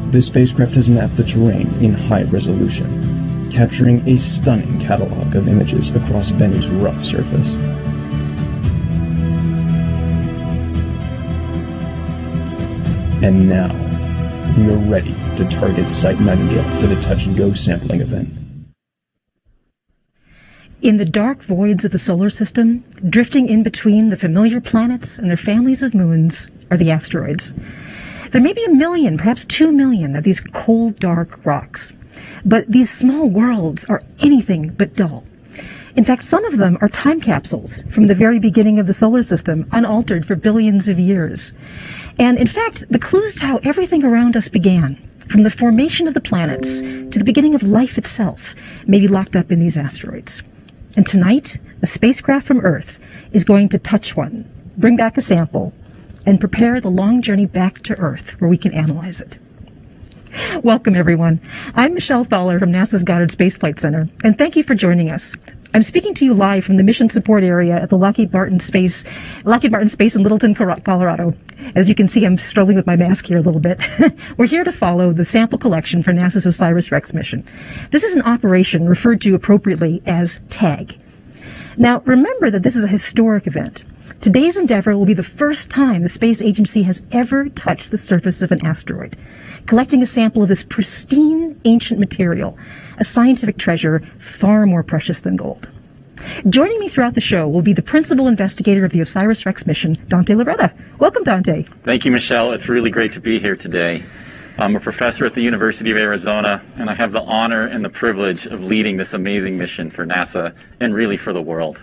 This spacecraft has mapped the terrain in high resolution, capturing a stunning catalog of images across Bennu's rough surface. And now, we are ready to target Site Nightingale for the touch-and-go sampling event. In the dark voids of the solar system, drifting in between the familiar planets and their families of moons, are the asteroids. There may be 1 million, perhaps 2 million of these cold, dark rocks. But these small worlds are anything but dull. In fact, some of them are time capsules from the very beginning of the solar system, unaltered for billions of years. And in fact, the clues to how everything around us began, from the formation of the planets to the beginning of life itself, may be locked up in these asteroids. And tonight, a spacecraft from Earth is going to touch one, bring back a sample, and prepare the long journey back to Earth where we can analyze it. Welcome, everyone. I'm Michelle Fowler from NASA's Goddard Space Flight Center, and thank you for joining us. I'm speaking to you live from the mission support area at the Lockheed Martin Space in Littleton, Colorado. As you can see, I'm struggling with my mask here a little bit. We're here to follow the sample collection for NASA's OSIRIS-REx mission. This is an operation referred to appropriately as TAG. Now, remember that this is a historic event. Today's endeavor will be the first time the space agency has ever touched the surface of an asteroid, collecting a sample of this pristine ancient material, a scientific treasure far more precious than gold. Joining me throughout the show will be the principal investigator of the OSIRIS-REx mission, Dante Loretta. Welcome, Dante. Thank you, Michelle. It's really great to be here today. I'm a professor at the University of Arizona, and I have the honor and the privilege of leading this amazing mission for NASA and really for the world.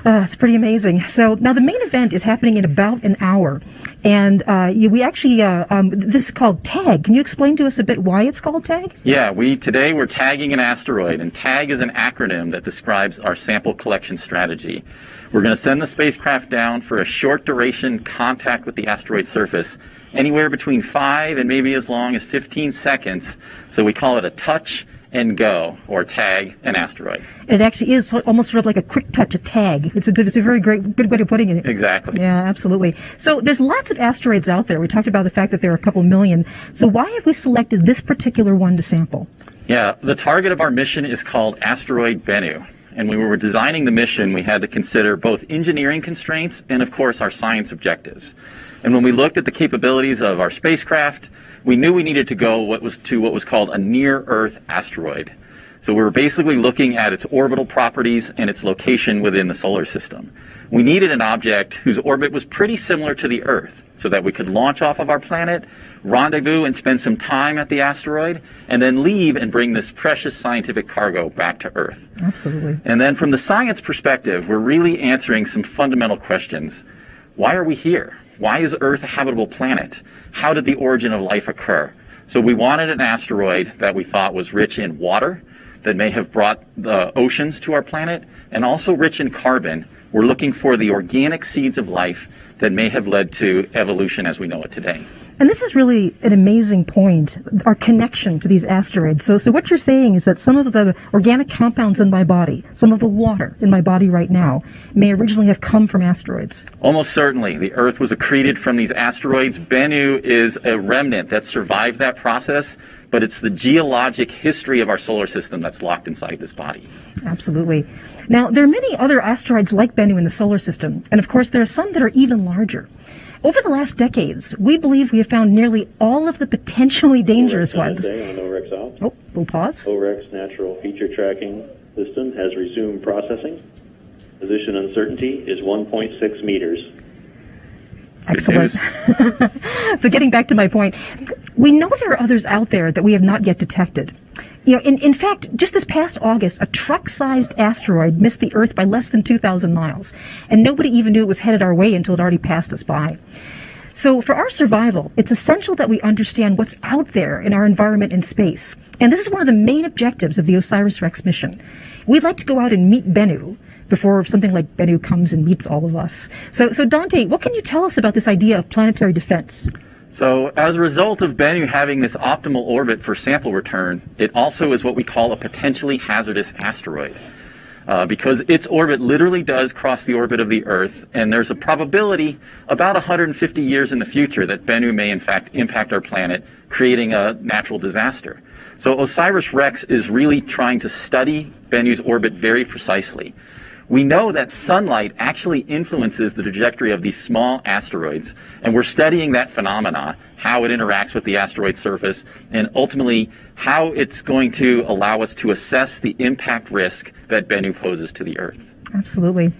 It's pretty amazing. So now the main event is happening in about an hour, and this is called TAG. Can you explain to us a bit why it's called TAG? Yeah, today we're tagging an asteroid, and TAG is an acronym that describes our sample collection strategy. We're going to send the spacecraft down for a short duration contact with the asteroid surface, anywhere between 5 and maybe as long as 15 seconds. So we call it a touch and go, or tag an asteroid. And it actually is almost sort of like a quick touch, a tag. It's a very good way of putting it. Exactly. Yeah, absolutely. So there's lots of asteroids out there. We talked about the fact that there are a couple million. So why have we selected this particular one to sample? Yeah, the target of our mission is called Asteroid Bennu. And when we were designing the mission, we had to consider both engineering constraints and, of course, our science objectives. And when we looked at the capabilities of our spacecraft, we knew we needed to go what was called a near-Earth asteroid. So we were basically looking at its orbital properties and its location within the solar system. We needed an object whose orbit was pretty similar to the Earth, so that we could launch off of our planet, rendezvous and spend some time at the asteroid, and then leave and bring this precious scientific cargo back to Earth. Absolutely. And then from the science perspective, we're really answering some fundamental questions. Why are we here? Why is Earth a habitable planet? How did the origin of life occur? So we wanted an asteroid that we thought was rich in water, that may have brought the oceans to our planet, and also rich in carbon. We're looking for the organic seeds of life that may have led to evolution as we know it today. And this is really an amazing point, our connection to these asteroids. So what you're saying is that some of the organic compounds in my body, some of the water in my body right now, may originally have come from asteroids. Almost certainly. The Earth was accreted from these asteroids. Bennu is a remnant that survived that process, but it's the geologic history of our solar system that's locked inside this body. Absolutely. Now, there are many other asteroids like Bennu in the solar system, and of course there are some that are even larger. Over the last decades, we believe we have found nearly all of the potentially dangerous ones. On OREX off. Oh, we'll pause. OREX natural feature tracking system has resumed processing. Position uncertainty is 1.6 meters. Excellent. So getting back to my point, we know there are others out there that we have not yet detected. You know, in fact, just this past August, a truck-sized asteroid missed the Earth by less than 2,000 miles, and nobody even knew it was headed our way until it already passed us by. So for our survival, it's essential that we understand what's out there in our environment in space. And this is one of the main objectives of the OSIRIS-REx mission. We'd like to go out and meet Bennu before something like Bennu comes and meets all of us. So Dante, what can you tell us about this idea of planetary defense? So as a result of Bennu having this optimal orbit for sample return, it also is what we call a potentially hazardous asteroid. because its orbit literally does cross the orbit of the Earth, and there's a probability about 150 years in the future that Bennu may in fact impact our planet, creating a natural disaster. So OSIRIS-REx is really trying to study Bennu's orbit very precisely. We know that sunlight actually influences the trajectory of these small asteroids, and we're studying that phenomena, how it interacts with the asteroid surface, and ultimately how it's going to allow us to assess the impact risk that Bennu poses to the Earth. Absolutely.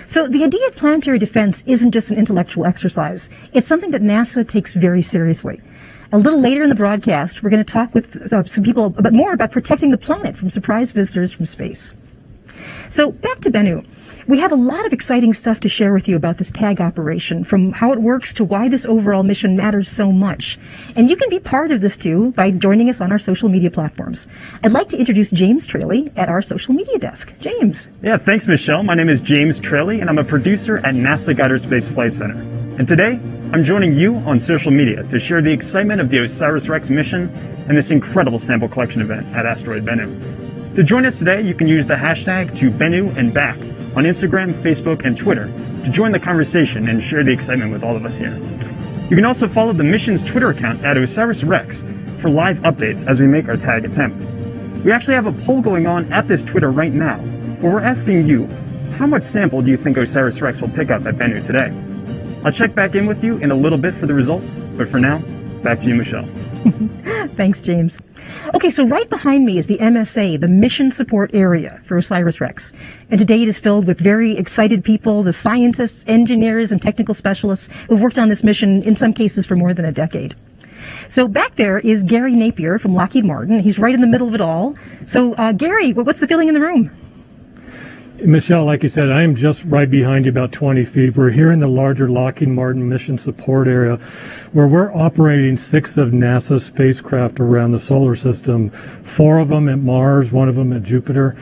So the idea of planetary defense isn't just an intellectual exercise. It's something that NASA takes very seriously. A little later in the broadcast, we're going to talk with some people more about protecting the planet from surprise visitors from space. So back to Bennu. We have a lot of exciting stuff to share with you about this tag operation, from how it works to why this overall mission matters so much. And you can be part of this too by joining us on our social media platforms. I'd like to introduce James Traley at our social media desk. James. Yeah, thanks, Michelle. My name is James Traley, and I'm a producer at NASA Goddard Space Flight Center. And today, I'm joining you on social media to share the excitement of the OSIRIS-REx mission and this incredible sample collection event at Asteroid Bennu. To join us today, you can use the hashtag #BennuAndBack on Instagram, Facebook, and Twitter to join the conversation and share the excitement with all of us here. You can also follow the mission's Twitter account at OSIRIS-REx for live updates as we make our tag attempt. We actually have a poll going on at this Twitter right now, where we're asking you, how much sample do you think OSIRIS-REx will pick up at Bennu today? I'll check back in with you in a little bit for the results, but for now, back to you, Michelle. Thanks, James. Okay, so right behind me is the MSA, the Mission Support Area for OSIRIS-REx. And today it is filled with very excited people, the scientists, engineers, and technical specialists who've worked on this mission, in some cases, for more than a decade. So back there is Gary Napier from Lockheed Martin. He's right in the middle of it all. So, Gary, what's the feeling in the room? Michelle, like you said, I am just right behind you, about 20 feet. We're here in the larger Lockheed Martin Mission Support Area, where we're operating 6 of NASA's spacecraft around the solar system, 4 of them at Mars, 1 of them at Jupiter,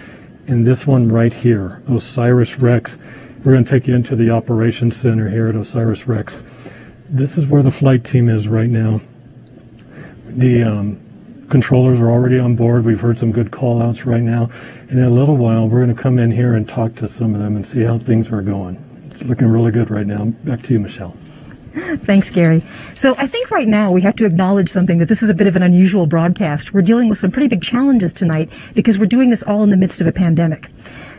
and this one right here, OSIRIS-REx. We're going to take you into the Operations Center here at OSIRIS-REx. This is where the flight team is right now. The controllers are already on board. We've heard some good call-outs right now. And in a little while, we're going to come in here and talk to some of them and see how things are going. It's looking really good right now. Back to you, Michelle. Thanks, Gary. So I think right now we have to acknowledge something, that this is a bit of an unusual broadcast. We're dealing with some pretty big challenges tonight because we're doing this all in the midst of a pandemic.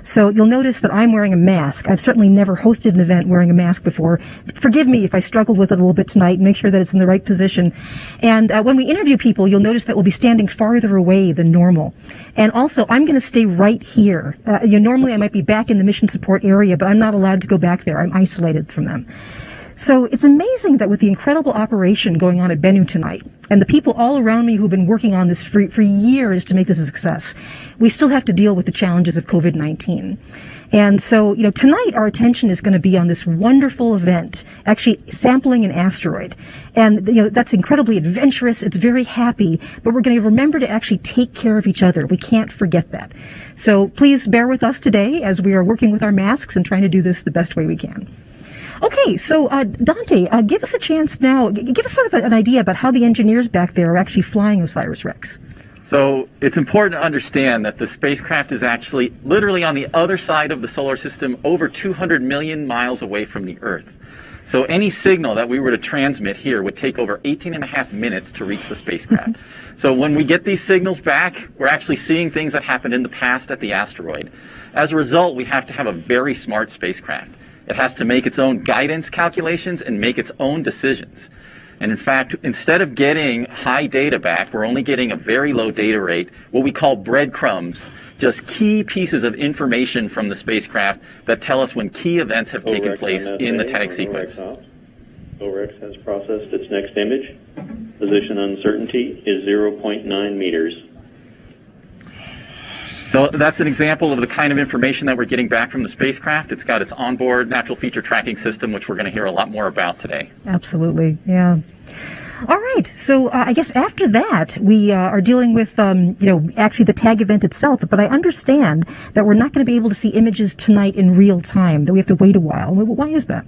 So you'll notice that I'm wearing a mask. I've certainly never hosted an event wearing a mask before. Forgive me if I struggled with it a little bit tonight. Make sure that it's in the right position. And when we interview people, you'll notice that we'll be standing farther away than normal. And also, I'm going to stay right here. Normally I might be back in the mission support area, but I'm not allowed to go back there. I'm isolated from them. So it's amazing that with the incredible operation going on at Bennu tonight, and the people all around me who've been working on this for years to make this a success, we still have to deal with the challenges of COVID-19. And so, tonight our attention is going to be on this wonderful event, actually sampling an asteroid. And, that's incredibly adventurous. It's very happy, but we're going to remember to actually take care of each other. We can't forget that. So please bear with us today as we are working with our masks and trying to do this the best way we can. Okay, so Dante, give us a chance now. Give us sort of an idea about how the engineers back there are actually flying OSIRIS-REx. So it's important to understand that the spacecraft is actually literally on the other side of the solar system, over 200 million miles away from the Earth. So any signal that we were to transmit here would take over 18.5 minutes to reach the spacecraft. So when we get these signals back, we're actually seeing things that happened in the past at the asteroid. As a result, we have to have a very smart spacecraft. It has to make its own guidance calculations and make its own decisions. And in fact, instead of getting high data back, we're only getting a very low data rate, what we call breadcrumbs, just key pieces of information from the spacecraft that tell us when key events have taken place in the tag sequence. OREX has processed its next image. Position uncertainty is 0.9 meters. So that's an example of the kind of information that we're getting back from the spacecraft. It's got its onboard natural feature tracking system, which we're going to hear a lot more about today. Absolutely, yeah. All right, so I guess after that, we are dealing with, actually the tag event itself, but I understand that we're not going to be able to see images tonight in real time, that we have to wait a while. Why is that?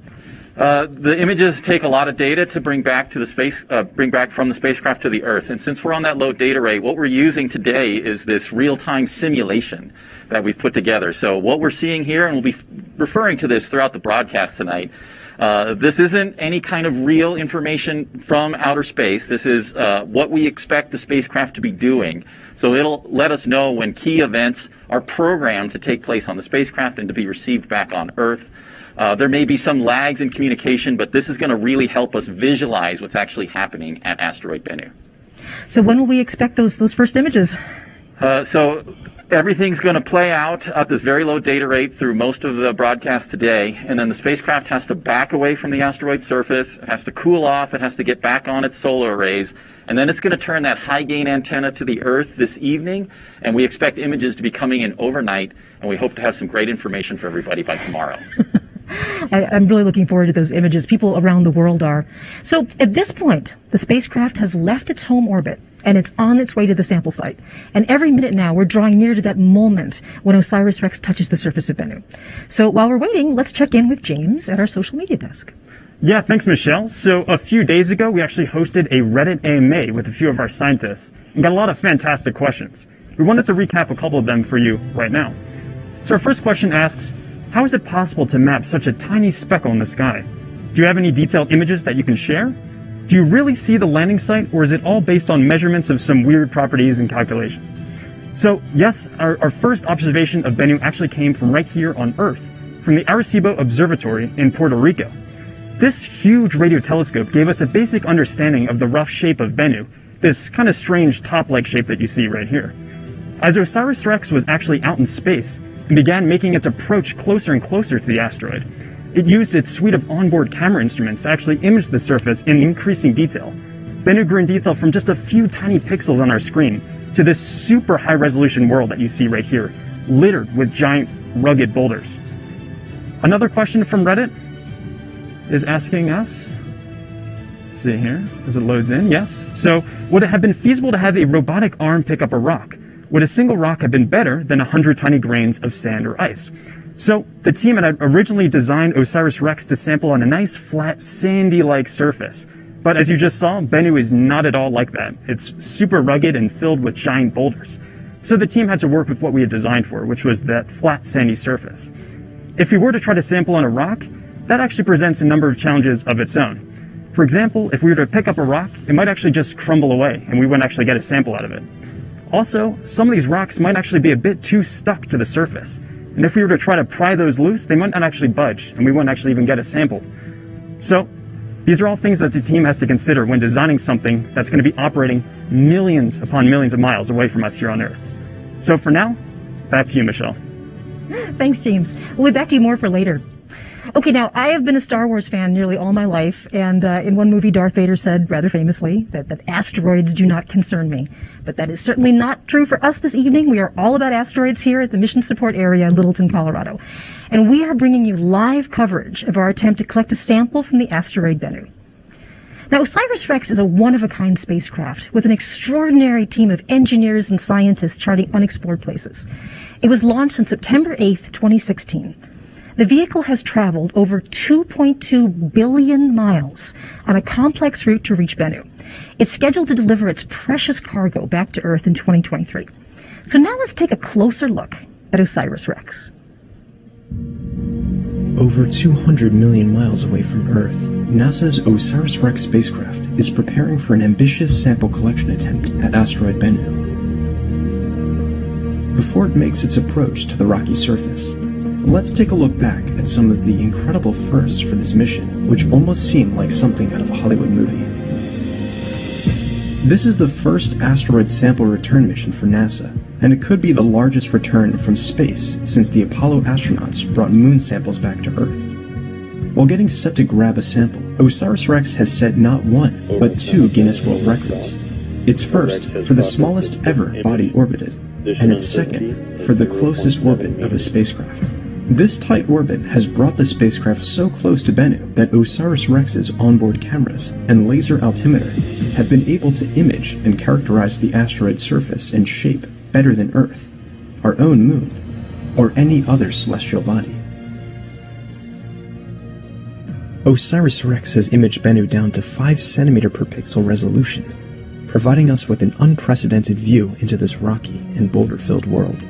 The images take a lot of data to bring back from the spacecraft to the Earth. And since we're on that low data rate, what we're using today is this real-time simulation that we've put together. So what we're seeing here, and we'll be referring to this throughout the broadcast tonight, this isn't any kind of real information from outer space. This is what we expect the spacecraft to be doing. So it'll let us know when key events are programmed to take place on the spacecraft and to be received back on Earth. There may be some lags in communication, but this is going to really help us visualize what's actually happening at Asteroid Bennu. So when will we expect those first images? So everything's going to play out at this very low data rate through most of the broadcast today, and then the spacecraft has to back away from the asteroid surface, it has to cool off, it has to get back on its solar arrays, and then it's going to turn that high-gain antenna to the Earth this evening, and we expect images to be coming in overnight, and we hope to have some great information for everybody by tomorrow. I'm really looking forward to those images. People around the world are. So at this point, the spacecraft has left its home orbit and it's on its way to the sample site. And every minute now, we're drawing near to that moment when OSIRIS-REx touches the surface of Bennu. So while we're waiting, let's check in with James at our social media desk. Yeah, thanks, Michelle. So a few days ago, we actually hosted a Reddit AMA with a few of our scientists and got a lot of fantastic questions. We wanted to recap a couple of them for you right now. So our first question asks, how is it possible to map such a tiny speckle in the sky? Do you have any detailed images that you can share? Do you really see the landing site, or is it all based on measurements of some weird properties and calculations? So yes, our first observation of Bennu actually came from right here on Earth, from the Arecibo Observatory in Puerto Rico. This huge radio telescope gave us a basic understanding of the rough shape of Bennu, this kind of strange top-like shape that you see right here. As OSIRIS-REx was actually out in space and began making its approach closer and closer to the asteroid, it used its suite of onboard camera instruments to actually image the surface in increasing detail. Bennu grew in detail from just a few tiny pixels on our screen to this super high-resolution world that you see right here, littered with giant, rugged boulders. Another question from Reddit is asking us, let's see here, as it loads in, yes. So, would it have been feasible to have a robotic arm pick up a rock? Would a single rock have been better than 100 tiny grains of sand or ice? So, the team had originally designed OSIRIS-REx to sample on a nice, flat, sandy-like surface. But as you just saw, Bennu is not at all like that. It's super rugged and filled with giant boulders. So the team had to work with what we had designed for, which was that flat, sandy surface. If we were to try to sample on a rock, that actually presents a number of challenges of its own. For example, if we were to pick up a rock, it might actually just crumble away, and we wouldn't actually get a sample out of it. Also, some of these rocks might actually be a bit too stuck to the surface, and if we were to try to pry those loose, they might not actually budge, and we wouldn't actually even get a sample. So, these are all things that the team has to consider when designing something that's going to be operating millions upon millions of miles away from us here on Earth. So for now, back to you, Michelle. Thanks, James. We'll be back to you more for later. Okay, now, I have been a Star Wars fan nearly all my life, and in one movie, Darth Vader said, rather famously, that asteroids do not concern me. But that is certainly not true for us this evening. We are all about asteroids here at the Mission Support Area in Littleton, Colorado. And we are bringing you live coverage of our attempt to collect a sample from the asteroid Bennu. Now, OSIRIS-REx is a one-of-a-kind spacecraft with an extraordinary team of engineers and scientists charting unexplored places. It was launched on September 8th, 2016. The vehicle has traveled over 2.2 billion miles on a complex route to reach Bennu. It's scheduled to deliver its precious cargo back to Earth in 2023. So now let's take a closer look at OSIRIS-REx. Over 200 million miles away from Earth, NASA's OSIRIS-REx spacecraft is preparing for an ambitious sample collection attempt at asteroid Bennu. Before it makes its approach to the rocky surface, let's take a look back at some of the incredible firsts for this mission, which almost seem like something out of a Hollywood movie. This is the first asteroid sample return mission for NASA, and it could be the largest return from space since the Apollo astronauts brought moon samples back to Earth. While getting set to grab a sample, OSIRIS-REx has set not one, but 2 Guinness World Records. Its first for the smallest ever body orbited, and its second for the closest orbit of a spacecraft. This tight orbit has brought the spacecraft so close to Bennu that OSIRIS-REx's onboard cameras and laser altimeter have been able to image and characterize the asteroid's surface and shape better than Earth, our own moon, or any other celestial body. OSIRIS-REx has imaged Bennu down to 5 cm per pixel resolution, providing us with an unprecedented view into this rocky and boulder-filled world.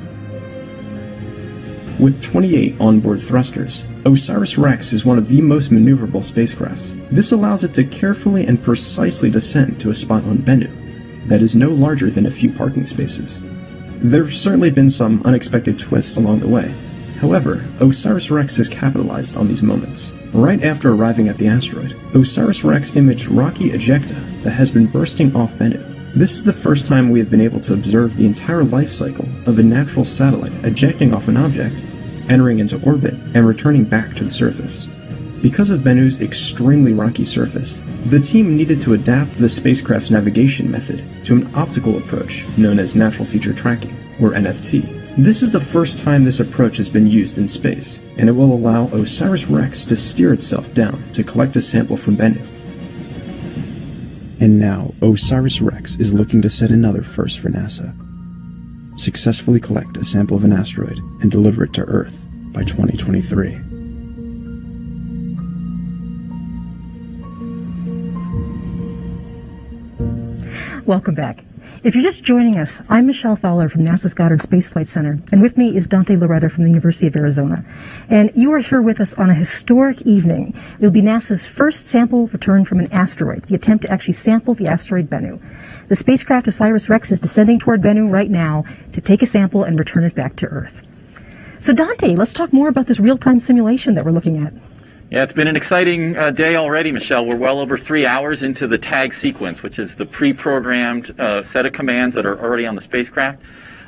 With 28 onboard thrusters, OSIRIS-REx is one of the most maneuverable spacecrafts. This allows it to carefully and precisely descend to a spot on Bennu that is no larger than a few parking spaces. There have certainly been some unexpected twists along the way. However, OSIRIS-REx has capitalized on these moments. Right after arriving at the asteroid, OSIRIS-REx imaged rocky ejecta that has been bursting off Bennu. This is the first time we have been able to observe the entire life cycle of a natural satellite ejecting off an object, entering into orbit, and returning back to the surface. Because of Bennu's extremely rocky surface, the team needed to adapt the spacecraft's navigation method to an optical approach known as natural feature tracking, or NFT. This is the first time this approach has been used in space, and it will allow OSIRIS-REx to steer itself down to collect a sample from Bennu. And now, OSIRIS-REx is looking to set another first for NASA. Successfully collect a sample of an asteroid and deliver it to Earth by 2023. Welcome back. If you're just joining us, I'm Michelle Fowler from NASA's Goddard Space Flight Center, and with me is Dante Loretta from the University of Arizona. And you are here with us on a historic evening. It will be NASA's first sample return from an asteroid, the attempt to actually sample the asteroid Bennu. The spacecraft OSIRIS-REx is descending toward Bennu right now to take a sample and return it back to Earth. So Dante, let's talk more about this real-time simulation that we're looking at. Yeah, it's been an exciting day already, Michelle. We're well over 3 hours into the tag sequence, which is the pre-programmed set of commands that are already on the spacecraft.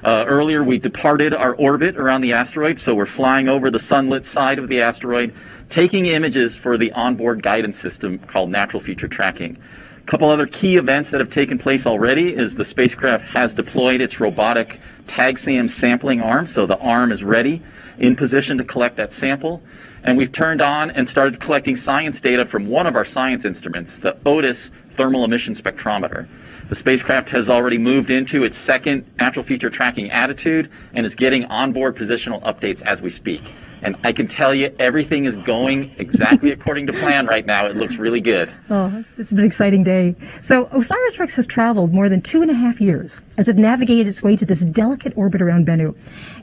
Earlier, we departed our orbit around the asteroid, so we're flying over the sunlit side of the asteroid, taking images for the onboard guidance system called natural feature tracking. A couple other key events that have taken place already is the spacecraft has deployed its robotic TAG-SAM sampling arm, so the arm is ready, in position to collect that sample. And we've turned on and started collecting science data from one of our science instruments, the Otis thermal emission spectrometer. The spacecraft has already moved into its second natural feature tracking attitude and is getting onboard positional updates as we speak. And I can tell you, everything is going exactly according to plan right now. It looks really good. Oh, it's been an exciting day. So OSIRIS-REx has traveled more than 2.5 years as it navigated its way to this delicate orbit around Bennu.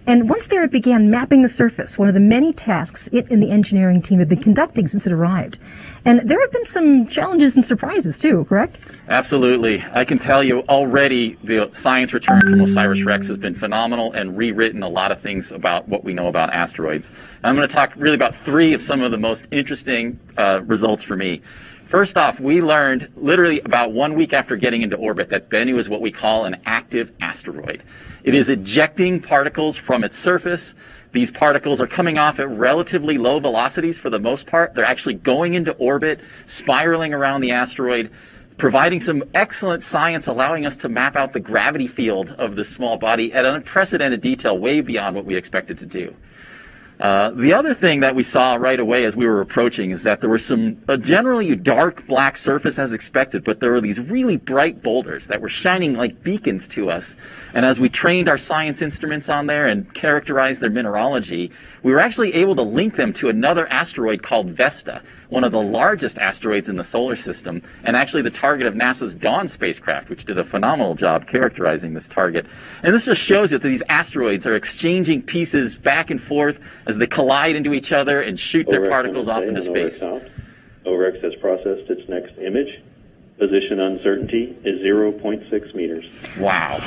And once there, it began mapping the surface, one of the many tasks it and the engineering team have been conducting since it arrived. And there have been some challenges and surprises too, correct? Absolutely. I can tell you already the science return from OSIRIS-REx has been phenomenal and rewritten a lot of things about what we know about asteroids. I'm going to talk really about 3 of some of the most interesting results for me. First off, we learned literally about 1 week after getting into orbit that Bennu is what we call an active asteroid. It is ejecting particles from its surface. These particles are coming off at relatively low velocities for the most part. They're actually going into orbit, spiraling around the asteroid, providing some excellent science, allowing us to map out the gravity field of this small body at an unprecedented detail, way beyond what we expected to do. The other thing that we saw right away as we were approaching is that there was a generally dark black surface as expected, but there were these really bright boulders that were shining like beacons to us. And as we trained our science instruments on there and characterized their mineralogy, we were actually able to link them to another asteroid called Vesta, one of the largest asteroids in the solar system, and actually the target of NASA's Dawn spacecraft, which did a phenomenal job characterizing this target. And this just shows you that these asteroids are exchanging pieces back and forth as they collide into each other and shoot their particles off into space. OREX has processed its next image. Position uncertainty is 0.6 meters. Wow.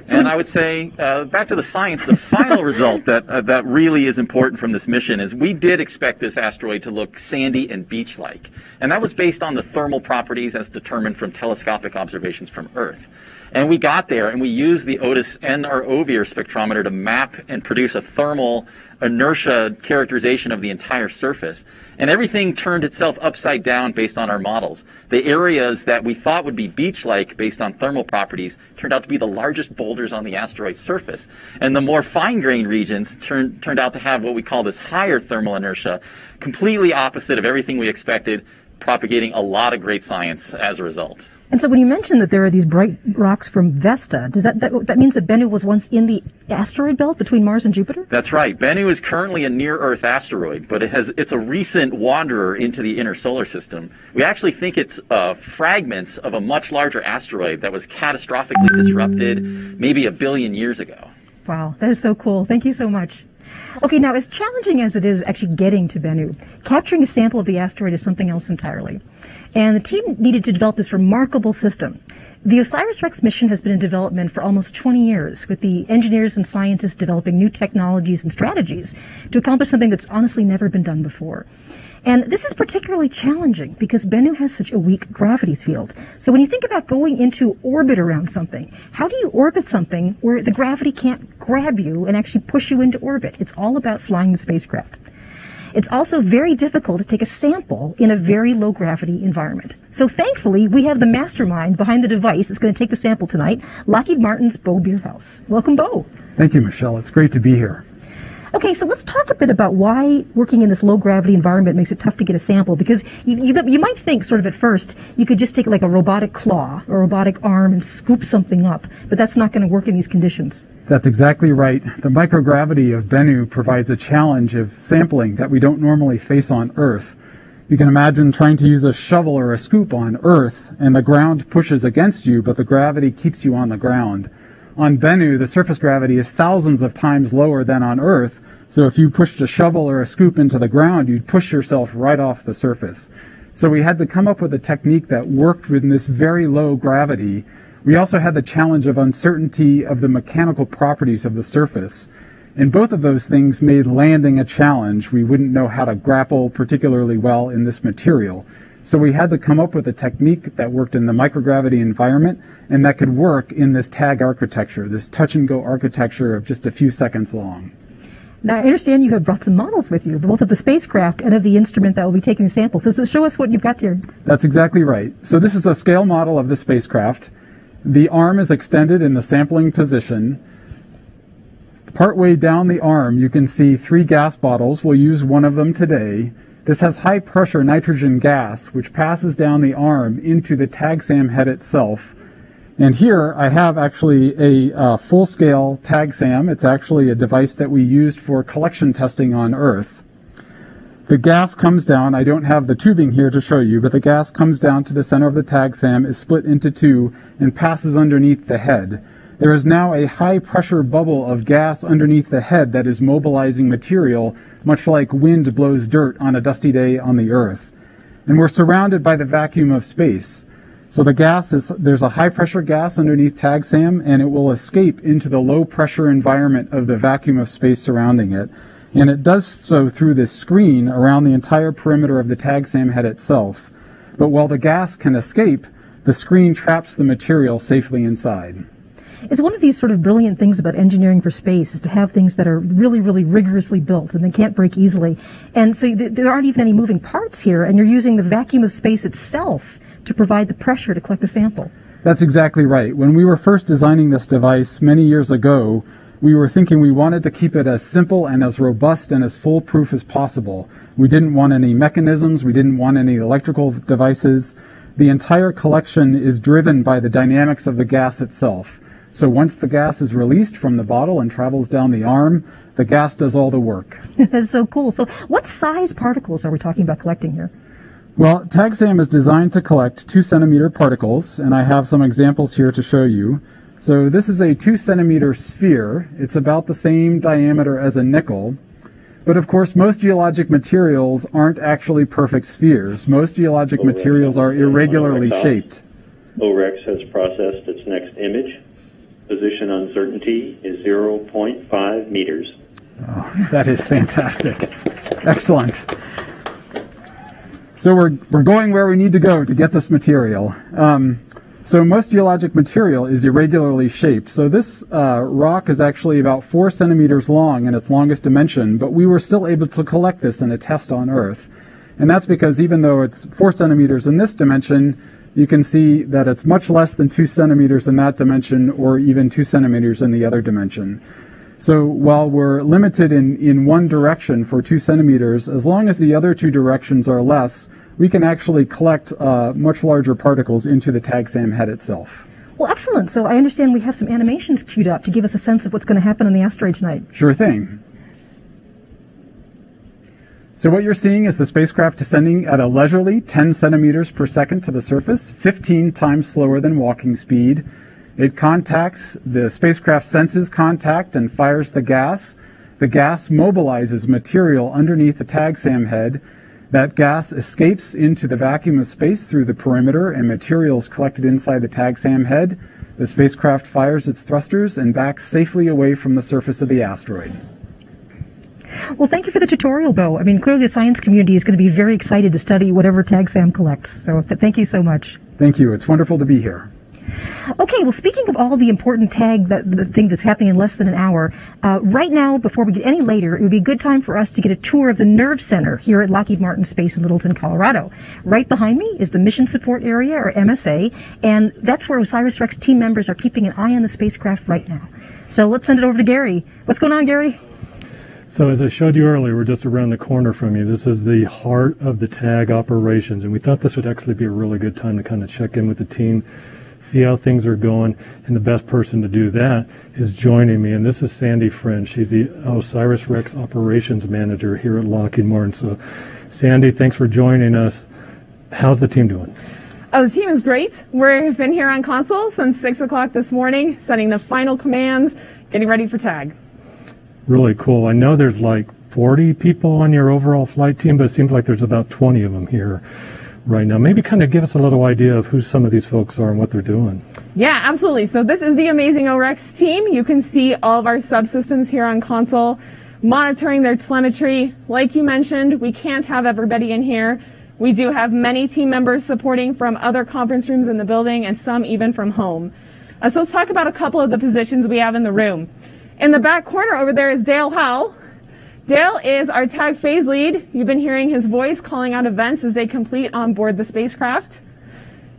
And I would say, back to the science, the final result that really is important from this mission is we did expect this asteroid to look sandy and beach-like. And that was based on the thermal properties as determined from telescopic observations from Earth. And we got there, and we used the Otis and our OVIR spectrometer to map and produce a thermal inertia characterization of the entire surface. And everything turned itself upside down based on our models. The areas that we thought would be beach-like based on thermal properties turned out to be the largest boulders on the asteroid's surface. And the more fine-grained regions turned out to have what we call this higher thermal inertia, completely opposite of everything we expected, propagating a lot of great science as a result. And so when you mentioned that there are these bright rocks from Vesta, does that means that Bennu was once in the asteroid belt between Mars and Jupiter? That's right. Bennu is currently a near-Earth asteroid, but it's a recent wanderer into the inner solar system. We actually think it's fragments of a much larger asteroid that was catastrophically disrupted maybe 1 billion years ago. Wow, that is so cool. Thank you so much. Okay, now as challenging as it is actually getting to Bennu, capturing a sample of the asteroid is something else entirely. And the team needed to develop this remarkable system. The OSIRIS-REx mission has been in development for almost 20 years, with the engineers and scientists developing new technologies and strategies to accomplish something that's honestly never been done before. And this is particularly challenging because Bennu has such a weak gravity field. So when you think about going into orbit around something, how do you orbit something where the gravity can't grab you and actually push you into orbit? It's all about flying the spacecraft. It's also very difficult to take a sample in a very low gravity environment. So thankfully, we have the mastermind behind the device that's going to take the sample tonight, Lockheed Martin's Bo Bierhaus. Welcome, Bo. Thank you, Michelle. It's great to be here. Okay, so let's talk a bit about why working in this low gravity environment makes it tough to get a sample, because you might think sort of at first you could just take like a robotic claw or a robotic arm and scoop something up, but that's not going to work in these conditions. That's exactly right. The microgravity of Bennu provides a challenge of sampling that we don't normally face on Earth. You can imagine trying to use a shovel or a scoop on Earth, and the ground pushes against you, but the gravity keeps you on the ground. On Bennu, the surface gravity is thousands of times lower than on Earth, so if you pushed a shovel or a scoop into the ground, you'd push yourself right off the surface. So we had to come up with a technique that worked with this very low gravity. We also had the challenge of uncertainty of the mechanical properties of the surface. And both of those things made landing a challenge. We wouldn't know how to grapple particularly well in this material. So we had to come up with a technique that worked in the microgravity environment and that could work in this tag architecture, this touch-and-go architecture of just a few seconds long. Now, I understand you have brought some models with you, both of the spacecraft and of the instrument that will be taking the samples. So show us what you've got here. That's exactly right. So this is a scale model of the spacecraft. The arm is extended in the sampling position. Partway down the arm, you can see 3 gas bottles. We'll use one of them today. This has high pressure nitrogen gas, which passes down the arm into the TAGSAM head itself. And here I have actually a full-scale TAGSAM. It's actually a device that we used for collection testing on Earth. The gas comes down. I don't have the tubing here to show you, but the gas comes down to the center of the TAGSAM, is split into 2, and passes underneath the head. There is now a high-pressure bubble of gas underneath the head that is mobilizing material, much like wind blows dirt on a dusty day on the Earth. And we're surrounded by the vacuum of space. So the gas there's a high-pressure gas underneath TAGSAM, and it will escape into the low-pressure environment of the vacuum of space surrounding it. And it does so through this screen around the entire perimeter of the TAGSAM head itself. But while the gas can escape, the screen traps the material safely inside. It's one of these sort of brilliant things about engineering for space is to have things that are really, really rigorously built and they can't break easily. And so there aren't even any moving parts here, and you're using the vacuum of space itself to provide the pressure to collect the sample. That's exactly right. When we were first designing this device many years ago, we were thinking we wanted to keep it as simple and as robust and as foolproof as possible. We didn't want any mechanisms. We didn't want any electrical devices. The entire collection is driven by the dynamics of the gas itself. So once the gas is released from the bottle and travels down the arm, the gas does all the work. That's so cool. So what size particles are we talking about collecting here? Well, TAGSAM is designed to collect 2-centimeter particles, and I have some examples here to show you. So this is a 2-centimeter sphere. It's about the same diameter as a nickel. But of course, most geologic materials aren't actually perfect spheres. Most geologic materials are irregularly shaped. OREX has processed its next image. Position uncertainty is 0.5 meters. Oh, that is fantastic. Excellent. So we're going where we need to go to get this material. So most geologic material is irregularly shaped. So this rock is actually about 4 centimeters long in its longest dimension, but we were still able to collect this in a test on Earth. And that's because even though it's 4 centimeters in this dimension, you can see that it's much less than 2 centimeters in that dimension, or even 2 centimeters in the other dimension. So while we're limited in one direction for 2 centimeters, as long as the other 2 directions are less, we can actually collect much larger particles into the TAGSAM head itself. Well, excellent. So I understand we have some animations queued up to give us a sense of what's going to happen on the asteroid tonight. Sure thing. So what you're seeing is the spacecraft descending at a leisurely 10 centimeters per second to the surface, 15 times slower than walking speed. It contacts, the spacecraft senses contact and fires the gas. The gas mobilizes material underneath the TAGSAM head. That gas escapes into the vacuum of space through the perimeter and materials collected inside the TAGSAM head. The spacecraft fires its thrusters and backs safely away from the surface of the asteroid. Well, thank you for the tutorial, Bo. I mean, clearly the science community is going to be very excited to study whatever TAGSAM collects. So thank you so much. Thank you. It's wonderful to be here. Okay, well, speaking of all the important the thing that's happening in less than an hour, right now, before we get any later, it would be a good time for us to get a tour of the Nerve Center here at Lockheed Martin Space in Littleton, Colorado. Right behind me is the Mission Support Area, or MSA, and that's where OSIRIS-REx team members are keeping an eye on the spacecraft right now. So let's send it over to Gary. What's going on, Gary? So as I showed you earlier, we're just around the corner from you. This is the heart of the TAG operations, and we thought this would actually be a really good time to kind of check in with the team, see how things are going, and the best person to do that is joining me, and this is Sandy Friend. She's the OSIRIS-REx Operations Manager here at Lockheed Martin. So, Sandy, thanks for joining us. How's the team doing? Oh, the team is great. We've been here on console since 6 o'clock this morning, setting the final commands, getting ready for TAG. Really cool. I know there's like 40 people on your overall flight team, but it seems like there's about 20 of them here right now. Maybe kind of give us a little idea of who some of these folks are and what they're doing. Yeah, absolutely. So this is the amazing OREX team. You can see all of our subsystems here on console, monitoring their telemetry. Like you mentioned, we can't have everybody in here. We do have many team members supporting from other conference rooms in the building and some even from home. So let's talk about a couple of the positions we have in the room. In the back corner over there is Dale Howell. Dale is our TAG phase lead. You've been hearing his voice calling out events as they complete on board the spacecraft.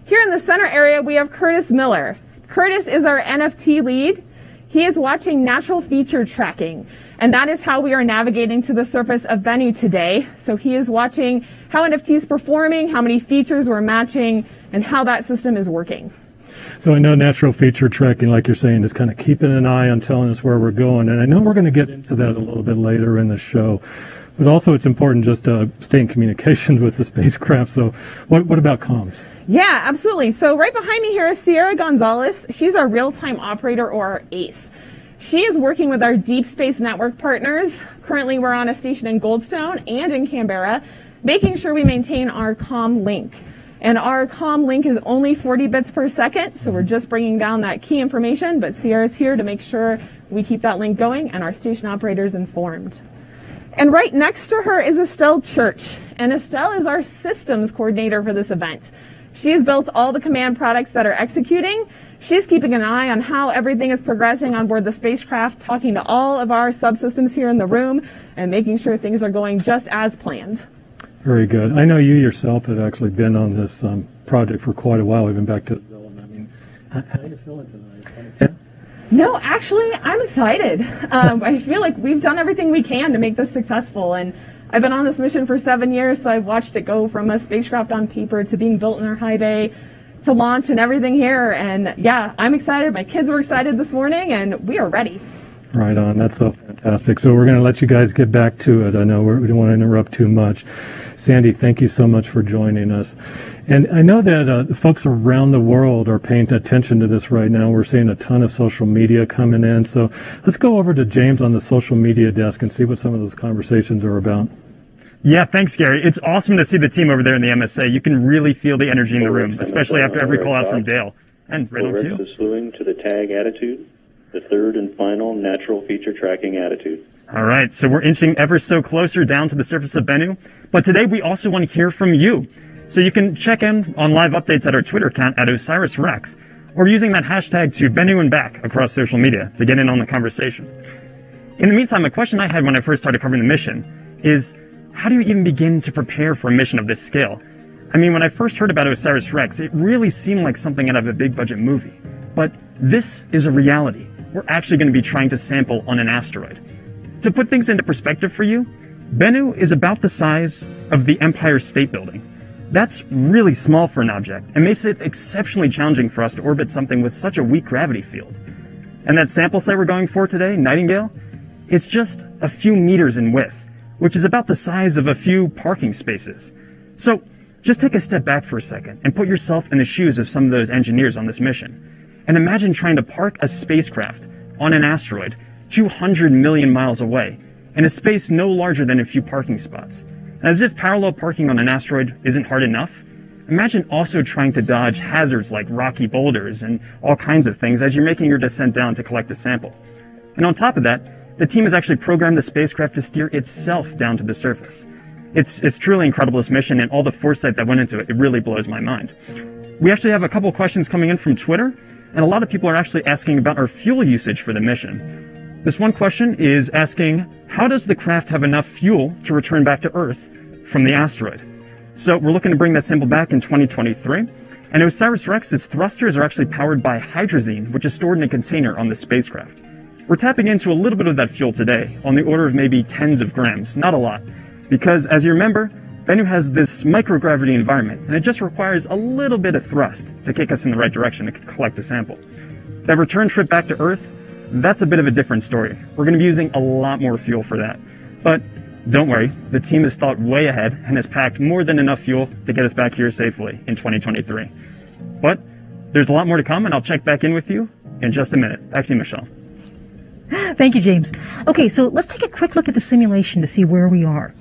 Here in the center area, we have Curtis Miller. Curtis is our NFT lead. He is watching natural feature tracking, and that is how we are navigating to the surface of Bennu today. So he is watching how NFT is performing, how many features we're matching, and how that system is working. So I know natural feature tracking, like you're saying, is kind of keeping an eye on telling us where we're going. And I know we're going to get into that a little bit later in the show. But also it's important just to stay in communications with the spacecraft. So what about comms? Yeah, absolutely. So right behind me here is Sierra Gonzalez. She's our real-time operator, or our ACE. She is working with our Deep Space Network partners. Currently we're on a station in Goldstone and in Canberra, making sure we maintain our comm link. And our comm link is only 40 bits per second, so we're just bringing down that key information, but Sierra's here to make sure we keep that link going and our station operators informed. And right next to her is Estelle Church, and Estelle is our systems coordinator for this event. She's built all the command products that are executing. She's keeping an eye on how everything is progressing on board the spacecraft, talking to all of our subsystems here in the room, and making sure things are going just as planned. Very good. I know you yourself have actually been on this project for quite a while, even back to development. I mean, how are you feeling tonight? No, actually, I'm excited. I feel like we've done everything we can to make this successful, and I've been on this mission for 7 years, so I've watched it go from a spacecraft on paper to being built in our high bay to launch and everything here. And yeah, I'm excited. My kids were excited this morning, and we are ready. Right on. That's so fantastic. So we're going to let you guys get back to it. I know we don't want to interrupt too much. Sandy, thank you so much for joining us. And I know that folks around the world are paying attention to this right now. We're seeing a ton of social media coming in. So let's go over to James on the social media desk and see what some of those conversations are about. Yeah, thanks, Gary. It's awesome to see the team over there in the MSA. You can really feel the energy in the room, especially after every call out from Dale. And right on cue. OREX is slewing to the TAG attitude, the third and final natural feature tracking attitude. All right, so we're inching ever so closer down to the surface of Bennu, but today we also want to hear from you. So you can check in on live updates at our Twitter account at OSIRIS-REx, or using that hashtag to Bennu and back across social media to get in on the conversation. In the meantime, a question I had when I first started covering the mission is, how do you even begin to prepare for a mission of this scale? I mean, when I first heard about OSIRIS-REx, it really seemed like something out of a big budget movie. But this is a reality. We're actually going to be trying to sample on an asteroid. To put things into perspective for you, Bennu is about the size of the Empire State Building. That's really small for an object and makes it exceptionally challenging for us to orbit something with such a weak gravity field. And that sample site we're going for today, Nightingale, it's just a few meters in width, which is about the size of a few parking spaces. So just take a step back for a second and put yourself in the shoes of some of those engineers on this mission. And imagine trying to park a spacecraft on an asteroid 200 million miles away in a space no larger than a few parking spots. As if parallel parking on an asteroid isn't hard enough, imagine also trying to dodge hazards like rocky boulders and all kinds of things as you're making your descent down to collect a sample. And on top of that, the team has actually programmed the spacecraft to steer itself down to the surface. It's truly incredible, this mission, and all the foresight that went into it. It really blows my mind. We actually have a couple questions coming in from Twitter, and a lot of people are actually asking about our fuel usage for the mission. This one question is asking, how does the craft have enough fuel to return back to Earth from the asteroid? So we're looking to bring that sample back in 2023. And OSIRIS-REx's thrusters are actually powered by hydrazine, which is stored in a container on the spacecraft. We're tapping into a little bit of that fuel today, on the order of maybe tens of grams, not a lot. Because as you remember, Bennu has this microgravity environment, and it just requires a little bit of thrust to kick us in the right direction to collect a sample. That return trip back to Earth, that's a bit of a different story. We're going to be using a lot more fuel for that. But don't worry, the team has thought way ahead and has packed more than enough fuel to get us back here safely in 2023. But there's a lot more to come, and I'll check back in with you in just a minute. Back to you, Michelle. Thank you, James. Okay, so let's take a quick look at the simulation to see where we are.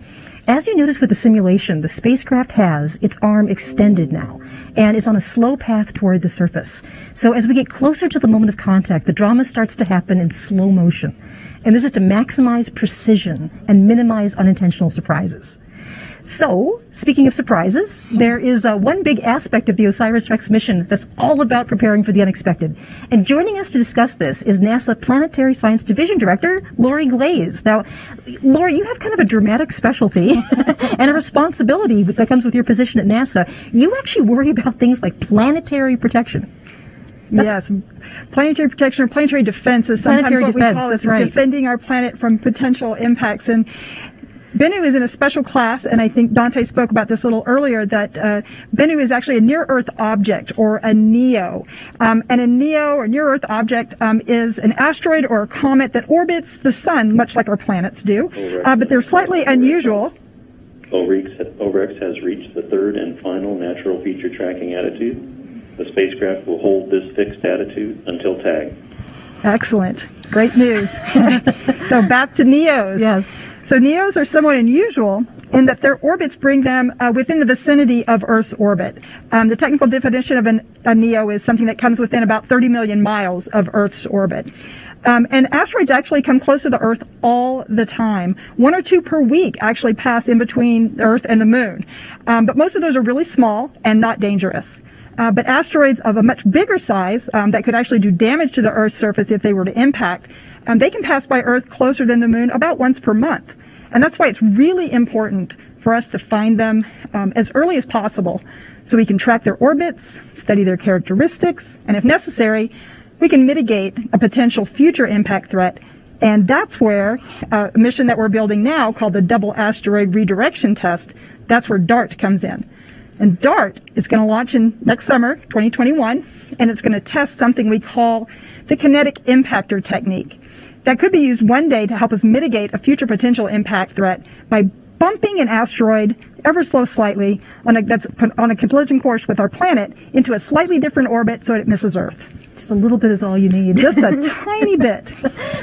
As you notice with the simulation, the spacecraft has its arm extended now, and is on a slow path toward the surface. So as we get closer to the moment of contact, the drama starts to happen in slow motion. And this is to maximize precision and minimize unintentional surprises. So, speaking of surprises, there is one big aspect of the OSIRIS-REx mission that's all about preparing for the unexpected. And joining us to discuss this is NASA Planetary Science Division Director, Lori Glaze. Now, Lori, you have kind of a dramatic specialty and a responsibility that comes with your position at NASA. You actually worry about things like planetary protection. Yes, planetary protection or planetary defense is sometimes what we call it, defending our planet from potential impacts. And Bennu is in a special class, and I think Dante spoke about this a little earlier, that Bennu is actually a near-Earth object, or a NEO. And a NEO, or near-Earth object, is an asteroid or a comet that orbits the sun, much like our planets do, but they're slightly unusual. OREX has reached the third and final natural feature tracking attitude. The spacecraft will hold this fixed attitude until tag. Excellent. Great news. So back to NEOs. Yes. So NEOs are somewhat unusual in that their orbits bring them within the vicinity of Earth's orbit. The technical definition of a NEO is something that comes within about 30 million miles of Earth's orbit. And asteroids actually come close to the Earth all the time. 1 or 2 per week actually pass in between the Earth and the Moon. But most of those are really small and not dangerous. But asteroids of a much bigger size that could actually do damage to the Earth's surface if they were to impact, they can pass by Earth closer than the Moon about once per month. And that's why it's really important for us to find them as early as possible so we can track their orbits, study their characteristics, and if necessary, we can mitigate a potential future impact threat. And that's where a mission that we're building now called the Double Asteroid Redirection Test, that's where DART comes in. And DART is going to launch in next summer, 2021, and it's going to test something we call the kinetic impactor technique. That could be used one day to help us mitigate a future potential impact threat by bumping an asteroid ever so slightly that's on a collision course with our planet into a slightly different orbit so it misses Earth. Just a little bit is all you need. Just a tiny bit.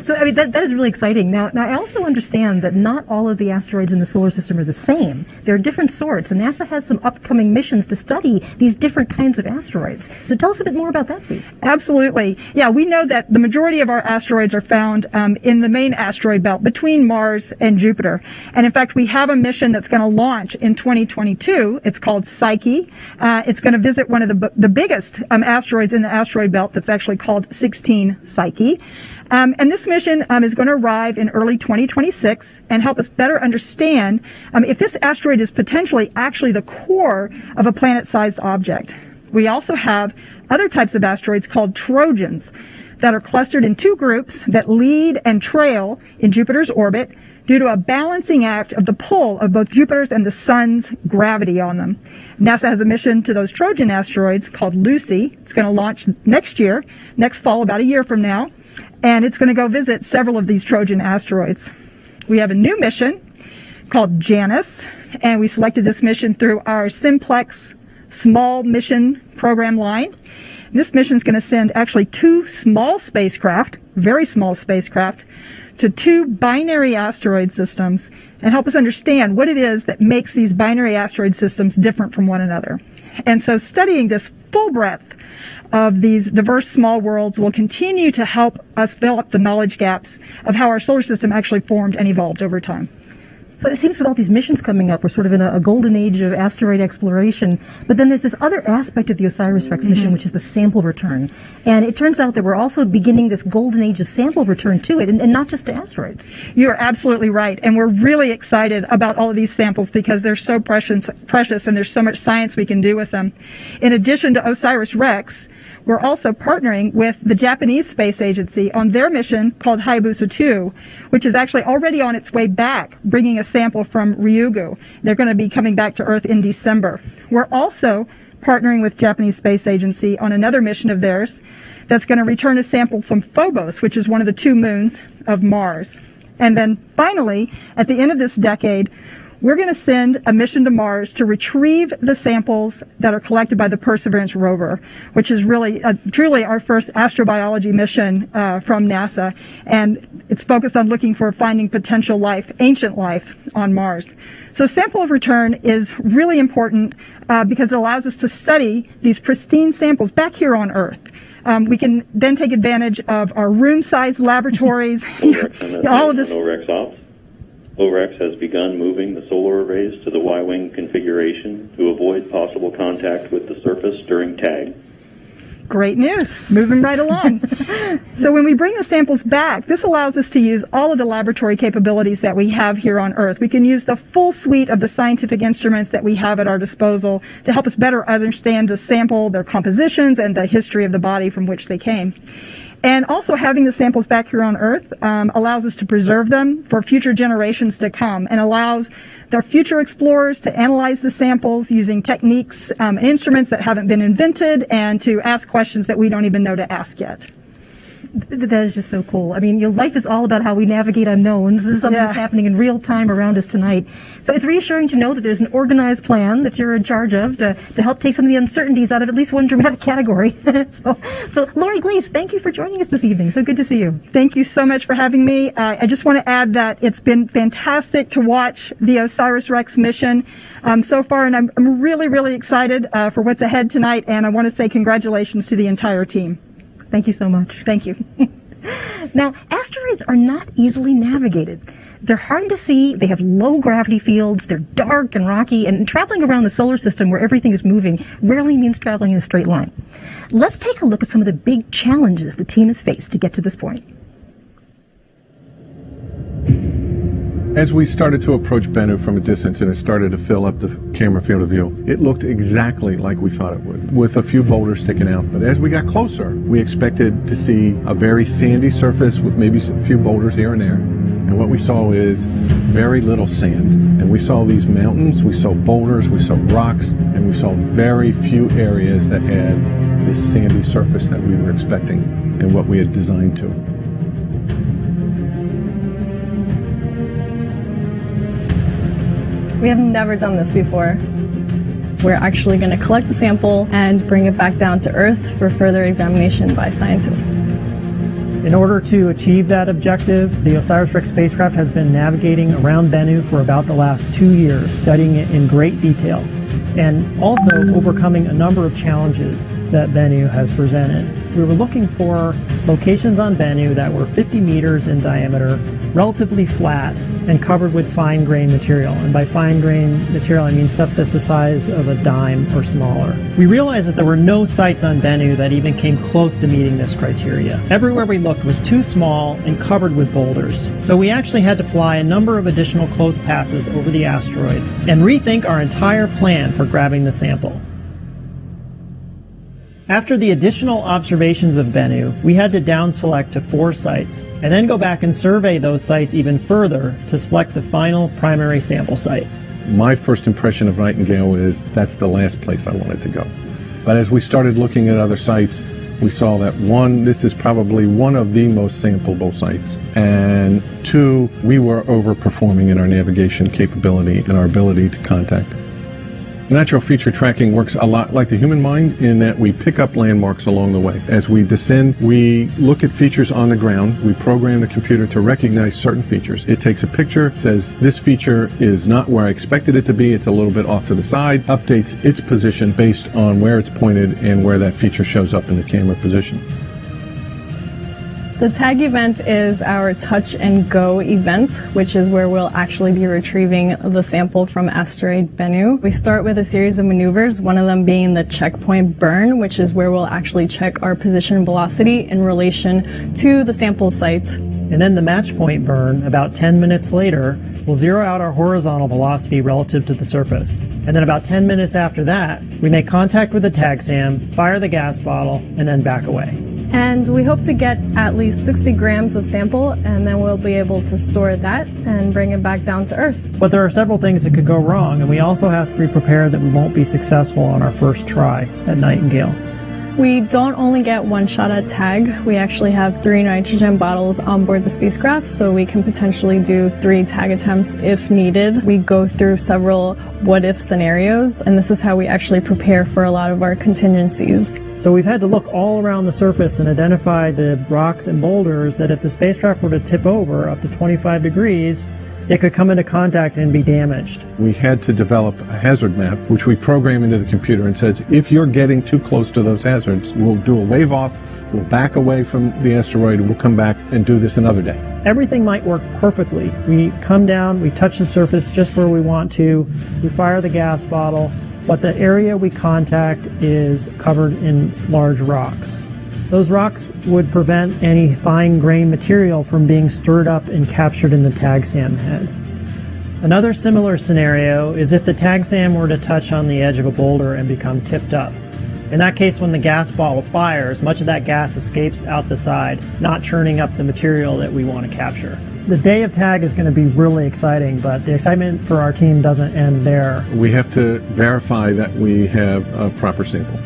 So, I mean, that is really exciting. Now, I also understand that not all of the asteroids in the solar system are the same. There are different sorts, and NASA has some upcoming missions to study these different kinds of asteroids. So tell us a bit more about that, please. Absolutely. Yeah, we know that the majority of our asteroids are found in the main asteroid belt between Mars and Jupiter. And in fact, we have a mission that's going to launch in 2022. It's called Psyche. It's going to visit one of the biggest asteroids in the asteroid belt that's actually called 16 Psyche. And this mission is going to arrive in early 2026 and help us better understand if this asteroid is potentially actually the core of a planet-sized object. We also have other types of asteroids called Trojans that are clustered in 2 groups that lead and trail in Jupiter's orbit. due to a balancing act of the pull of both Jupiter's and the Sun's gravity on them. NASA has a mission to those Trojan asteroids called Lucy. It's going to launch next fall, about a year from now, and it's going to go visit several of these Trojan asteroids. We have a new mission called Janus, and we selected this mission through our Simplex small mission program line. This mission is going to send actually 2 small spacecraft, very small spacecraft, to 2 binary asteroid systems and help us understand what it is that makes these binary asteroid systems different from one another. And so studying this full breadth of these diverse small worlds will continue to help us fill up the knowledge gaps of how our solar system actually formed and evolved over time. So it seems with all these missions coming up, we're sort of in a golden age of asteroid exploration. But then there's this other aspect of the OSIRIS-REx mission, which is the sample return. And it turns out that we're also beginning this golden age of sample return to it, and not just to asteroids. You're absolutely right. And we're really excited about all of these samples because they're so precious and there's so much science we can do with them. In addition to OSIRIS-REx, we're also partnering with the Japanese Space Agency on their mission called Hayabusa 2, which is actually already on its way back, bringing a sample from Ryugu. They're going to be coming back to Earth in December. We're also partnering with Japanese Space Agency on another mission of theirs that's going to return a sample from Phobos, which is one of the 2 moons of Mars. And then finally, at the end of this decade, we're going to send a mission to Mars to retrieve the samples that are collected by the Perseverance rover, which is really truly our first astrobiology mission from NASA. And it's focused on looking for finding potential life, ancient life on Mars. So sample of return is really important because it allows us to study these pristine samples back here on Earth. We can then take advantage of our room-sized laboratories. All of this. OREX has begun moving the solar arrays to the Y-wing configuration to avoid possible contact with the surface during tag. Great news. Moving right along. So when we bring the samples back, this allows us to use all of the laboratory capabilities that we have here on Earth. We can use the full suite of the scientific instruments that we have at our disposal to help us better understand the sample, their compositions, and the history of the body from which they came. And also having the samples back here on Earth allows us to preserve them for future generations to come and allows their future explorers to analyze the samples using techniques and instruments that haven't been invented and to ask questions that we don't even know to ask yet. That is just so cool. I mean, your life is all about how we navigate unknowns. This is something that's happening in real time around us tonight. So it's reassuring to know that there's an organized plan that you're in charge of to help take some of the uncertainties out of at least one dramatic category. So Lori Glaze, thank you for joining us this evening. So good to see you. Thank you so much for having me. I just want to add that it's been fantastic to watch the OSIRIS-REx mission so far, and I'm really, really excited for what's ahead tonight, and I want to say congratulations to the entire team. Thank you so much. Thank you. Now, asteroids are not easily navigated. They're hard to see, they have low gravity fields, they're dark and rocky, and traveling around the solar system where everything is moving rarely means traveling in a straight line. Let's take a look at some of the big challenges the team has faced to get to this point. As we started to approach Bennu from a distance and it started to fill up the camera field of view, it looked exactly like we thought it would, with a few boulders sticking out. But as we got closer, we expected to see a very sandy surface with maybe a few boulders here and there. And what we saw is very little sand. And we saw these mountains, we saw boulders, we saw rocks, and we saw very few areas that had this sandy surface that we were expecting and what we had designed to. We have never done this before. We're actually going to collect a sample and bring it back down to Earth for further examination by scientists. In order to achieve that objective, the OSIRIS-REx spacecraft has been navigating around Bennu for about the last 2 years, studying it in great detail, and also overcoming a number of challenges that Bennu has presented. We were looking for locations on Bennu that were 50 meters in diameter, relatively flat, and covered with fine-grained material. And by fine-grained material, I mean stuff that's the size of a dime or smaller. We realized that there were no sites on Bennu that even came close to meeting this criteria. Everywhere we looked was too small and covered with boulders. So we actually had to fly a number of additional close passes over the asteroid and rethink our entire plan for grabbing the sample. After the additional observations of Bennu, we had to down-select to 4 sites, and then go back and survey those sites even further to select the final primary sample site. My first impression of Nightingale is that's the last place I wanted to go. But as we started looking at other sites, we saw that 1, this is probably one of the most sampleable sites, and 2, we were overperforming in our navigation capability and our ability to contact it. Natural feature tracking works a lot like the human mind in that we pick up landmarks along the way. As we descend, we look at features on the ground. We program the computer to recognize certain features. It takes a picture, says this feature is not where I expected it to be, it's a little bit off to the side, updates its position based on where it's pointed and where that feature shows up in the camera position. The tag event is our touch and go event, which is where we'll actually be retrieving the sample from asteroid Bennu. We start with a series of maneuvers, one of them being the checkpoint burn, which is where we'll actually check our position velocity in relation to the sample site. And then the match point burn, about 10 minutes later, we'll zero out our horizontal velocity relative to the surface. And then about 10 minutes after that, we make contact with the tag SAM, fire the gas bottle, and then back away. And we hope to get at least 60 grams of sample, and then we'll be able to store that and bring it back down to Earth. But there are several things that could go wrong, and we also have to be prepared that we won't be successful on our first try at Nightingale. We don't only get one shot at tag. We actually have 3 nitrogen bottles on board the spacecraft, so we can potentially do 3 tag attempts if needed. We go through several what-if scenarios, and this is how we actually prepare for a lot of our contingencies. So we've had to look all around the surface and identify the rocks and boulders that if the spacecraft were to tip over up to 25 degrees, it could come into contact and be damaged. We had to develop a hazard map, which we program into the computer and says, if you're getting too close to those hazards, we'll do a wave off, we'll back away from the asteroid, and we'll come back and do this another day. Everything might work perfectly. We come down, we touch the surface just where we want to, we fire the gas bottle, but the area we contact is covered in large rocks. Those rocks would prevent any fine-grained material from being stirred up and captured in the tag SAM head. Another similar scenario is if the tag SAM were to touch on the edge of a boulder and become tipped up. In that case, when the gas bottle fires, much of that gas escapes out the side, not churning up the material that we want to capture. The day of tag is going to be really exciting, but the excitement for our team doesn't end there. We have to verify that we have a proper sample.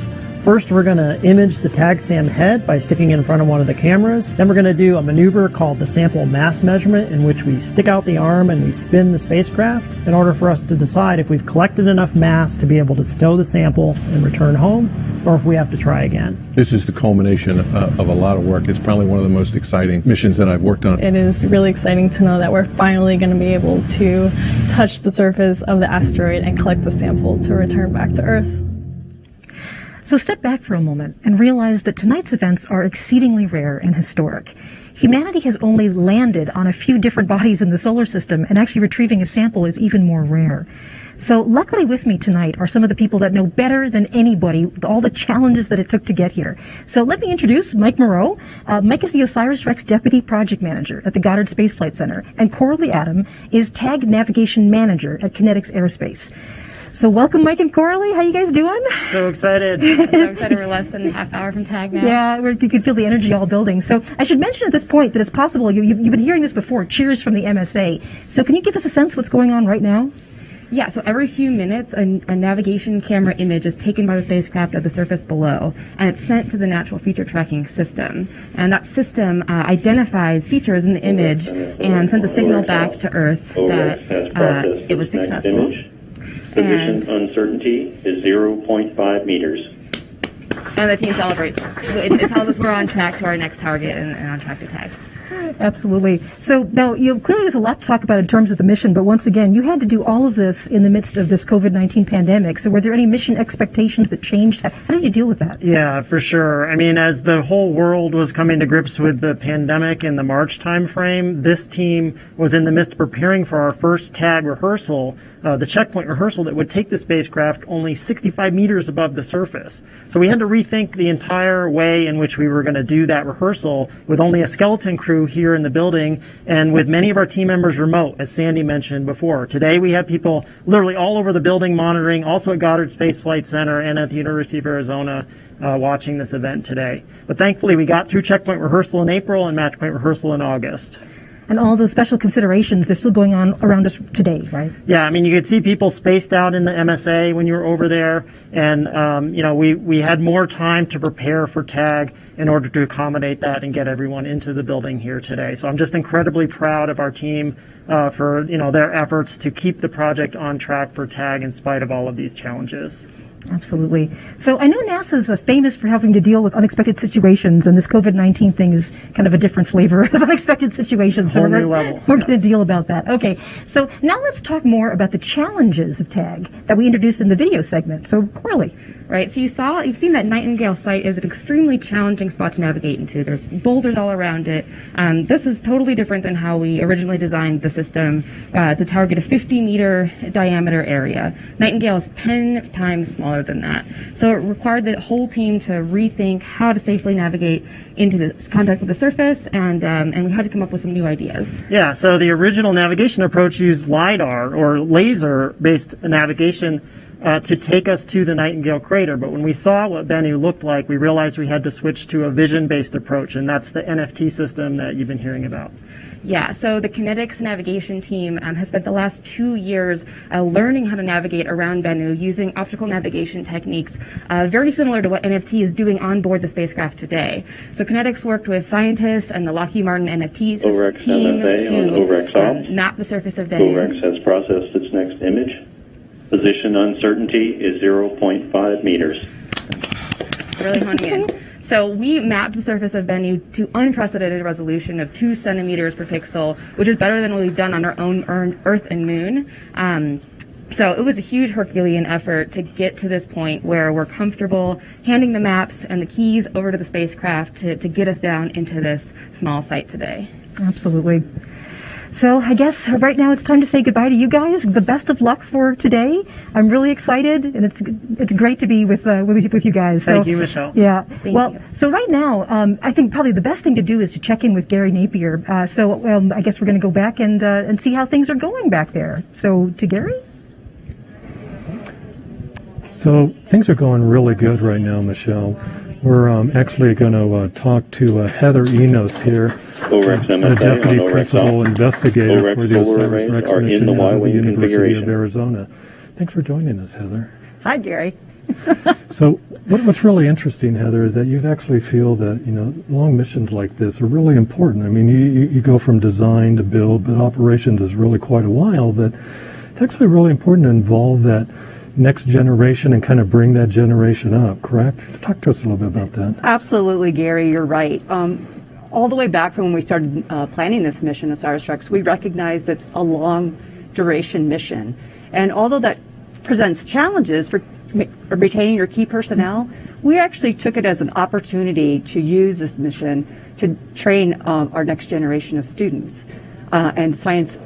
First, we're going to image the tag SAM head by sticking it in front of one of the cameras. Then we're going to do a maneuver called the sample mass measurement, in which we stick out the arm and we spin the spacecraft in order for us to decide if we've collected enough mass to be able to stow the sample and return home, or if we have to try again. This is the culmination of a lot of work. It's probably one of the most exciting missions that I've worked on. It is really exciting to know that we're finally going to be able to touch the surface of the asteroid and collect the sample to return back to Earth. So step back for a moment and realize that tonight's events are exceedingly rare and historic. Humanity has only landed on a few different bodies in the solar system, and actually retrieving a sample is even more rare. So luckily with me tonight are some of the people that know better than anybody all the challenges that it took to get here. So let me introduce Mike Moreau. Mike is the OSIRIS-REx Deputy Project Manager at the Goddard Space Flight Center, and Coralie Adam is Tag Navigation Manager at Kinetics Aerospace. So welcome, Mike and Coralie. How you guys doing? So excited. So excited. We're less than a half hour from tag now. Yeah, you can feel the energy all building. So I should mention at this point that it's possible, you've been hearing this before, cheers from the MSA. So can you give us a sense what's going on right now? Yeah, so every few minutes, a navigation camera image is taken by the spacecraft of the surface below, and it's sent to the Natural Feature Tracking System. And that system identifies features in the image and sends a signal back to Earth that it was successful. Position uncertainty is 0.5 meters. And the team celebrates. It tells us we're on track to our next target and on track to tag. Absolutely. So now, clearly there's a lot to talk about in terms of the mission, but once again, you had to do all of this in the midst of this COVID-19 pandemic. So were there any mission expectations that changed? How did you deal with that? Yeah, for sure. I mean, as the whole world was coming to grips with the pandemic in the March timeframe, this team was in the midst of preparing for our first tag rehearsal, the checkpoint rehearsal that would take the spacecraft only 65 meters above the surface. So we had to rethink the entire way in which we were going to do that rehearsal with only a skeleton crew here in the building and with many of our team members remote, as Sandy mentioned before. Today we have people literally all over the building monitoring, also at Goddard Space Flight Center and at the University of Arizona. watching this event today. But thankfully, we got through checkpoint rehearsal in April and match point rehearsal in August. And all those special considerations, they're still going on around us today, right? Yeah, I mean, you could see people spaced out in the MSA when you were over there. And, you know, we had more time to prepare for TAG in order to accommodate that and get everyone into the building here today. So I'm just incredibly proud of our team for, you know, their efforts to keep the project on track for TAG in spite of all of these challenges. Absolutely. So I know NASA's famous for having to deal with unexpected situations, and this COVID-19 thing is kind of a different flavor of unexpected situations. So we're going to deal about that. Okay. So now let's talk more about the challenges of TAG that we introduced in the video segment. So Corley. Right, so you've seen that Nightingale site is an extremely challenging spot to navigate into. There's boulders all around it. This is totally different than how we originally designed the system to target a 50-meter diameter area. Nightingale is 10 times smaller than that. So it required the whole team to rethink how to safely navigate into the contact with the surface, and we had to come up with some new ideas. Yeah, so the original navigation approach used LiDAR, or laser-based navigation, to take us to the Nightingale crater. But when we saw what Bennu looked like, we realized we had to switch to a vision-based approach, and that's the NFT system that you've been hearing about. Yeah, so the Kinetics navigation team has spent the last 2 years learning how to navigate around Bennu using optical navigation techniques very similar to what NFT is doing on board the spacecraft today. So Kinetics worked with scientists and the Lockheed Martin NFT team to map the surface of Bennu. OREX has processed its next image. Position uncertainty is 0.5 meters. Really honing in. So we mapped the surface of Bennu to unprecedented resolution of 2 centimeters per pixel, which is better than what we've done on our own Earth and Moon. So it was a huge Herculean effort to get to this point where we're comfortable handing the maps and the keys over to the spacecraft to get us down into this small site today. Absolutely. So I guess right now it's time to say goodbye to you guys. The best of luck for today. I'm really excited, and it's great to be with you guys. Thank you, Michelle. Yeah. So right now, I think probably the best thing to do is to check in with Gary Napier. I guess we're going to go back and see how things are going back there. So to Gary. So things are going really good right now, Michelle. We're actually going to talk to Heather Enos here, the Deputy Principal Investigator for the OSIRIS-REx mission out of the University of Arizona. Thanks for joining us, Heather. Hi, Gary. So what's really interesting, Heather, is that you actually feel that, you know, long missions like this are really important. I mean, you go from design to build, but operations is really quite a while. That it's actually really important to involve that next generation and kind of bring that generation up, correct? Talk to us a little bit about that. Absolutely, Gary, you're right. All the way back from when we started planning this mission, OSIRIS-REx, we recognized it's a long duration mission. And although that presents challenges for retaining your key personnel, we actually took it as an opportunity to use this mission to train our next generation of students and science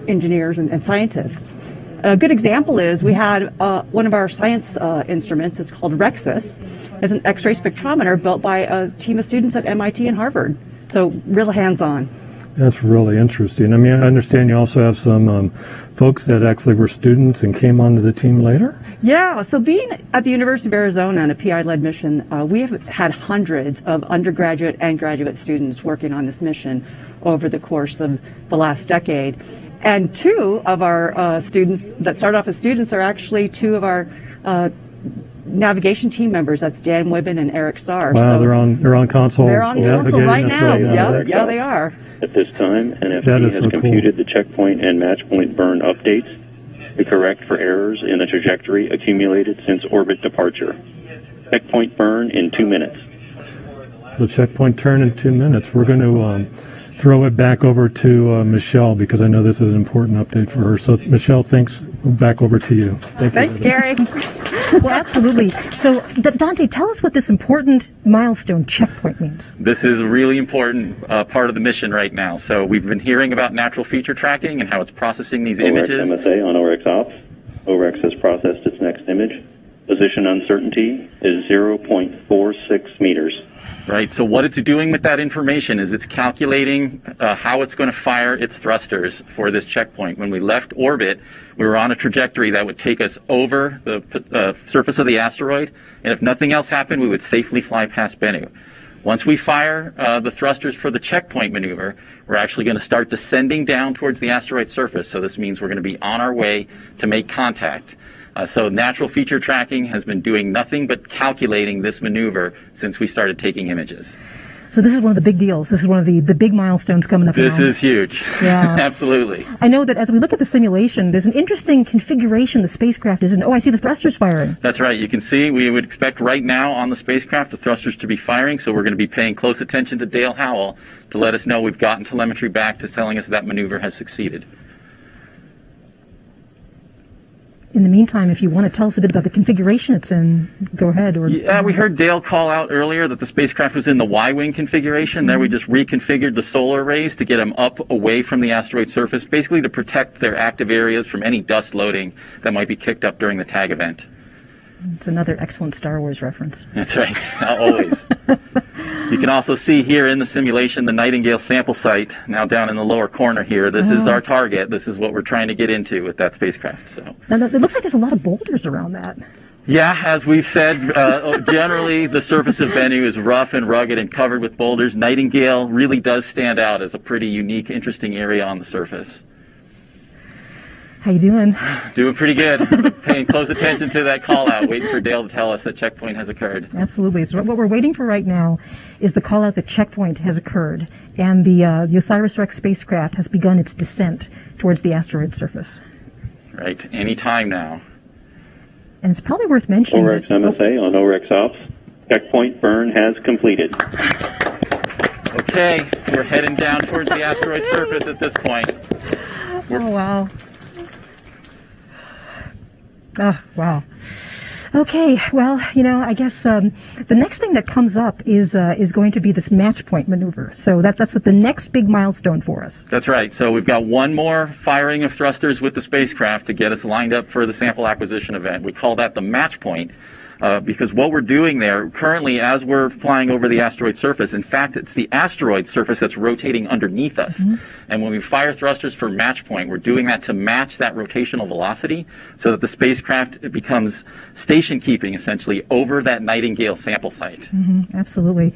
engineers and scientists. A good example is we had one of our science instruments is called Rexus. It's an X-ray spectrometer built by a team of students at MIT and Harvard. So real hands-on. That's really interesting. I mean, I understand you also have some folks that actually were students and came onto the team later? Yeah, so being at the University of Arizona on a PI-led mission, we have had hundreds of undergraduate and graduate students working on this mission over the course of the last decade. And 2 of our students that started off as students are actually 2 of our navigation team members. That's Dan Wibben and Eric Sarr. Wow, so they're on console. They're on console right now. Right. Yeah, they are. At this time, NFB has computed the checkpoint and match point burn updates to correct for errors in the trajectory accumulated since orbit departure. Checkpoint burn in 2 minutes. So checkpoint turn in 2 minutes. We're going to throw it back over to Michelle, because I know this is an important update for her. So Michelle, thanks. Back over to you. Thanks, Gary. Well, absolutely. So Dante, tell us what this important milestone checkpoint means. This is a really important part of the mission right now. So we've been hearing about natural feature tracking and how it's processing these images. MSA on OREX Ops. OREX has processed its next image. Position uncertainty is 0.46 meters. Right, so what it's doing with that information is it's calculating how it's going to fire its thrusters for this checkpoint. When we left orbit, we were on a trajectory that would take us over the surface of the asteroid, and if nothing else happened, we would safely fly past Bennu. Once we fire the thrusters for the checkpoint maneuver, we're actually going to start descending down towards the asteroid surface, so this means we're going to be on our way to make contact. So natural feature tracking has been doing nothing but calculating this maneuver since we started taking images. So this is one of the big deals. This is one of the big milestones coming up. This is huge. Yeah. Absolutely. I know that as we look at the simulation, there's an interesting configuration the spacecraft is in. Oh, I see the thrusters firing. That's right. You can see we would expect right now on the spacecraft the thrusters to be firing, so we're going to be paying close attention to Dale Howell to let us know we've gotten telemetry back to telling us that maneuver has succeeded. In the meantime, if you want to tell us a bit about the configuration it's in, go ahead. Yeah, we heard Dale call out earlier that the spacecraft was in the Y-wing configuration. There we just reconfigured the solar arrays to get them up away from the asteroid surface, basically to protect their active areas from any dust loading that might be kicked up during the tag event. It's another excellent Star Wars reference. That's right, always. You can also see here in the simulation the Nightingale sample site, now down in the lower corner here. This is our target. This is what we're trying to get into with that spacecraft. So. Now, it looks like there's a lot of boulders around that. Yeah, as we've said, generally the surface of Bennu is rough and rugged and covered with boulders. Nightingale really does stand out as a pretty unique, interesting area on the surface. How you doing? Doing pretty good. Paying close attention to that call out, waiting for Dale to tell us that checkpoint has occurred. Absolutely. So what we're waiting for right now is the call out that checkpoint has occurred, and the OSIRIS-REx spacecraft has begun its descent towards the asteroid surface. Right. Any time now. And it's probably worth mentioning. OREX MSA on OREX Ops. Checkpoint burn has completed. Okay, we're heading down towards the asteroid surface at this point. Oh, wow. Oh, wow. Okay, well, I guess the next thing that comes up is going to be this match point maneuver. So that's the next big milestone for us. That's right. So we've got one more firing of thrusters with the spacecraft to get us lined up for the sample acquisition event. We call that the match point. Because what we're doing there currently as we're flying over the asteroid surface, in fact, it's the asteroid surface that's rotating underneath us. Mm-hmm. And when we fire thrusters for match point, we're doing that to match that rotational velocity so that the spacecraft becomes station keeping essentially over that Nightingale sample site. Mm-hmm. Absolutely.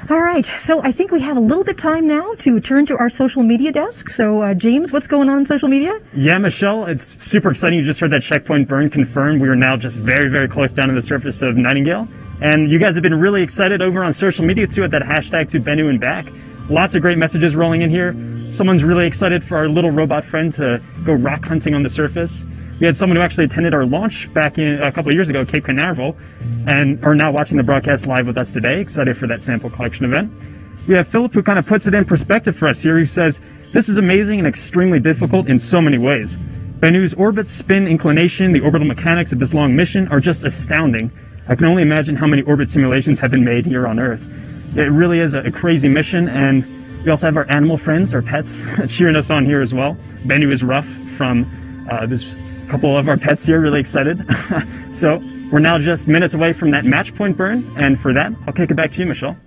All right, so I think we have a little bit of time now to turn to our social media desk. So, James, what's going on in social media? Yeah, Michelle, it's super exciting. You just heard that checkpoint burn confirmed. We are now just very, very close down to the surface of Nightingale. And you guys have been really excited over on social media, too, at that hashtag to Bennu and back. Lots of great messages rolling in here. Someone's really excited for our little robot friend to go rock hunting on the surface. We had someone who actually attended our launch back in a couple of years ago at Cape Canaveral and are now watching the broadcast live with us today, excited for that sample collection event. We have Philip who kind of puts it in perspective for us here. He says, this is amazing and extremely difficult in so many ways. Bennu's orbit, spin, inclination, the orbital mechanics of this long mission are just astounding. I can only imagine how many orbit simulations have been made here on Earth. It really is a crazy mission, and we also have our animal friends, our pets, cheering us on here as well. Bennu is rough from this couple of our pets here, really excited. So we're now just minutes away from that match point burn, and for that, I'll kick it back to you, Michelle.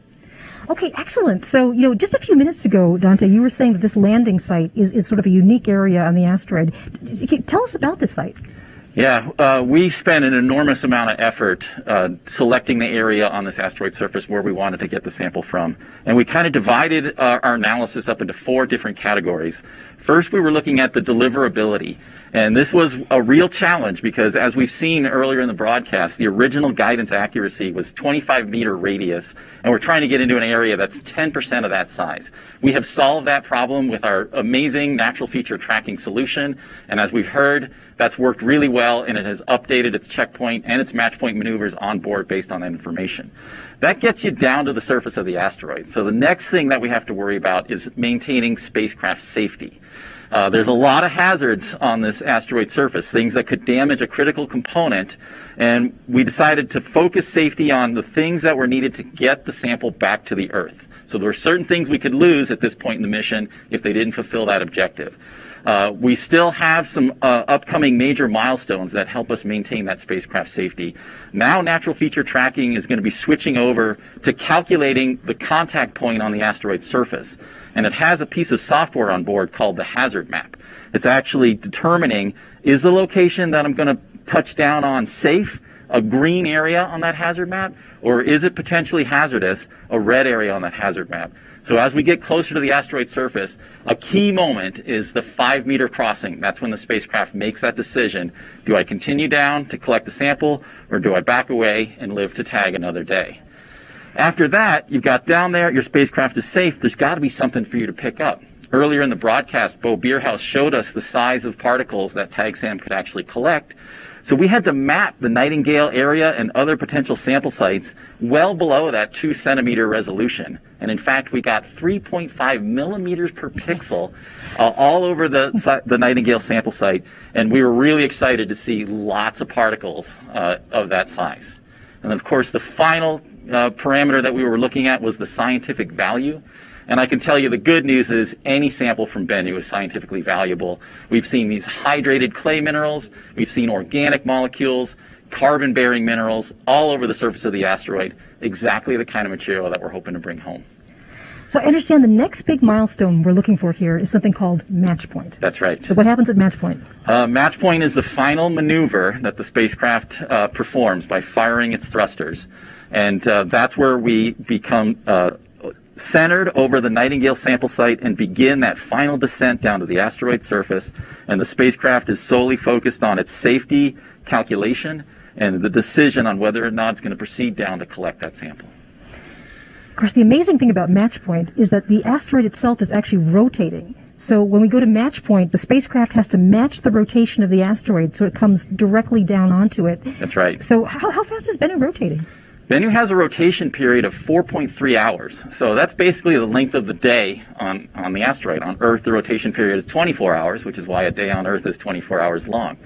Okay, excellent. So, just a few minutes ago, Dante, you were saying that this landing site is sort of a unique area on the asteroid. Tell us about this site. Yeah, we spent an enormous amount of effort selecting the area on this asteroid surface where we wanted to get the sample from. And we kind of divided our analysis up into 4 different categories. First, we were looking at the deliverability. And this was a real challenge because, as we've seen earlier in the broadcast, the original guidance accuracy was 25-meter radius, and we're trying to get into an area that's 10% of that size. We have solved that problem with our amazing natural feature tracking solution, and as we've heard, that's worked really well, and it has updated its checkpoint and its match point maneuvers on board based on that information. That gets you down to the surface of the asteroid. So the next thing that we have to worry about is maintaining spacecraft safety. There's a lot of hazards on this asteroid surface, things that could damage a critical component, and we decided to focus safety on the things that were needed to get the sample back to the Earth. So there were certain things we could lose at this point in the mission if they didn't fulfill that objective. We still have some upcoming major milestones that help us maintain that spacecraft safety. Now natural feature tracking is going to be switching over to calculating the contact point on the asteroid surface. And it has a piece of software on board called the hazard map. It's actually determining, is the location that I'm going to touch down on safe, a green area on that hazard map, or is it potentially hazardous, a red area on that hazard map? So as we get closer to the asteroid surface, a key moment is the 5-meter crossing. That's when the spacecraft makes that decision. Do I continue down to collect the sample, or do I back away and live to tag another day? After that, you've got down there, your spacecraft is safe. There's got to be something for you to pick up. Earlier in the broadcast, Bo Bierhaus showed us the size of particles that TAGSAM could actually collect. So we had to map the Nightingale area and other potential sample sites well below that 2-centimeter resolution. And in fact, we got 3.5 millimeters per pixel all over the Nightingale sample site. And we were really excited to see lots of particles of that size. And of course, the final parameter that we were looking at was the scientific value. And I can tell you the good news is any sample from Bennu is scientifically valuable. We've seen these hydrated clay minerals, we've seen organic molecules, carbon-bearing minerals all over the surface of the asteroid, exactly the kind of material that we're hoping to bring home. So I understand the next big milestone we're looking for here is something called match point. That's right. So what happens at match point? Match point is the final maneuver that the spacecraft performs by firing its thrusters. And that's where we become centered over the Nightingale sample site and begin that final descent down to the asteroid surface. And the spacecraft is solely focused on its safety calculation and the decision on whether or not it's going to proceed down to collect that sample. Of course, the amazing thing about match point is that the asteroid itself is actually rotating. So when we go to match point, the spacecraft has to match the rotation of the asteroid so it comes directly down onto it. That's right. So how fast is Bennu rotating? Bennu has a rotation period of 4.3 hours. So that's basically the length of the day on the asteroid. On Earth, the rotation period is 24 hours, which is why a day on Earth is 24 hours long.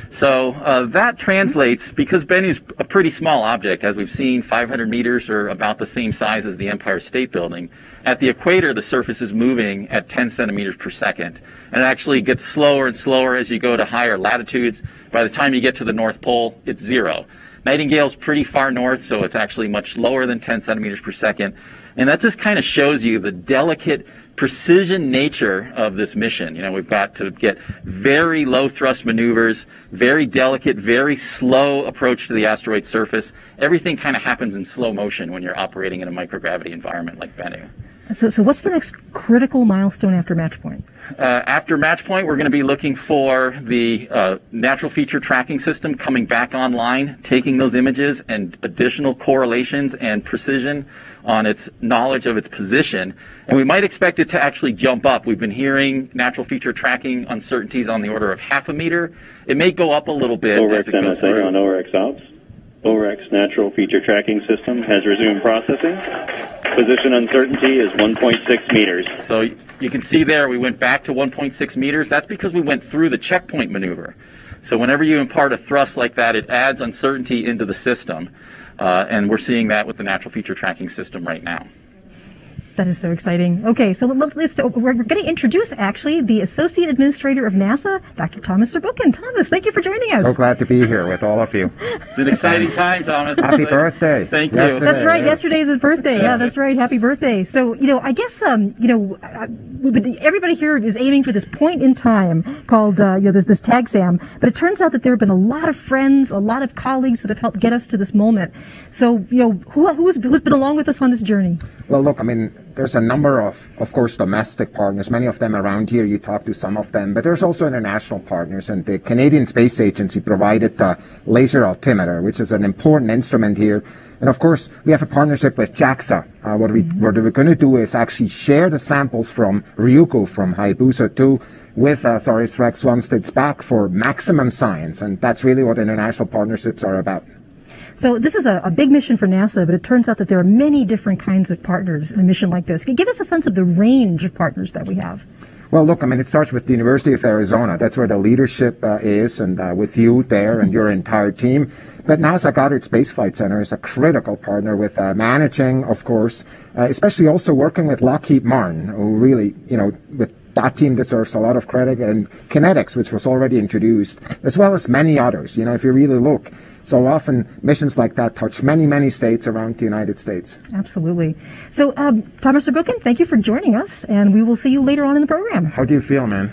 So that translates, because Bennu's a pretty small object, as we've seen, 500 meters or about the same size as the Empire State Building. At the equator, the surface is moving at 10 centimeters per second. And it actually gets slower and slower as you go to higher latitudes. By the time you get to the North Pole, it's 0. Nightingale's pretty far north, so it's actually much lower than 10 centimeters per second. And that just kind of shows you the delicate precision nature of this mission. You know, we've got to get very low thrust maneuvers, very delicate, very slow approach to the asteroid surface. Everything kind of happens in slow motion when you're operating in a microgravity environment like Bennu. So what's the next critical milestone after match point? After match point, we're going to be looking for the natural feature tracking system coming back online, taking those images and additional correlations and precision on its knowledge of its position. And we might expect it to actually jump up. We've been hearing natural feature tracking uncertainties on the order of 0.5 meter. It may go up a little bit as it goes through. On ORX ops. ORX natural feature tracking system has resumed processing. Position uncertainty is 1.6 meters. So you can see there we went back to 1.6 meters. That's because we went through the checkpoint maneuver. So whenever you impart a thrust like that, it adds uncertainty into the system. And we're seeing that with the natural feature tracking system right now. That is so exciting. Okay, so we're going to introduce, actually, the Associate Administrator of NASA, Dr. Thomas Zurbuchen. Thomas, thank you for joining us. So glad to be here with all of you. It's an exciting time, Thomas. Happy birthday. Thank you. Yesterday, that's right. Yesterday is his birthday. Yeah, that's right. Happy birthday. So, I guess, everybody here is aiming for this point in time called, this TAGSAM. But it turns out that there have been a lot of friends, a lot of colleagues that have helped get us to this moment. So, who's been along with us on this journey? Well, look, there's a number of course, domestic partners, many of them around here. You talk to some of them, but there's also international partners. And the Canadian Space Agency provided the laser altimeter, which is an important instrument here. And of course, we have a partnership with JAXA. What we're going to do is actually share the samples from Ryugu, from Hayabusa 2, with OSIRIS-REx once it's back for maximum science. And that's really what international partnerships are about. So this is a big mission for NASA, but it turns out that there are many different kinds of partners in a mission like this. Give us a sense of the range of partners that we have. Well, look, it starts with the University of Arizona. That's where the leadership is, and with you there and your entire team. But NASA Goddard Space Flight Center is a critical partner with managing, of course, especially also working with Lockheed Martin, who really, with that team deserves a lot of credit, and Kinetics, which was already introduced, as well as many others. You know, if you really look, so often missions like that touch many, many states around the United States. Absolutely. So, Thomas Zurbuchen, thank you for joining us, and we will see you later on in the program. How do you feel, man?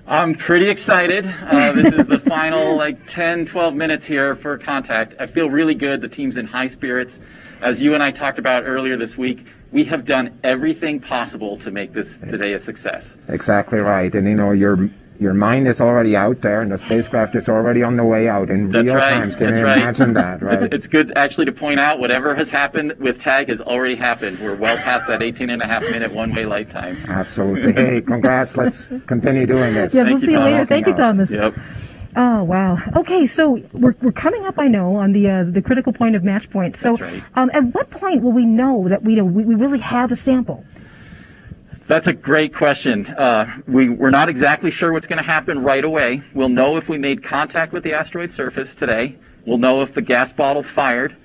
I'm pretty excited. This is the final 10, 12 minutes here for contact. I feel really good. The team's in high spirits. As you and I talked about earlier this week, we have done everything possible to make this today a success. Exactly right. And, you know, your mind is already out there, and the spacecraft is already on the way out in real time. Can you imagine that, right? It's good actually to point out whatever has happened with TAG has already happened. We're well past that 18.5-minute one-way light time. Absolutely. Hey, congrats. Let's continue doing this. Yeah, we'll see you later. Thank you, Thomas. Yep. Oh, wow. Okay, so we're coming up, I know, on the critical point of match point. So at what point will we know that we really have a sample? That's a great question. We're not exactly sure what's going to happen right away. We'll know if we made contact with the asteroid surface today. We'll know if the gas bottle fired,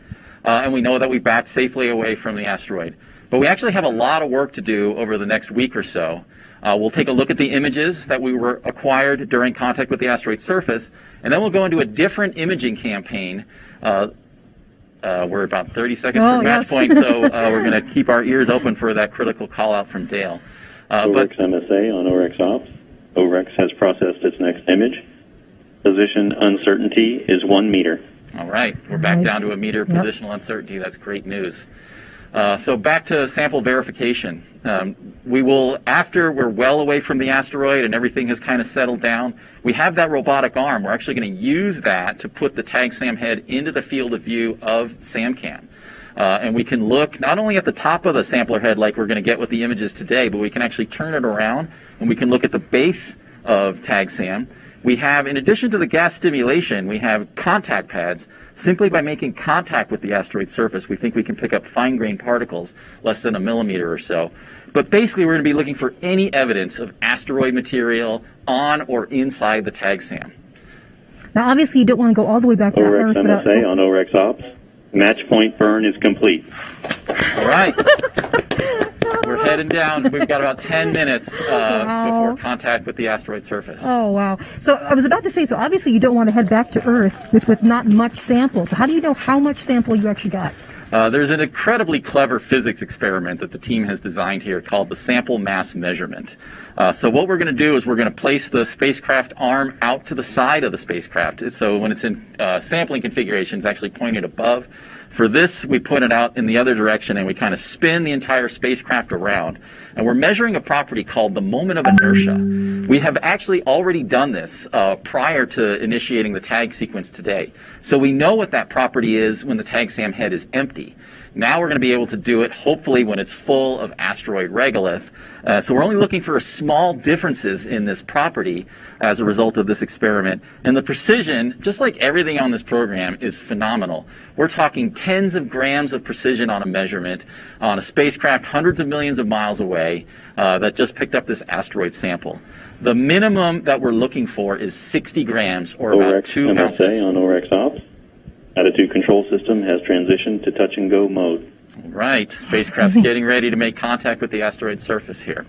and we know that we backed safely away from the asteroid. But we actually have a lot of work to do over the next week or so. We'll take a look at the images that we were acquired during contact with the asteroid surface, and then we'll go into a different imaging campaign. We're about 30 seconds from match point, so we're going to keep our ears open for that critical call out from Dale. OREX MSA on OREX Ops. OREX has processed its next image. Position uncertainty is 1 meter. All right, we're back down to a meter positional uncertainty. That's great news. So back to sample verification. We will, after we're well away from the asteroid and everything has kind of settled down, we have that robotic arm. We're actually going to use that to put the TAG SAM head into the field of view of SAMCAM. And we can look not only at the top of the sampler head like we're going to get with the images today, but we can actually turn it around and we can look at the base of TAG SAM. We have, in addition to the gas stimulation, we have contact pads. Simply by making contact with the asteroid surface, we think we can pick up fine-grained particles less than a millimeter or so. But basically, we're going to be looking for any evidence of asteroid material on or inside the TAG SAM. Now, obviously, you don't want to go all the way back to OREX Earth without... MSA on OREX Ops. Match point burn is complete. All right. We're heading down. We've got about 10 minutes before contact with the asteroid surface. Oh, wow. So I was about to say, so obviously you don't want to head back to Earth with not much sample. So how do you know how much sample you actually got? There's an incredibly clever physics experiment that the team has designed here called the sample mass measurement. So what we're going to do is we're going to place the spacecraft arm out to the side of the spacecraft. So when it's in sampling configuration, it's actually pointed above. For this, we point it out in the other direction and we kind of spin the entire spacecraft around. And we're measuring a property called the moment of inertia. We have actually already done this prior to initiating the TAG sequence today. So we know what that property is when the TAG SAM head is empty. Now we're going to be able to do it, hopefully, when it's full of asteroid regolith. So we're only looking for small differences in this property as a result of this experiment. And the precision, just like everything on this program, is phenomenal. We're talking tens of grams of precision on a measurement on a spacecraft hundreds of millions of miles away that just picked up this asteroid sample. The minimum that we're looking for is 60 grams, or about 2 ounces. MSA on OREX Ops. Attitude control system has transitioned to touch and go mode. Right, spacecraft's getting ready to make contact with the asteroid surface here.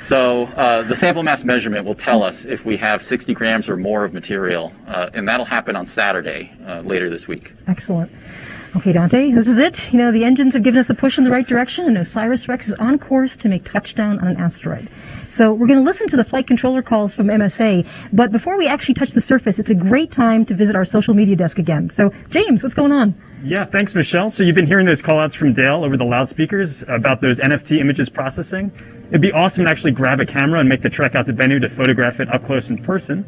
So the sample mass measurement will tell us if we have 60 grams or more of material, and that'll happen on Saturday later this week. Excellent. Okay, Dante, this is it. You know, the engines have given us a push in the right direction, and OSIRIS-REx is on course to make touchdown on an asteroid. So we're going to listen to the flight controller calls from MSA, but before we actually touch the surface, it's a great time to visit our social media desk again. So, James, what's going on? Yeah, thanks, Michelle. So you've been hearing those call-outs from Dale over the loudspeakers about those NFT images processing. It'd be awesome to actually grab a camera and make the trek out to Bennu to photograph it up close in person.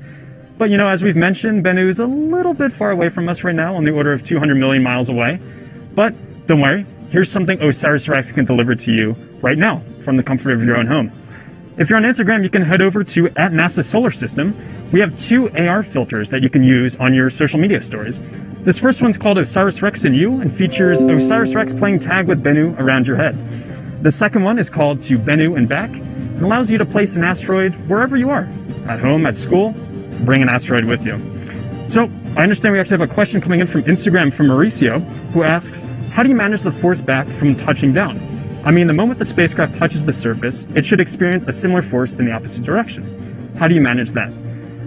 But, you know, as we've mentioned, Bennu is a little bit far away from us right now, on the order of 200 million miles away. But don't worry, here's something OSIRIS-REx can deliver to you right now from the comfort of your own home. If you're on Instagram, you can head over to @NASA Solar System. We have 2 AR filters that you can use on your social media stories. This first one's called OSIRIS-REx and You and features OSIRIS-REx playing tag with Bennu around your head. The second one is called To Bennu and Back and allows you to place an asteroid wherever you are, at home, at school. Bring an asteroid with you. So I understand we actually have a question coming in from Instagram from Mauricio, who asks, how do you manage the force back from touching down? I mean, the moment the spacecraft touches the surface, it should experience a similar force in the opposite direction. How do you manage that?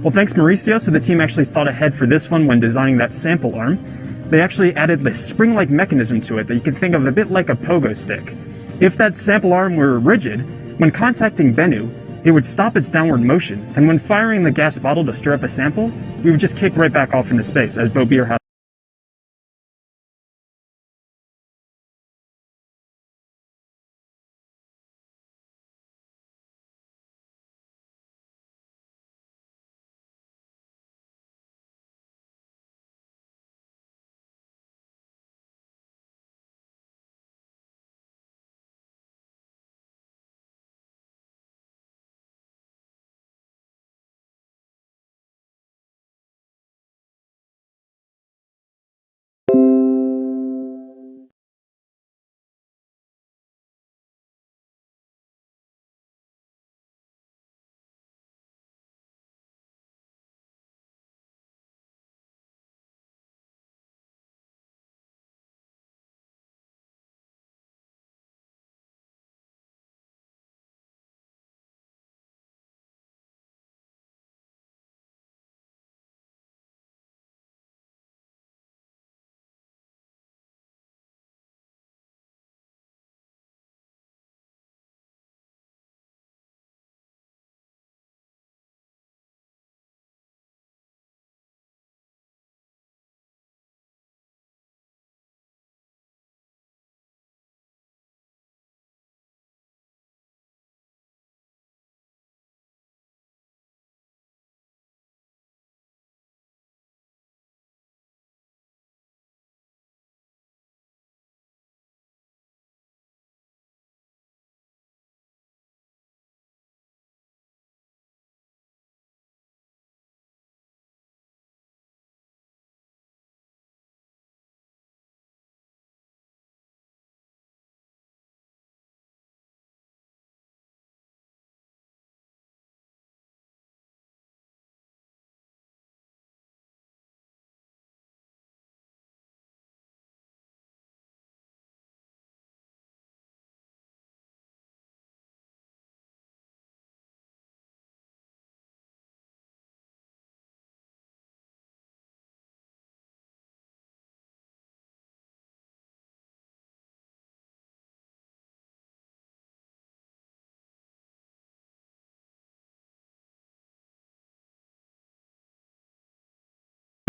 Well, thanks Mauricio, so the team actually thought ahead for this one when designing that sample arm. They actually added the spring-like mechanism to it that you can think of a bit like a pogo stick. If that sample arm were rigid, when contacting Bennu, it would stop its downward motion, and when firing the gas bottle to stir up a sample, we would just kick right back off into space, as Bo Bierhaus.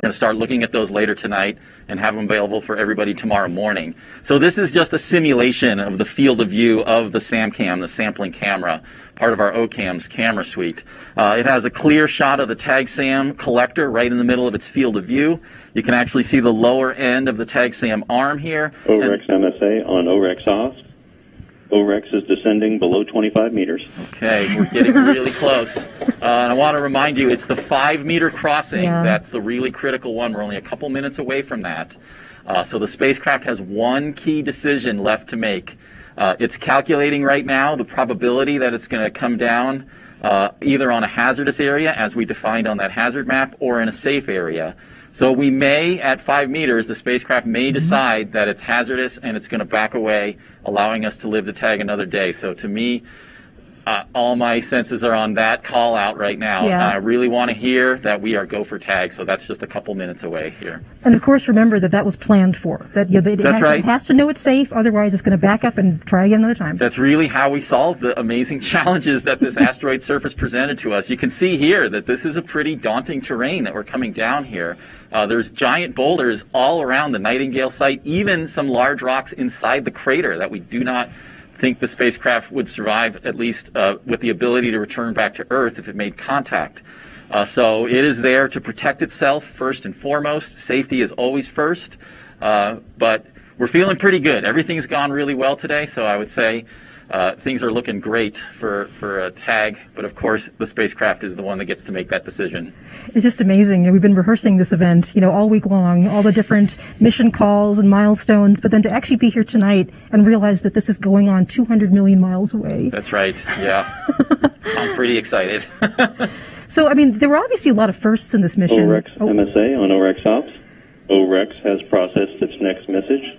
We're going to start looking at those later tonight and have them available for everybody tomorrow morning. So this is just a simulation of the field of view of the SAMCAM, the sampling camera, part of our OCAM's camera suite. It has a clear shot of the TAG-SAM collector right in the middle of its field of view. You can actually see the lower end of the TAG-SAM arm here. OREX MSA on OREX off. OREX is descending below 25 meters. Okay, we're getting really close. And I want to remind you, it's the 5-meter crossing. Yeah. That's the really critical one. We're only a couple minutes away from that. So the spacecraft has one key decision left to make. It's calculating right now the probability that it's going to come down either on a hazardous area, as we defined on that hazard map, or in a safe area. So we may, at 5 meters, the spacecraft may decide that it's hazardous and it's going to back away, allowing us to live the tag another day. So to me, all my senses are on that call out right now. Yeah. I really want to hear that we are go for tag, so that's just a couple minutes away here. And of course, remember that that was planned for. That it has to know it's safe, otherwise it's going to back up and try again another time. That's really how we solve the amazing challenges that this asteroid surface presented to us. You can see here that this is a pretty daunting terrain that we're coming down here. There's giant boulders all around the Nightingale site, even some large rocks inside the crater that we do not think the spacecraft would survive, at least with the ability to return back to Earth if it made contact. So it is there to protect itself first and foremost. Safety is always first, but we're feeling pretty good. Everything's gone really well today, so I would say things are looking great for a tag, but of course the spacecraft is the one that gets to make that decision. It's just amazing. You know, we've been rehearsing this event, all week long, all the different mission calls and milestones, but then to actually be here tonight and realize that this is going on 200 million miles away. That's right, yeah. I'm pretty excited. So, I mean, there were obviously a lot of firsts in this mission. OREX MSA on OREX ops. OREX has processed its next message.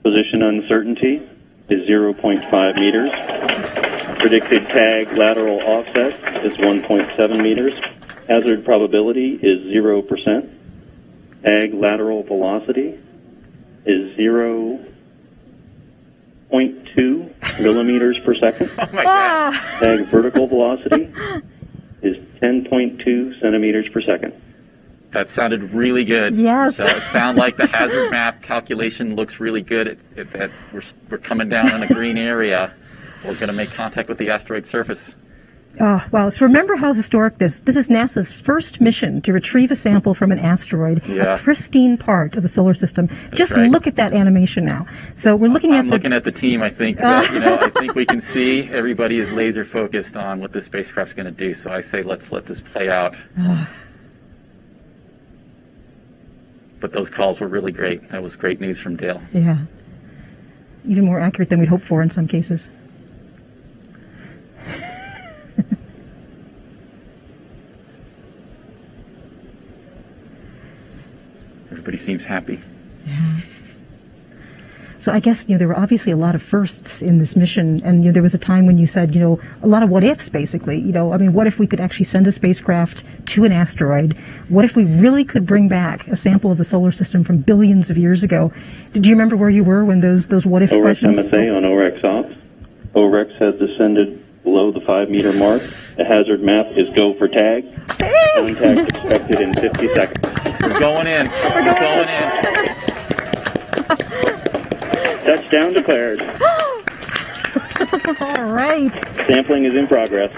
Position uncertainty is 0.5 meters. Predicted tag lateral offset is 1.7 meters. Hazard probability is 0%. Tag lateral velocity is 0.2 millimeters per second. Oh my God. Tag vertical velocity is 10.2 centimeters per second. That sounded really good. Yes. So it sounds like the hazard map calculation looks really good. That we're coming down in a green area. We're going to make contact with the asteroid surface. Wow. So remember how historic this is NASA's first mission to retrieve a sample from an asteroid, a pristine part of the solar system. Just look at that animation now. So we're looking I'm looking at the team. I think I think we can see everybody is laser focused on what this spacecraft's going to do. So I say let's let this play out. But those calls were really great. That was great news from Dale. Yeah. Even more accurate than we'd hoped for in some cases. Everybody seems happy. Yeah. So I guess, there were obviously a lot of firsts in this mission, and there was a time when you said, a lot of what ifs, basically. What if we could actually send a spacecraft to an asteroid? What if we really could bring back a sample of the solar system from billions of years ago? Do you remember where you were when those what if questions? OREX MSA on OREX ops. OREX has descended below the 5-meter mark. The hazard map is go for tag. Contact expected in 50 seconds. We're going in. We're going in. Touchdown declared. All right. Sampling is in progress.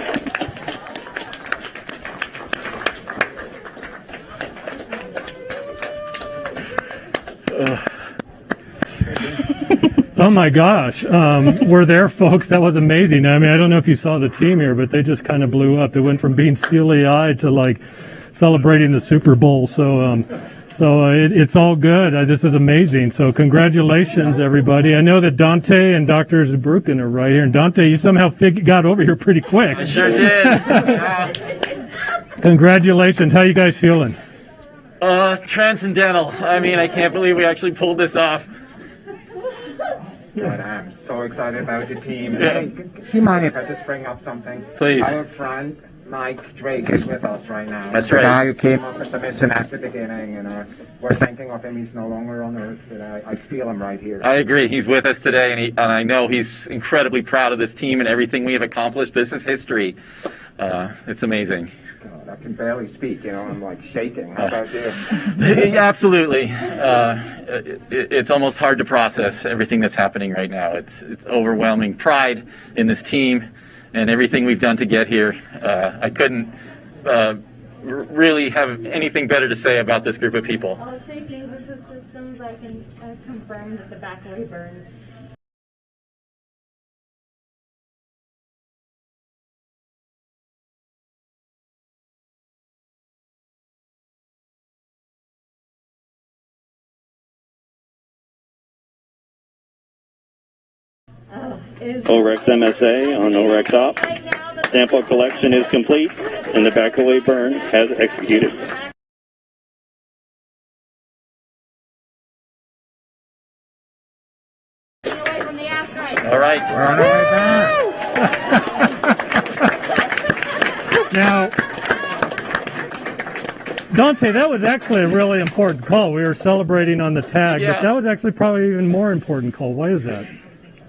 Oh my gosh. We're there, folks. That was amazing. I don't know if you saw the team here, but they just kind of blew up. It went from being steely-eyed to like celebrating the Super Bowl. So it's all good. This is amazing. So congratulations, everybody. I know that Dante and Dr. Zabrukin are right here. And Dante, you somehow got over here pretty quick. I sure did. Congratulations. How you guys feeling? Transcendental. I can't believe we actually pulled this off. Good. I'm so excited about the team. Hey, do you mind if I just bring up something? Please. Our friend Mike Drake is with us right now. That's the right. guy who came up with the mission at the beginning, we're thinking of him. He's no longer on Earth, but I feel him right here. I agree. He's with us today, and I know he's incredibly proud of this team and everything we have accomplished. This is history. It's amazing. God, I can barely speak. I'm like shaking. How about you? Absolutely. It's almost hard to process everything that's happening right now. It's overwhelming pride in this team and everything we've done to get here. I couldn't really have anything better to say about this group of people. Stacy, this is systems. I can confirm that the backaway burn. OREX MSA on OREX ops. Sample collection is complete, and the backaway burn has executed. All right. We're on our way back. Now, Dante, that was actually a really important call. We were celebrating on the tag, but that was actually probably even more important call. Why is that?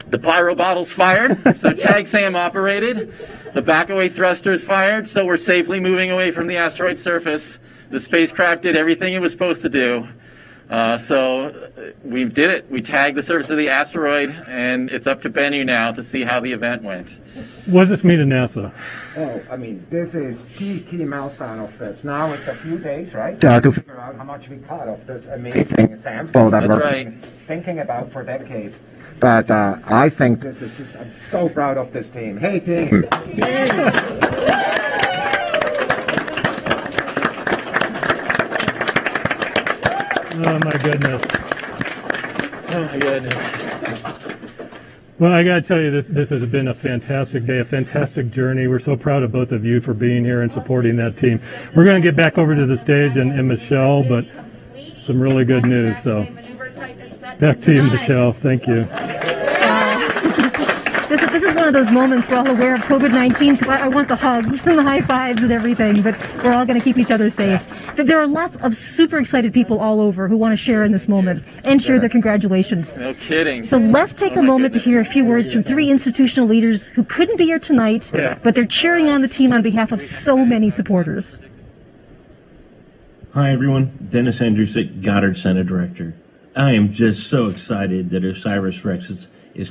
The pyro bottle's fired, so tag SAM operated. The backaway thruster's fired, so we're safely moving away from the asteroid surface. The spacecraft did everything it was supposed to do. So we did it. We tagged the surface of the asteroid, and it's up to Bennu now to see how the event went. What does this mean to NASA? Oh, this is the key milestone of this. Now it's a few days, right? To figure out how much we got of this amazing sample that we're thinking about for decades. But I think this is just, I'm so proud of this team. Hey, team! Oh, my goodness. Oh, my goodness. Well, I got to tell you, this has been a fantastic day, a fantastic journey. We're so proud of both of you for being here and supporting that team. We're going to get back over to the stage and Michelle, but some really good news. So back to you, Michelle. Thank you. one of those moments we're all aware of COVID-19 because I want the hugs and the high fives and everything, but we're all going to keep each other safe. There are lots of super excited people all over who want to share in this moment and share their congratulations. No kidding. So let's take a moment to hear a few words from 3 institutional leaders who couldn't be here tonight, but they're cheering on the team on behalf of so many supporters. Hi, everyone. Dennis Andrusick, Goddard Center Director. I am just so excited that OSIRIS-REx is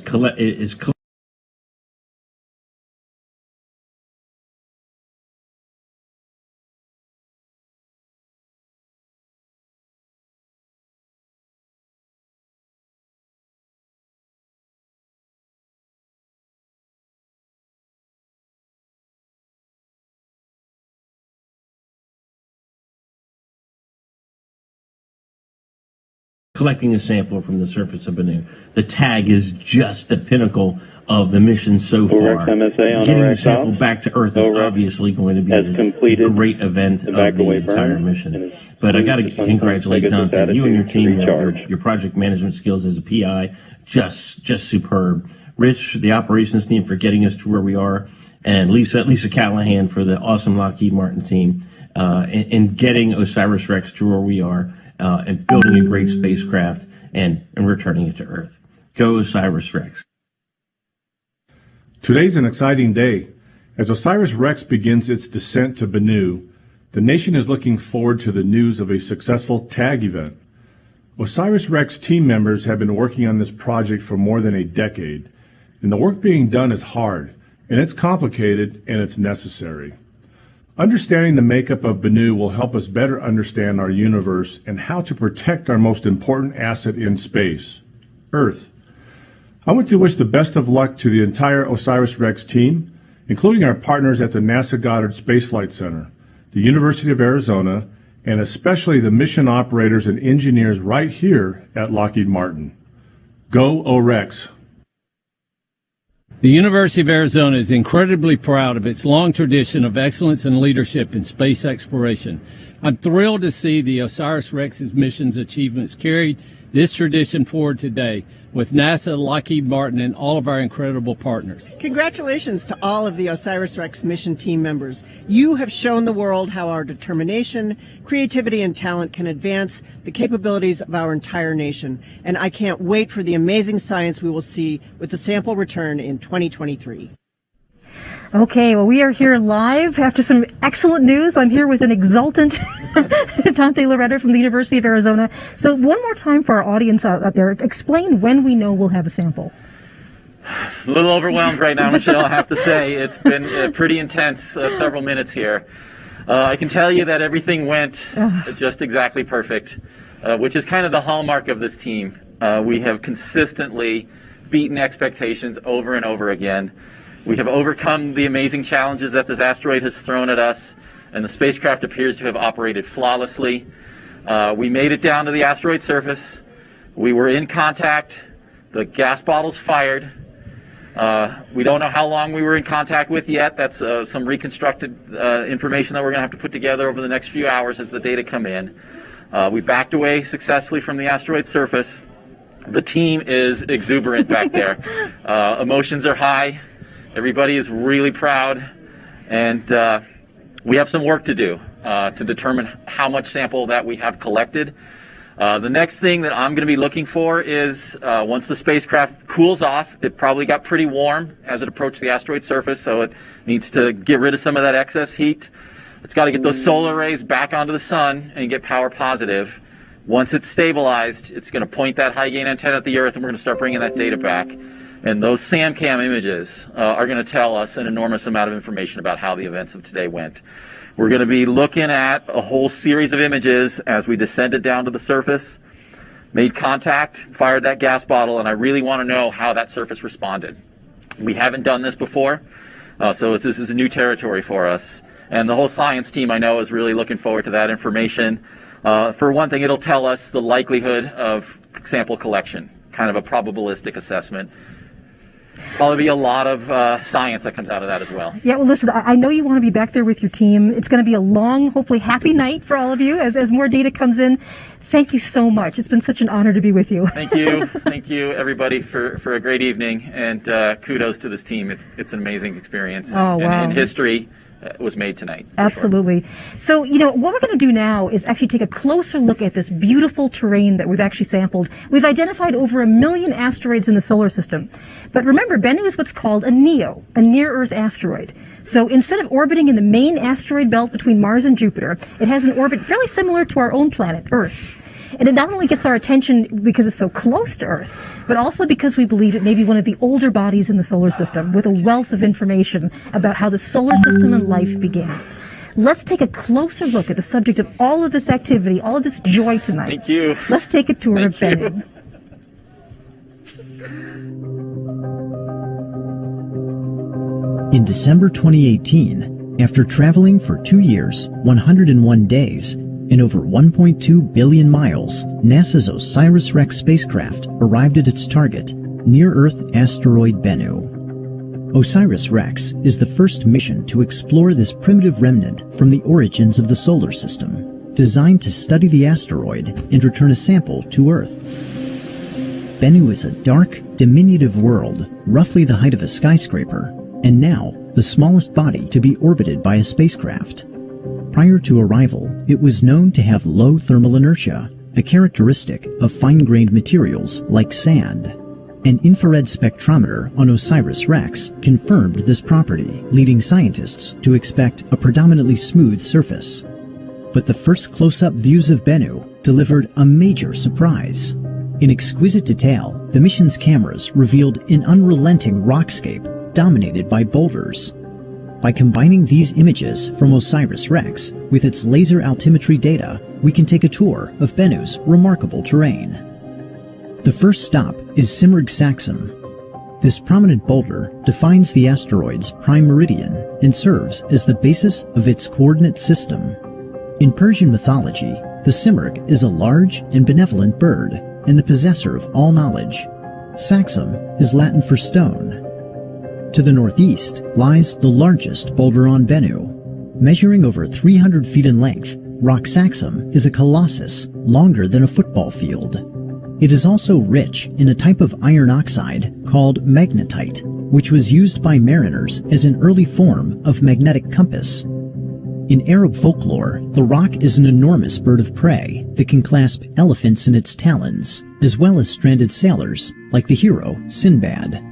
collecting a sample from the surface of Bennu. The tag is just the pinnacle of the mission so far. Getting the sample back to Earth is obviously going to be the great event of the entire mission. But I got to congratulate Dante, you and your team, your project management skills as a PI, just superb. Rich, the operations team for getting us to where we are, and Lisa Callahan for the awesome Lockheed Martin team, in getting OSIRIS-REx to where we are. And building a great spacecraft and returning it to Earth. Go OSIRIS-REx. Today's an exciting day. As OSIRIS-REx begins its descent to Bennu, the nation is looking forward to the news of a successful tag event. OSIRIS-REx team members have been working on this project for more than a decade, and the work being done is hard, and it's complicated, and it's necessary. Understanding the makeup of Bennu will help us better understand our universe and how to protect our most important asset in space, Earth. I want to wish the best of luck to the entire OSIRIS-REx team, including our partners at the NASA Goddard Space Flight Center, the University of Arizona, and especially the mission operators and engineers right here at Lockheed Martin. Go OREX! The University of Arizona is incredibly proud of its long tradition of excellence and leadership in space exploration. I'm thrilled to see the OSIRIS-REx's mission's achievements carried this tradition forward today with NASA, Lockheed Martin, and all of our incredible partners. Congratulations to all of the OSIRIS-REx mission team members. You have shown the world how our determination, creativity, and talent can advance the capabilities of our entire nation. And I can't wait for the amazing science we will see with the sample return in 2023. Okay, well, we are here live after some excellent news. I'm here with an exultant Dante Loretta from the University of Arizona. So one more time for our audience out there, explain when we know we'll have a sample. A little overwhelmed right now, Michelle, I have to say. It's been pretty intense several minutes here. I can tell you that everything went just exactly perfect, which is kind of the hallmark of this team. We have consistently beaten expectations over and over again. We have overcome the amazing challenges that this asteroid has thrown at us, and the spacecraft appears to have operated flawlessly. We made it down to the asteroid surface. We were in contact. The gas bottles fired. We don't know how long we were in contact with yet. That's some reconstructed information that we're going to have to put together over the next few hours as the data come in. We backed away successfully from the asteroid surface. The team is exuberant back there. Emotions are high. Everybody is really proud, and we have some work to do to determine how much sample that we have collected. The next thing that I'm going to be looking for is once the spacecraft cools off, it probably got pretty warm as it approached the asteroid surface, so it needs to get rid of some of that excess heat. It's got to get those solar rays back onto the sun and get power positive. Once it's stabilized, it's going to point that high gain antenna at the Earth, and we're going to start bringing that data back. And those SAMCAM images are going to tell us an enormous amount of information about how the events of today went. We're going to be looking at a whole series of images as we descended down to the surface, made contact, fired that gas bottle, and I really want to know how that surface responded. We haven't done this before, so this is a new territory for us. And the whole science team, I know, is really looking forward to that information. For one thing, it'll tell us the likelihood of sample collection, kind of a probabilistic assessment. Probably be a lot of science that comes out of that as well. Yeah, well, listen, I know you want to be back there with your team. It's going to be a long, hopefully happy night for all of you as more data comes in. Thank you so much. It's been such an honor to be with you. Thank you. Thank you, everybody, for a great evening. And kudos to this team. It's an amazing experience. Oh, wow. And history was made tonight. Absolutely. Sure. So, what we're going to do now is actually take a closer look at this beautiful terrain that we've actually sampled. We've identified over 1 million asteroids in the solar system. But remember, Bennu is what's called a NEO, a near-Earth asteroid. So instead of orbiting in the main asteroid belt between Mars and Jupiter, it has an orbit fairly similar to our own planet, Earth. And it not only gets our attention because it's so close to Earth, but also because we believe it may be one of the older bodies in the solar system with a wealth of information about how the solar system and life began. Let's take a closer look at the subject of all of this activity, all of this joy tonight. Thank you. Let's take a tour of Bennu. In December 2018, after traveling for 2 years, 101 days, and over 1.2 billion miles, NASA's OSIRIS-REx spacecraft arrived at its target, near-Earth asteroid Bennu. OSIRIS-REx is the first mission to explore this primitive remnant from the origins of the solar system, designed to study the asteroid and return a sample to Earth. Bennu is a dark, diminutive world, roughly the height of a skyscraper, and now the smallest body to be orbited by a spacecraft. Prior to arrival, it was known to have low thermal inertia, a characteristic of fine-grained materials like sand. An infrared spectrometer on OSIRIS-REx confirmed this property, leading scientists to expect a predominantly smooth surface. But the first close-up views of Bennu delivered a major surprise. In exquisite detail, the mission's cameras revealed an unrelenting rockscape dominated by boulders. By combining these images from OSIRIS-REx with its laser altimetry data, we can take a tour of Bennu's remarkable terrain. The first stop is Simurgh-Saxum. This prominent boulder defines the asteroid's prime meridian and serves as the basis of its coordinate system. In Persian mythology, the Simurgh is a large and benevolent bird and the possessor of all knowledge. Saxum is Latin for stone. To the northeast lies the largest boulder on Bennu. Measuring over 300 feet in length, Rock Saxum is a colossus longer than a football field. It is also rich in a type of iron oxide called magnetite, which was used by mariners as an early form of magnetic compass. In Arab folklore, the rock is an enormous bird of prey that can clasp elephants in its talons, as well as stranded sailors like the hero Sinbad.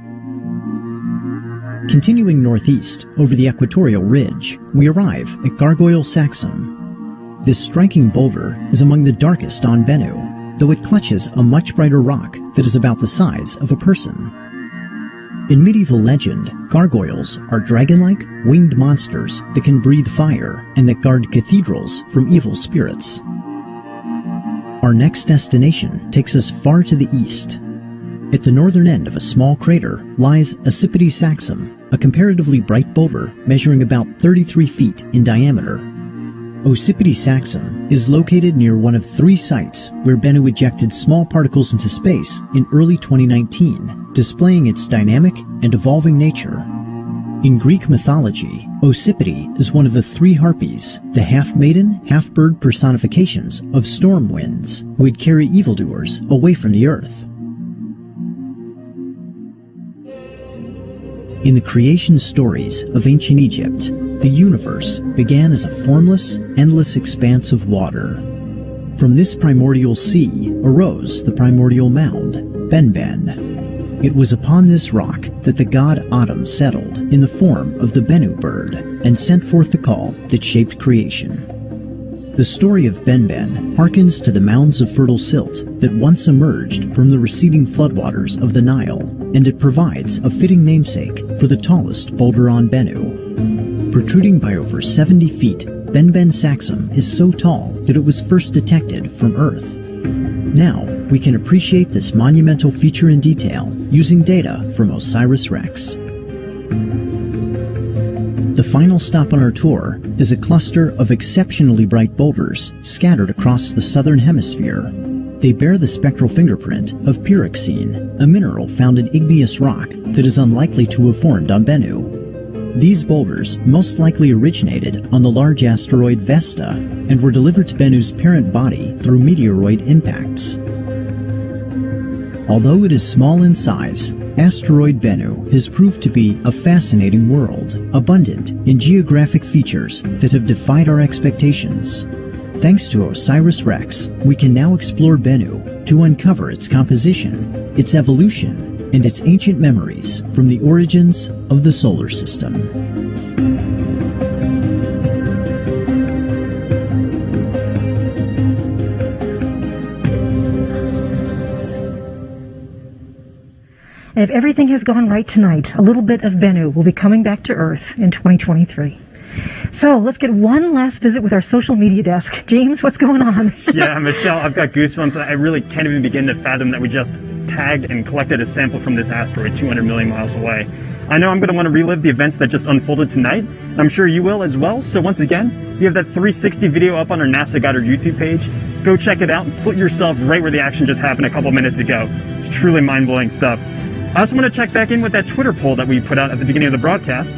Continuing northeast over the equatorial ridge, we arrive at Gargoyle Saxum. This striking boulder is among the darkest on Bennu, though it clutches a much brighter rock that is about the size of a person. In medieval legend, gargoyles are dragon-like, winged monsters that can breathe fire and that guard cathedrals from evil spirits. Our next destination takes us far to the east. At the northern end of a small crater lies Ocypete-Saxum, a comparatively bright boulder measuring about 33 feet in diameter. Ocypete-Saxum is located near one of 3 sites where Bennu ejected small particles into space in early 2019, displaying its dynamic and evolving nature. In Greek mythology, Ocypete is one of the 3 harpies, the half-maiden, half-bird personifications of storm winds, who would carry evildoers away from the earth. In the creation stories of ancient Egypt, the universe began as a formless, endless expanse of water. From this primordial sea arose the primordial mound, Benben. It was upon this rock that the god Atum settled in the form of the Bennu bird and sent forth the call that shaped creation. The story of Benben harkens to the mounds of fertile silt that once emerged from the receding floodwaters of the Nile, and it provides a fitting namesake for the tallest boulder on Bennu. Protruding by over 70 feet, Benben Saxum is so tall that it was first detected from Earth. Now, we can appreciate this monumental feature in detail using data from OSIRIS-REx. The final stop on our tour is a cluster of exceptionally bright boulders scattered across the southern hemisphere. They bear the spectral fingerprint of pyroxene, a mineral found in igneous rock that is unlikely to have formed on Bennu. These boulders most likely originated on the large asteroid Vesta and were delivered to Bennu's parent body through meteoroid impacts. Although it is small in size, Asteroid Bennu has proved to be a fascinating world, abundant in geographic features that have defied our expectations. Thanks to OSIRIS-REx, we can now explore Bennu to uncover its composition, its evolution, and its ancient memories from the origins of the solar system. If everything has gone right tonight, a little bit of Bennu will be coming back to Earth in 2023. So let's get one last visit with our social media desk. James, what's going on? Yeah, Michelle, I've got goosebumps. I really can't even begin to fathom that we just tagged and collected a sample from this asteroid 200 million miles away. I know I'm going to want to relive the events that just unfolded tonight. I'm sure you will as well. So once again, we have that 360 video up on our NASA Guide YouTube page. Go check it out and put yourself right where the action just happened a couple minutes ago. It's truly mind-blowing stuff. I also want to check back in with that Twitter poll that we put out at the beginning of the broadcast.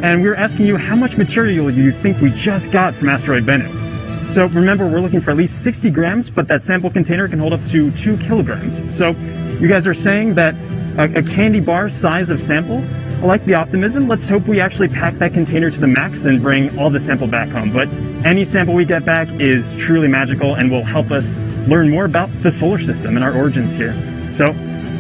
And we were asking you how much material you think we just got from Asteroid Bennu. So remember, we're looking for at least 60 grams, but that sample container can hold up to 2 kilograms. So you guys are saying that a candy bar size of sample? I like the optimism. Let's hope we actually pack that container to the max and bring all the sample back home. But any sample we get back is truly magical and will help us learn more about the solar system and our origins here. So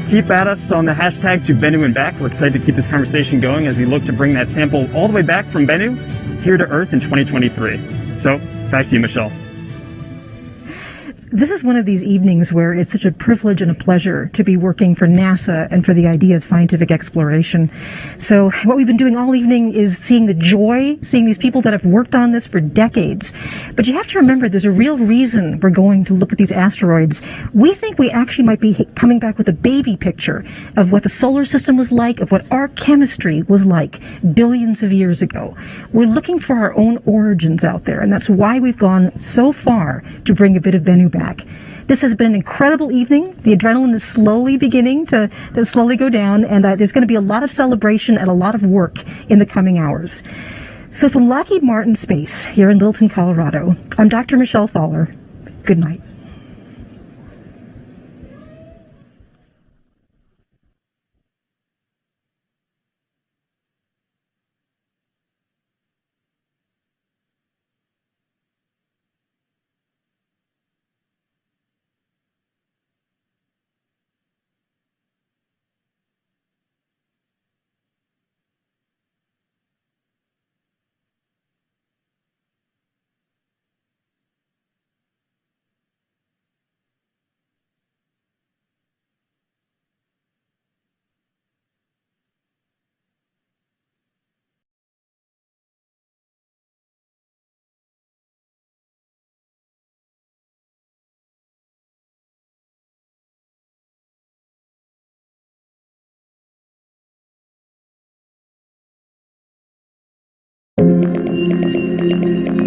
keep at us on the hashtag to Bennu and back. We're excited to keep this conversation going as we look to bring that sample all the way back from Bennu here to Earth in 2023. So back to you, Michelle. This is one of these evenings where it's such a privilege and a pleasure to be working for NASA and for the idea of scientific exploration. So what we've been doing all evening is seeing the joy, seeing these people that have worked on this for decades. But you have to remember there's a real reason we're going to look at these asteroids. We think we actually might be coming back with a baby picture of what the solar system was like, of what our chemistry was like billions of years ago. We're looking for our own origins out there, and that's why we've gone so far to bring a bit of Bennu back. This has been an incredible evening. The adrenaline is slowly beginning to slowly go down, and there's going to be a lot of celebration and a lot of work in the coming hours. So from Lockheed Martin Space here in Littleton, Colorado, I'm Dr. Michelle Thaler. Good night.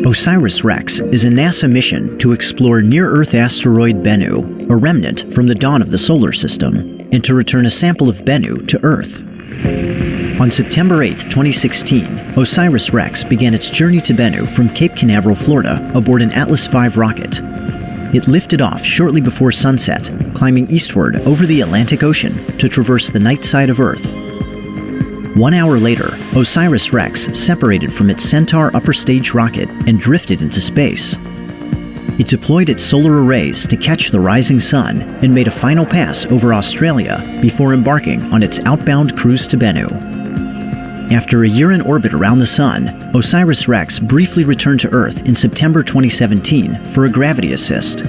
OSIRIS-REx is a NASA mission to explore near-Earth asteroid Bennu, a remnant from the dawn of the solar system, and to return a sample of Bennu to Earth. On September 8, 2016, OSIRIS-REx began its journey to Bennu from Cape Canaveral, Florida, aboard an Atlas V rocket. It lifted off shortly before sunset, climbing eastward over the Atlantic Ocean to traverse the night side of Earth. 1 hour later, OSIRIS-REx separated from its Centaur upper stage rocket and drifted into space. It deployed its solar arrays to catch the rising sun and made a final pass over Australia before embarking on its outbound cruise to Bennu. After a year in orbit around the sun, OSIRIS-REx briefly returned to Earth in September 2017 for a gravity assist.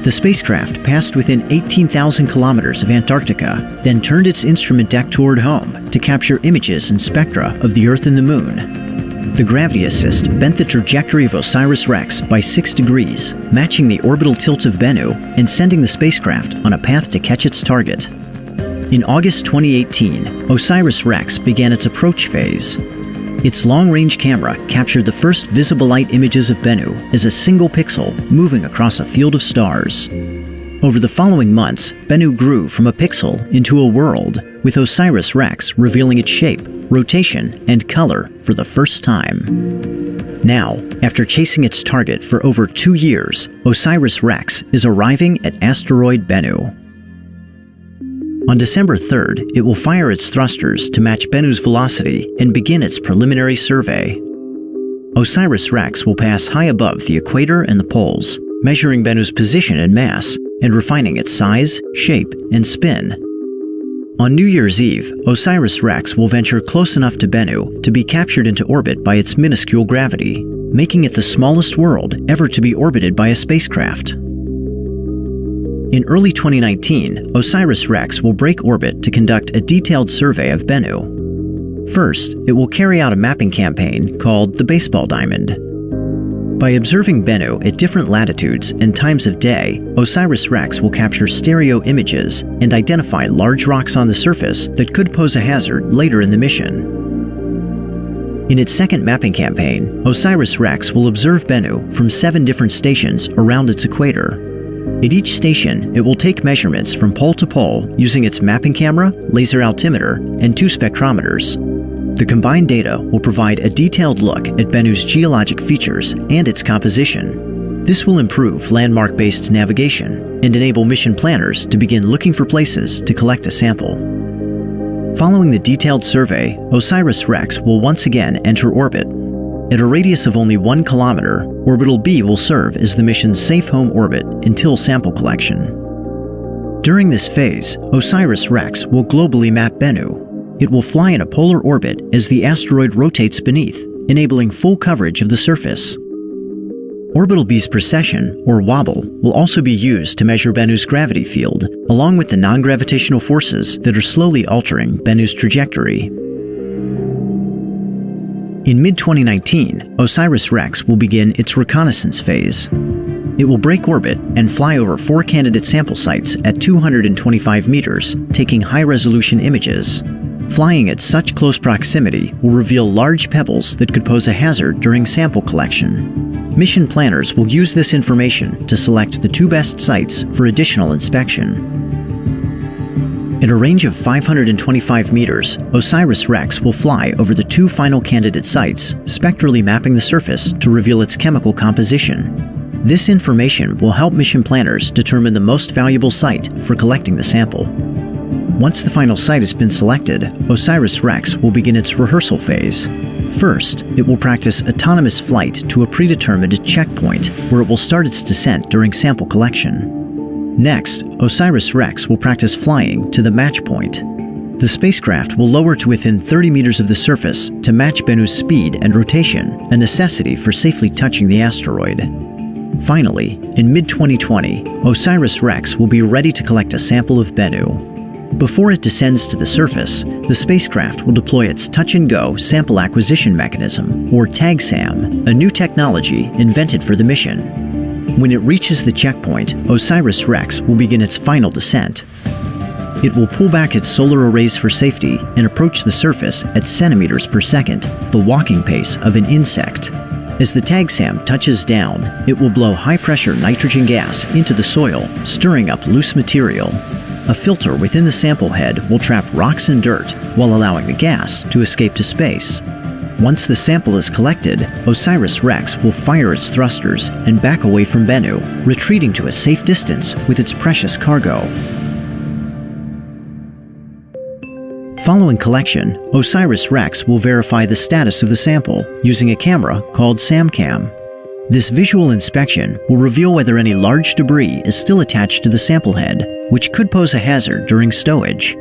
The spacecraft passed within 18,000 kilometers of Antarctica, then turned its instrument deck toward home to capture images and spectra of the Earth and the Moon. The gravity assist bent the trajectory of OSIRIS-REx by 6 degrees, matching the orbital tilt of Bennu and sending the spacecraft on a path to catch its target. In August 2018, OSIRIS-REx began its approach phase. Its long-range camera captured the first visible light images of Bennu as a single pixel moving across a field of stars. Over the following months, Bennu grew from a pixel into a world, with OSIRIS-REx revealing its shape, rotation, and color for the first time. Now, after chasing its target for over 2 years, OSIRIS-REx is arriving at Asteroid Bennu. On December 3rd, it will fire its thrusters to match Bennu's velocity and begin its preliminary survey. OSIRIS-REx will pass high above the equator and the poles, measuring Bennu's position and mass, and refining its size, shape, and spin. On New Year's Eve, OSIRIS-REx will venture close enough to Bennu to be captured into orbit by its minuscule gravity, making it the smallest world ever to be orbited by a spacecraft. In early 2019, OSIRIS-REx will break orbit to conduct a detailed survey of Bennu. First, it will carry out a mapping campaign called the Baseball Diamond. By observing Bennu at different latitudes and times of day, OSIRIS-REx will capture stereo images and identify large rocks on the surface that could pose a hazard later in the mission. In its second mapping campaign, OSIRIS-REx will observe Bennu from 7 different stations around its equator. At each station, it will take measurements from pole to pole using its mapping camera, laser altimeter, and 2 spectrometers. The combined data will provide a detailed look at Bennu's geologic features and its composition. This will improve landmark-based navigation and enable mission planners to begin looking for places to collect a sample. Following the detailed survey, OSIRIS-REx will once again enter orbit. At a radius of only 1 kilometer, Orbital B will serve as the mission's safe home orbit until sample collection. During this phase, OSIRIS-REx will globally map Bennu. It will fly in a polar orbit as the asteroid rotates beneath, enabling full coverage of the surface. Orbital B's precession, or wobble, will also be used to measure Bennu's gravity field, along with the non-gravitational forces that are slowly altering Bennu's trajectory. In mid-2019, OSIRIS-REx will begin its reconnaissance phase. It will break orbit and fly over 4 candidate sample sites at 225 meters, taking high-resolution images. Flying at such close proximity will reveal large pebbles that could pose a hazard during sample collection. Mission planners will use this information to select the 2 best sites for additional inspection. At a range of 525 meters, OSIRIS-REx will fly over the 2 final candidate sites, spectrally mapping the surface to reveal its chemical composition. This information will help mission planners determine the most valuable site for collecting the sample. Once the final site has been selected, OSIRIS-REx will begin its rehearsal phase. First, it will practice autonomous flight to a predetermined checkpoint, where it will start its descent during sample collection. Next, OSIRIS-REx will practice flying to the match point. The spacecraft will lower to within 30 meters of the surface to match Bennu's speed and rotation, a necessity for safely touching the asteroid. Finally, in mid-2020, OSIRIS-REx will be ready to collect a sample of Bennu. Before it descends to the surface, the spacecraft will deploy its touch-and-go sample acquisition mechanism, or TAG-SAM, a new technology invented for the mission. When it reaches the checkpoint, OSIRIS-REx will begin its final descent. It will pull back its solar arrays for safety and approach the surface at centimeters per second, the walking pace of an insect. As the TAG-SAM touches down, it will blow high-pressure nitrogen gas into the soil, stirring up loose material. A filter within the sample head will trap rocks and dirt while allowing the gas to escape to space. Once the sample is collected, OSIRIS-REx will fire its thrusters and back away from Bennu, retreating to a safe distance with its precious cargo. Following collection, OSIRIS-REx will verify the status of the sample using a camera called SAMCAM. This visual inspection will reveal whether any large debris is still attached to the sample head, which could pose a hazard during stowage.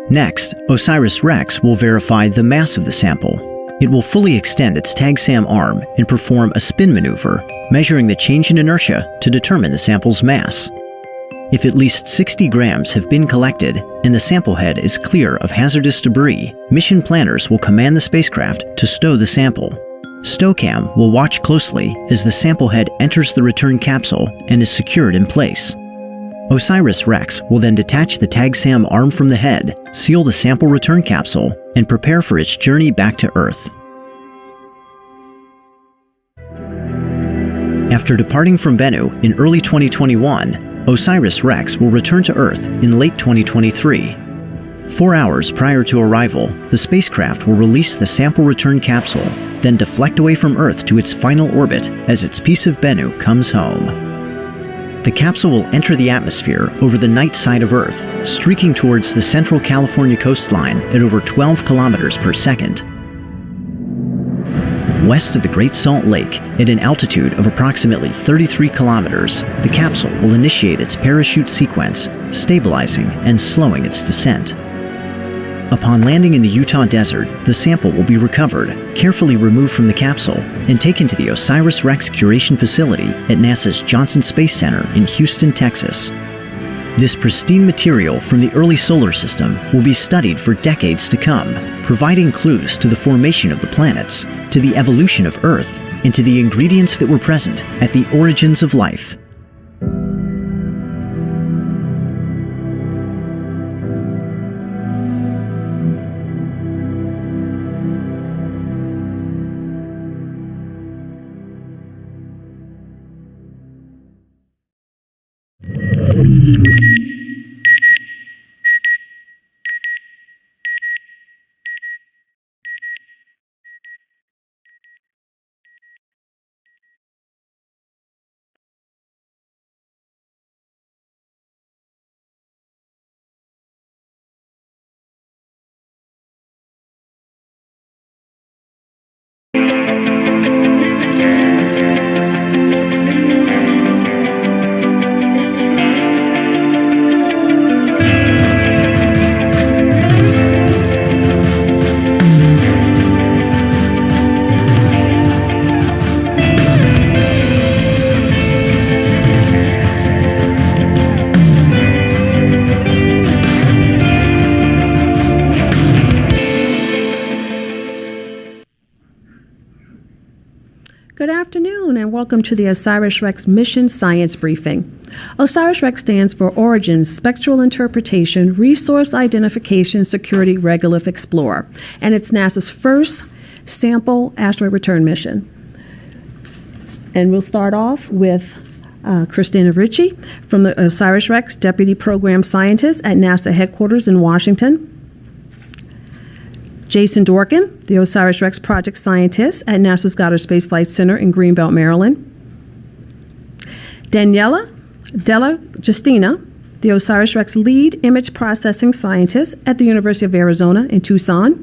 Next, OSIRIS-REx will verify the mass of the sample. It will fully extend its TAG-SAM arm and perform a spin maneuver, measuring the change in inertia to determine the sample's mass. If at least 60 grams have been collected and the sample head is clear of hazardous debris, mission planners will command the spacecraft to stow the sample. STOWCAM will watch closely as the sample head enters the return capsule and is secured in place. OSIRIS-REx will then detach the TAG-SAM arm from the head, seal the sample return capsule, and prepare for its journey back to Earth. After departing from Bennu in early 2021, OSIRIS-REx will return to Earth in late 2023. 4 hours prior to arrival, the spacecraft will release the sample return capsule, then deflect away from Earth to its final orbit as its piece of Bennu comes home. The capsule will enter the atmosphere over the night side of Earth, streaking towards the central California coastline at over 12 kilometers per second. West of the Great Salt Lake, at an altitude of approximately 33 kilometers, the capsule will initiate its parachute sequence, stabilizing and slowing its descent. Upon landing in the Utah desert, the sample will be recovered, carefully removed from the capsule, and taken to the OSIRIS-REx curation facility at NASA's Johnson Space Center in Houston, Texas. This pristine material from the early solar system will be studied for decades to come, providing clues to the formation of the planets, to the evolution of Earth, and to the ingredients that were present at the origins of life. Good afternoon and welcome to the OSIRIS-REx Mission Science Briefing. OSIRIS-REx stands for Origins, Spectral Interpretation, Resource Identification, Security Regolith Explorer, and it's NASA's first sample asteroid return mission. And we'll start off with Christina Ricci from the OSIRIS-REx, Deputy Program Scientist at NASA headquarters in Washington. Jason Dorkin, the OSIRIS-REx Project Scientist at NASA's Goddard Space Flight Center in Greenbelt, Maryland. Daniela Della Justina, the OSIRIS-REx Lead Image Processing Scientist at the University of Arizona in Tucson.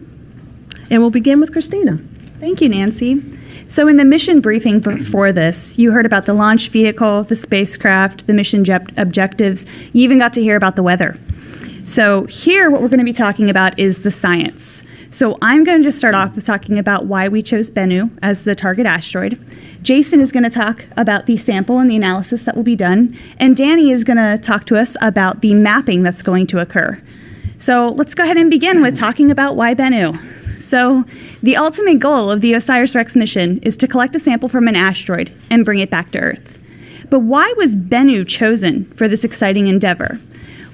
And we'll begin with Christina. Thank you, Nancy. So in the mission briefing before this, you heard about the launch vehicle, the spacecraft, the mission objectives. You even got to hear about the weather. So here, what we're going to be talking about is the science. So I'm going to just start off with talking about why we chose Bennu as the target asteroid. Jason is going to talk about the sample and the analysis that will be done. And Danny is going to talk to us about the mapping that's going to occur. So let's go ahead and begin with talking about why Bennu. So the ultimate goal of the OSIRIS-REx mission is to collect a sample from an asteroid and bring it back to Earth. But why was Bennu chosen for this exciting endeavor?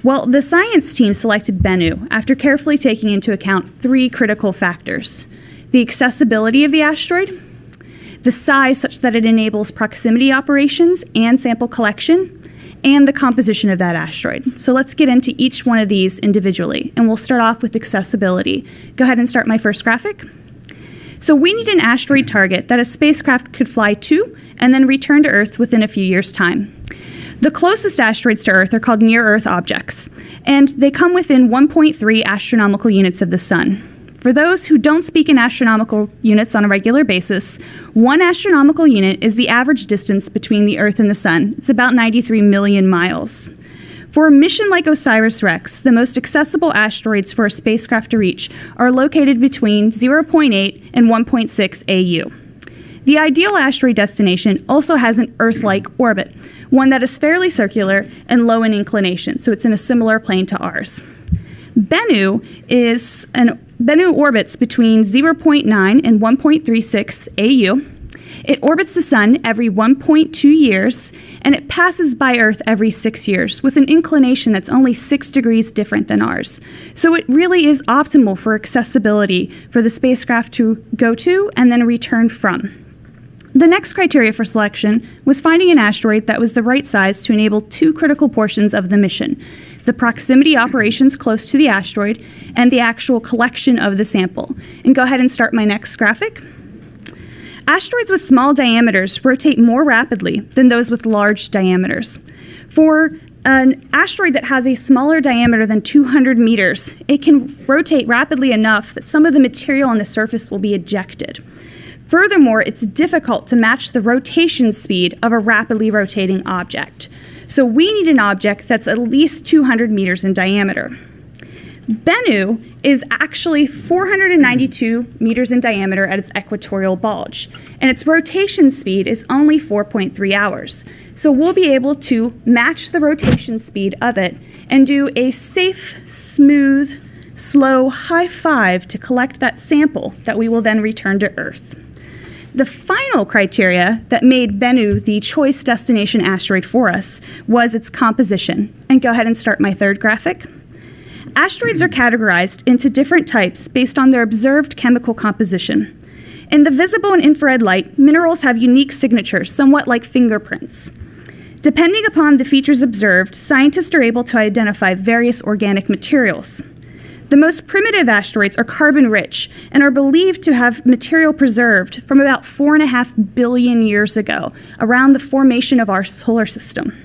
Well, the science team selected Bennu after carefully taking into account 3 critical factors: the accessibility of the asteroid, the size such that it enables proximity operations and sample collection, and the composition of that asteroid. So let's get into each one of these individually, and we'll start off with accessibility. Go ahead and start my first graphic. So we need an asteroid target that a spacecraft could fly to and then return to Earth within a few years' time. The closest asteroids to Earth are called near-Earth objects, and they come within 1.3 astronomical units of the Sun. For those who don't speak in astronomical units on a regular basis, 1 astronomical unit is the average distance between the Earth and the Sun. It's about 93 million miles. For a mission like OSIRIS-REx, the most accessible asteroids for a spacecraft to reach are located between 0.8 and 1.6 AU. The ideal asteroid destination also has an Earth-like orbit, one that is fairly circular and low in inclination, so it's in a similar plane to ours. Bennu orbits between 0.9 and 1.36 AU. It orbits the Sun every 1.2 years, and it passes by Earth every 6 years, with an inclination that's only 6 degrees different than ours. So it really is optimal for accessibility for the spacecraft to go to and then return from. The next criteria for selection was finding an asteroid that was the right size to enable two critical portions of the mission: the proximity operations close to the asteroid and the actual collection of the sample. And go ahead and start my next graphic. Asteroids with small diameters rotate more rapidly than those with large diameters. For an asteroid that has a smaller diameter than 200 meters, it can rotate rapidly enough that some of the material on the surface will be ejected. Furthermore, it's difficult to match the rotation speed of a rapidly rotating object. So we need an object that's at least 200 meters in diameter. Bennu is actually 492 meters in diameter at its equatorial bulge, and its rotation speed is only 4.3 hours. So we'll be able to match the rotation speed of it and do a safe, smooth, slow high five to collect that sample that we will then return to Earth. The final criteria that made Bennu the choice destination asteroid for us was its composition. And go ahead and start my third graphic. Asteroids are categorized into different types based on their observed chemical composition. In the visible and infrared light, minerals have unique signatures, somewhat like fingerprints. Depending upon the features observed, scientists are able to identify various organic materials. The most primitive asteroids are carbon-rich and are believed to have material preserved from about 4.5 billion years ago, around the formation of our solar system.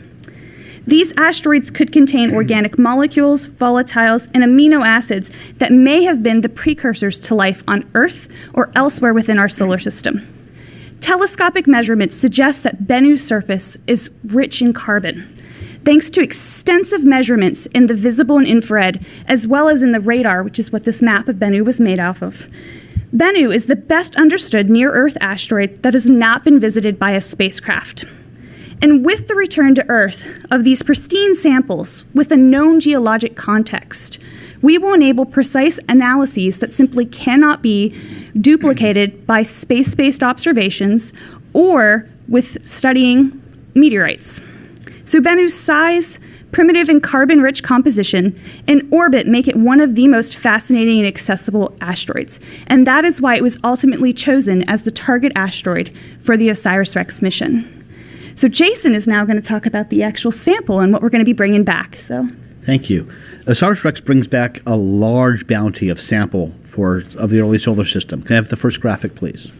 These asteroids could contain organic molecules, volatiles, and amino acids that may have been the precursors to life on Earth or elsewhere within our solar system. Telescopic measurements suggest that Bennu's surface is rich in carbon. Thanks to extensive measurements in the visible and infrared, as well as in the radar, which is what this map of Bennu was made off of. Bennu is the best understood near-Earth asteroid that has not been visited by a spacecraft. And with the return to Earth of these pristine samples with a known geologic context, we will enable precise analyses that simply cannot be duplicated by space-based observations or with studying meteorites. So Bennu's size, primitive and carbon-rich composition, and orbit make it one of the most fascinating and accessible asteroids. And that is why it was ultimately chosen as the target asteroid for the OSIRIS-REx mission. So Jason is now going to talk about the actual sample and what we're going to be bringing back. Thank you. OSIRIS-REx brings back a large bounty of sample of the early solar system. Can I have the first graphic, please?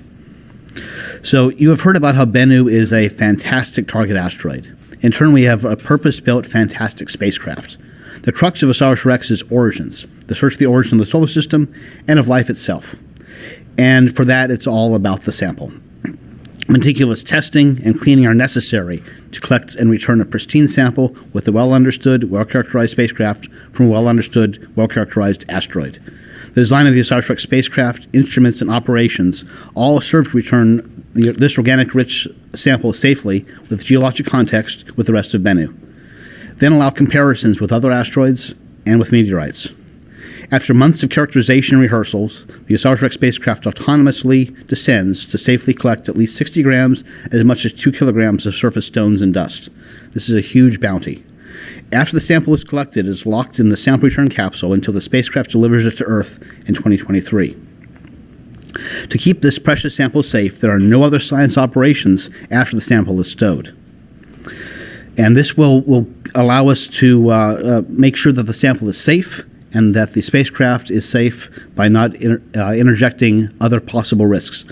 So you have heard about how Bennu is a fantastic target asteroid. In turn, we have a purpose-built, fantastic spacecraft. The crux of OSIRIS-REx is origins, the search for the origin of the solar system and of life itself. And for that, it's all about the sample. Meticulous testing and cleaning are necessary to collect and return a pristine sample with a well-understood, well-characterized spacecraft from a well-understood, well-characterized asteroid. The design of the OSIRIS-REx spacecraft, instruments, and operations all serve to return this organic-rich sample safely with geologic context with the rest of Bennu. Then allow comparisons with other asteroids and with meteorites. After months of characterization and rehearsals, the OSIRIS-REx spacecraft autonomously descends to safely collect at least 60 grams, as much as 2 kilograms of surface stones and dust. This is a huge bounty. After the sample is collected, it is locked in the sample return capsule until the spacecraft delivers it to Earth in 2023. To keep this precious sample safe, there are no other science operations after the sample is stowed. And this will allow us to make sure that the sample is safe and that the spacecraft is safe by not interjecting other possible risks.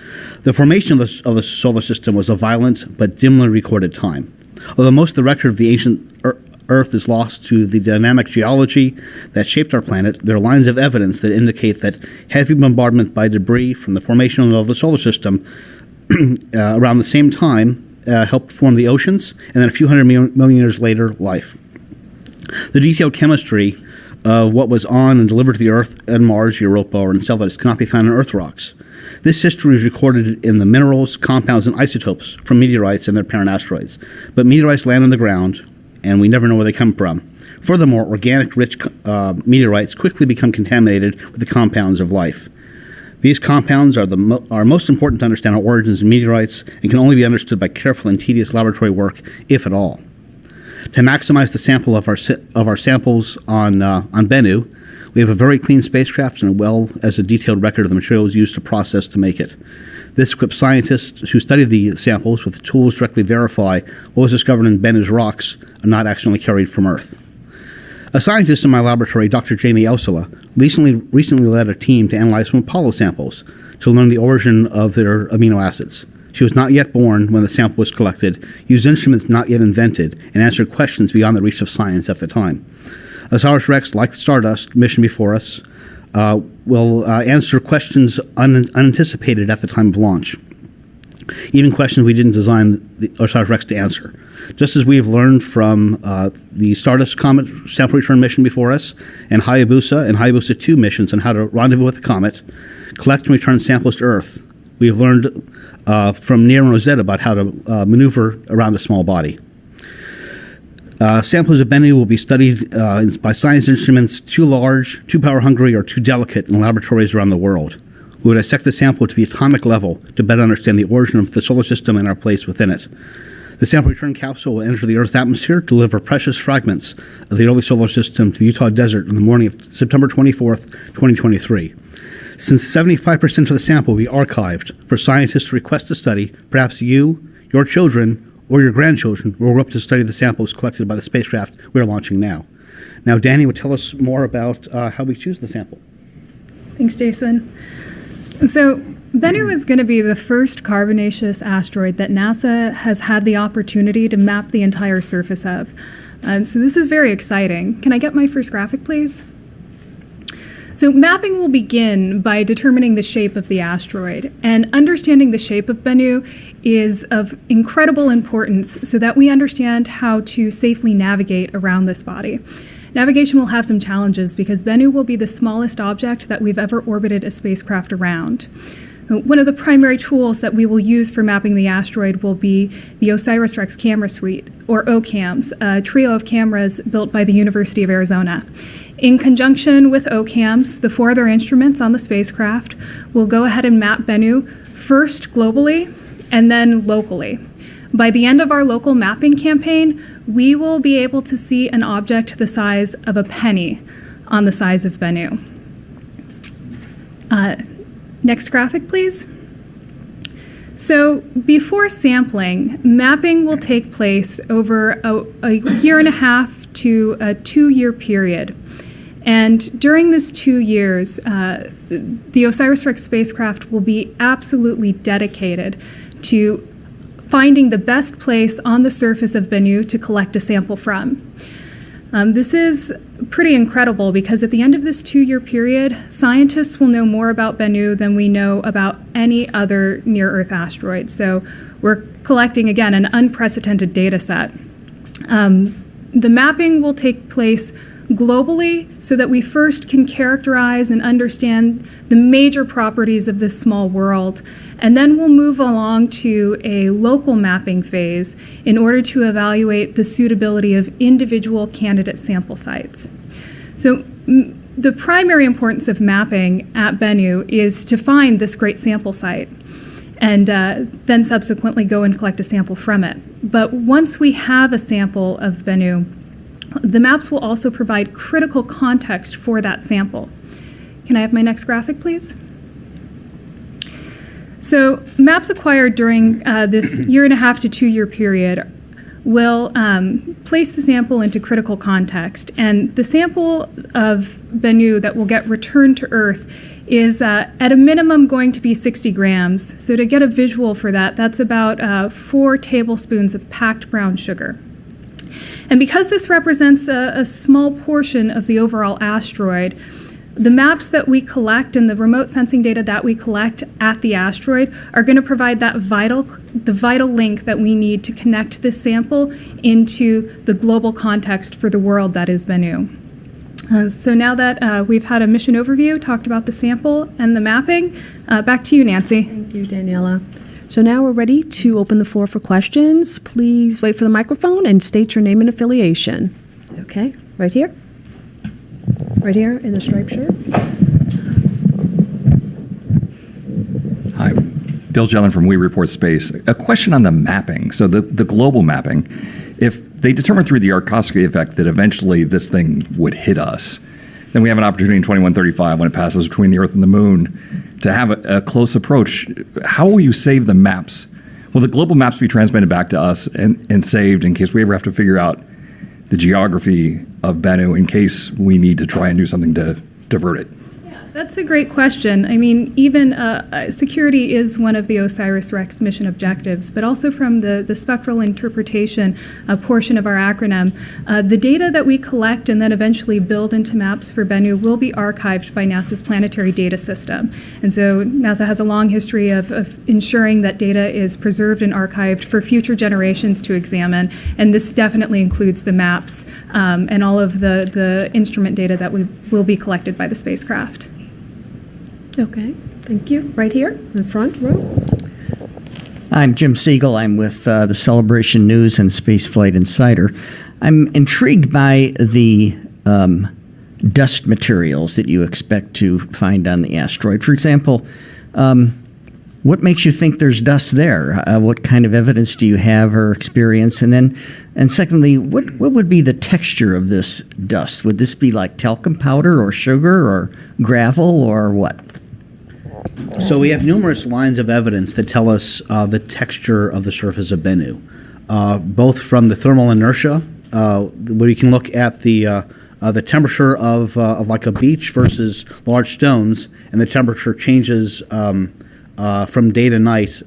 The formation of the solar system was a violent but dimly recorded time. Although most of the record of the ancient Earth is lost to the dynamic geology that shaped our planet, there are lines of evidence that indicate that heavy bombardment by debris from the formation of the solar system around the same time helped form the oceans, and then a few hundred million years later, life. The detailed chemistry of what was on and delivered to the Earth and Mars, Europa, or Enceladus cannot be found in Earth rocks. This history is recorded in the minerals, compounds, and isotopes from meteorites and their parent asteroids. But meteorites land on the ground, and we never know where they come from. Furthermore, organic-rich meteorites quickly become contaminated with the compounds of life. These compounds are most important to understand our origins of meteorites and can only be understood by careful and tedious laboratory work, if at all. To maximize the sample of our samples on Bennu, We have a very clean spacecraft and well as a detailed record of the materials used to process to make it. This equips scientists who study the samples with tools to directly verify what was discovered in Bennu's rocks and not accidentally carried from Earth. A scientist in my laboratory, Dr. Jamie Elsula, recently led a team to analyze some Apollo samples to learn the origin of their amino acids. She was not yet born when the sample was collected, used instruments not yet invented, and answered questions beyond the reach of science at the time. OSIRIS-REx, like the Stardust mission before us, will answer questions unanticipated at the time of launch, even questions we didn't design the OSIRIS-REx to answer. Just as we have learned from the Stardust Comet sample return mission before us, and Hayabusa and Hayabusa 2 missions on how to rendezvous with the comet, collect and return samples to Earth, we have learned from Near and Rosetta about how to maneuver around a small body. Samples of Bennu will be studied by science instruments too large, too power hungry, or too delicate in laboratories around the world. We will dissect the sample to the atomic level to better understand the origin of the solar system and our place within it. The sample return capsule will enter the Earth's atmosphere to deliver precious fragments of the early solar system to the Utah desert in the morning of September 24th, 2023. Since 75% of the sample will be archived for scientists to request to study, perhaps you, your children, or your grandchildren will grow up to study the samples collected by the spacecraft we are launching now. Now, Danny will tell us more about how we choose the sample. Thanks, Jason. So, Bennu is going to be the first carbonaceous asteroid that NASA has had the opportunity to map the entire surface of. So this is very exciting. Can I get my first graphic, please? So mapping will begin by determining the shape of the asteroid, and understanding the shape of Bennu is of incredible importance so that we understand how to safely navigate around this body. Navigation will have some challenges because Bennu will be the smallest object that we've ever orbited a spacecraft around. One of the primary tools that we will use for mapping the asteroid will be the OSIRIS-REx camera suite, or OCAMs, a trio of cameras built by the University of Arizona. In conjunction with OCAMs, the 4 other instruments on the spacecraft will go ahead and map Bennu first globally and then locally. By the end of our local mapping campaign, we will be able to see an object the size of a penny on the size of Bennu. Next graphic, please. So before sampling, mapping will take place over a year and a half to a 2-year period. And during this 2 years, the OSIRIS-REx spacecraft will be absolutely dedicated to finding the best place on the surface of Bennu to collect a sample from. This is pretty incredible because at the end of this 2-year period, scientists will know more about Bennu than we know about any other near-Earth asteroid. So we're collecting, again, an unprecedented data set. The mapping will take place globally so that we first can characterize and understand the major properties of this small world, and then we'll move along to a local mapping phase in order to evaluate the suitability of individual candidate sample sites. So the primary importance of mapping at Bennu is to find this great sample site and then subsequently go and collect a sample from it. But once we have a sample of Bennu, the maps will also provide critical context for that sample. Can I have my next graphic, please? So maps acquired during this 1.5 to 2 year period will place the sample into critical context. And the sample of Bennu that will get returned to Earth is at a minimum going to be 60 grams. So to get a visual for that, that's about 4 tablespoons of packed brown sugar. And because this represents a small portion of the overall asteroid, the maps that we collect and the remote sensing data that we collect at the asteroid are going to provide the vital link that we need to connect this sample into the global context for the world that is Bennu. So now that we've had a mission overview, talked about the sample and the mapping, back to you, Nancy. Thank you, Daniela. So now we're ready to open the floor for questions. Please wait for the microphone and state your name and affiliation. Okay, right here. Right here in the striped shirt. Hi, Bill Jellin from We Report Space. A question on the mapping. So the global mapping, if they determine through the Arcosky effect that eventually this thing would hit us, then we have an opportunity in 2135 when it passes between the Earth and the Moon to have a close approach. How will you save the maps? Will the global maps be transmitted back to us and saved in case we ever have to figure out the geography of Bennu in case we need to try and do something to divert it? That's a great question. I mean, even security is one of the OSIRIS-REx mission objectives, but also from the spectral interpretation portion of our acronym, the data that we collect and then eventually build into maps for Bennu will be archived by NASA's planetary data system. And so NASA has a long history of ensuring that data is preserved and archived for future generations to examine, and this definitely includes the maps and all of the instrument data that will be collected by the spacecraft. Okay, thank you. Right here in the front row. I'm Jim Siegel. I'm with the Celebration News and Spaceflight Insider. I'm intrigued by the dust materials that you expect to find on the asteroid. For example, what makes you think there's dust there? What kind of evidence do you have or experience? And secondly, what would be the texture of this dust? Would this be like talcum powder or sugar or gravel or what? So we have numerous lines of evidence that tell us the texture of the surface of Bennu, both from the thermal inertia, where you can look at the temperature of like a beach versus large stones, and the temperature changes from day to night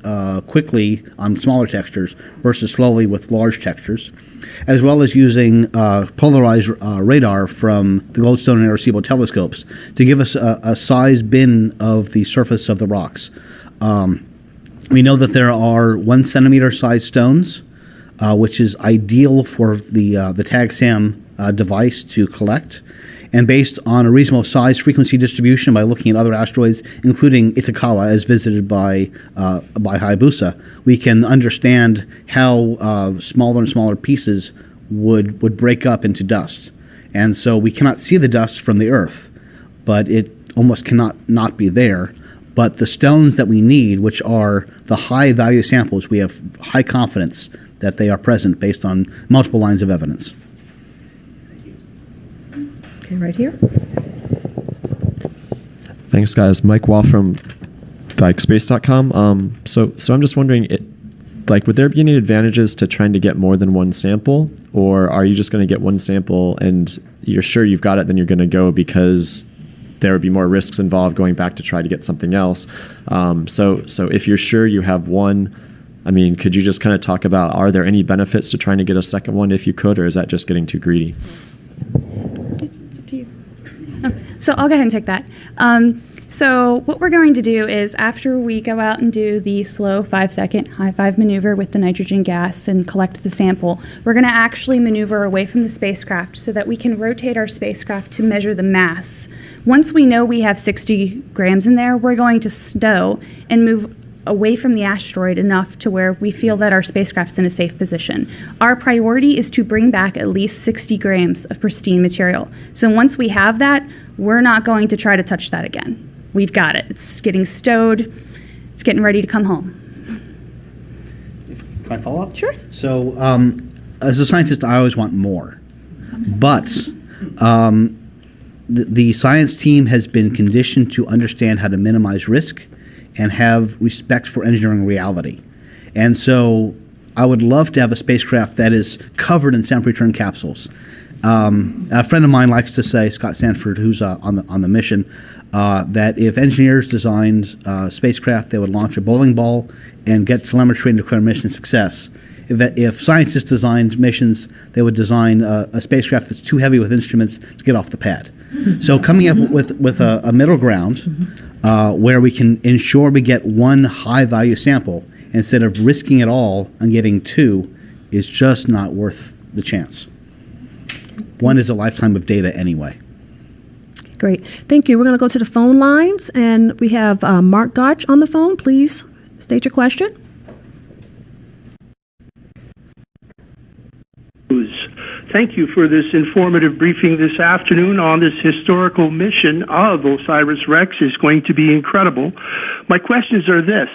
quickly on smaller textures versus slowly with large textures, as well as using polarized radar from the Goldstone and Arecibo telescopes to give us a size bin of the surface of the rocks. We know that there are 1 centimeter size stones, which is ideal for the TAG-SAM device to collect. And based on a reasonable size frequency distribution by looking at other asteroids, including Itokawa as visited by Hayabusa, we can understand how smaller and smaller pieces would break up into dust. And so we cannot see the dust from the Earth, but it almost cannot not be there. But the stones that we need, which are the high value samples, we have high confidence that they are present based on multiple lines of evidence. Okay, right here. Thanks, guys. Mike Wall from space.com. So I'm just wondering, would there be any advantages to trying to get more than one sample, or are you just going to get one sample and you're sure you've got it, then you're going to go because there would be more risks involved going back to try to get something else? So if you're sure you have one, I mean, could you just kind of talk about, are there any benefits to trying to get a second one if you could, or is that just getting too greedy? So I'll go ahead and take that. So what we're going to do is after we go out and do the slow 5-second high five maneuver with the nitrogen gas and collect the sample, we're going to actually maneuver away from the spacecraft so that we can rotate our spacecraft to measure the mass. Once we know we have 60 grams in there, we're going to stow and move away from the asteroid enough to where we feel that our spacecraft's in a safe position. Our priority is to bring back at least 60 grams of pristine material. So once we have that, we're not going to try to touch that again. We've got it. It's getting stowed. It's getting ready to come home. Can I follow up? Sure. So as a scientist, I always want more. But the science team has been conditioned to understand how to minimize risk and have respect for engineering reality. And so I would love to have a spacecraft that is covered in sample return capsules. A friend of mine likes to say, Scott Sanford, who's on the mission, that if engineers designed a spacecraft, they would launch a bowling ball and get telemetry and declare mission success. If scientists designed missions, they would design a spacecraft that's too heavy with instruments to get off the pad. So coming up with a middle ground where we can ensure we get one high-value sample instead of risking it all and getting two is just not worth the chance. One is a lifetime of data anyway. Great. Thank you. We're going to go to the phone lines, and we have Mark Gotch on the phone. Please state your question. Thank you for this informative briefing this afternoon on this historical mission of OSIRIS-REx. Is going to be incredible. My questions are this.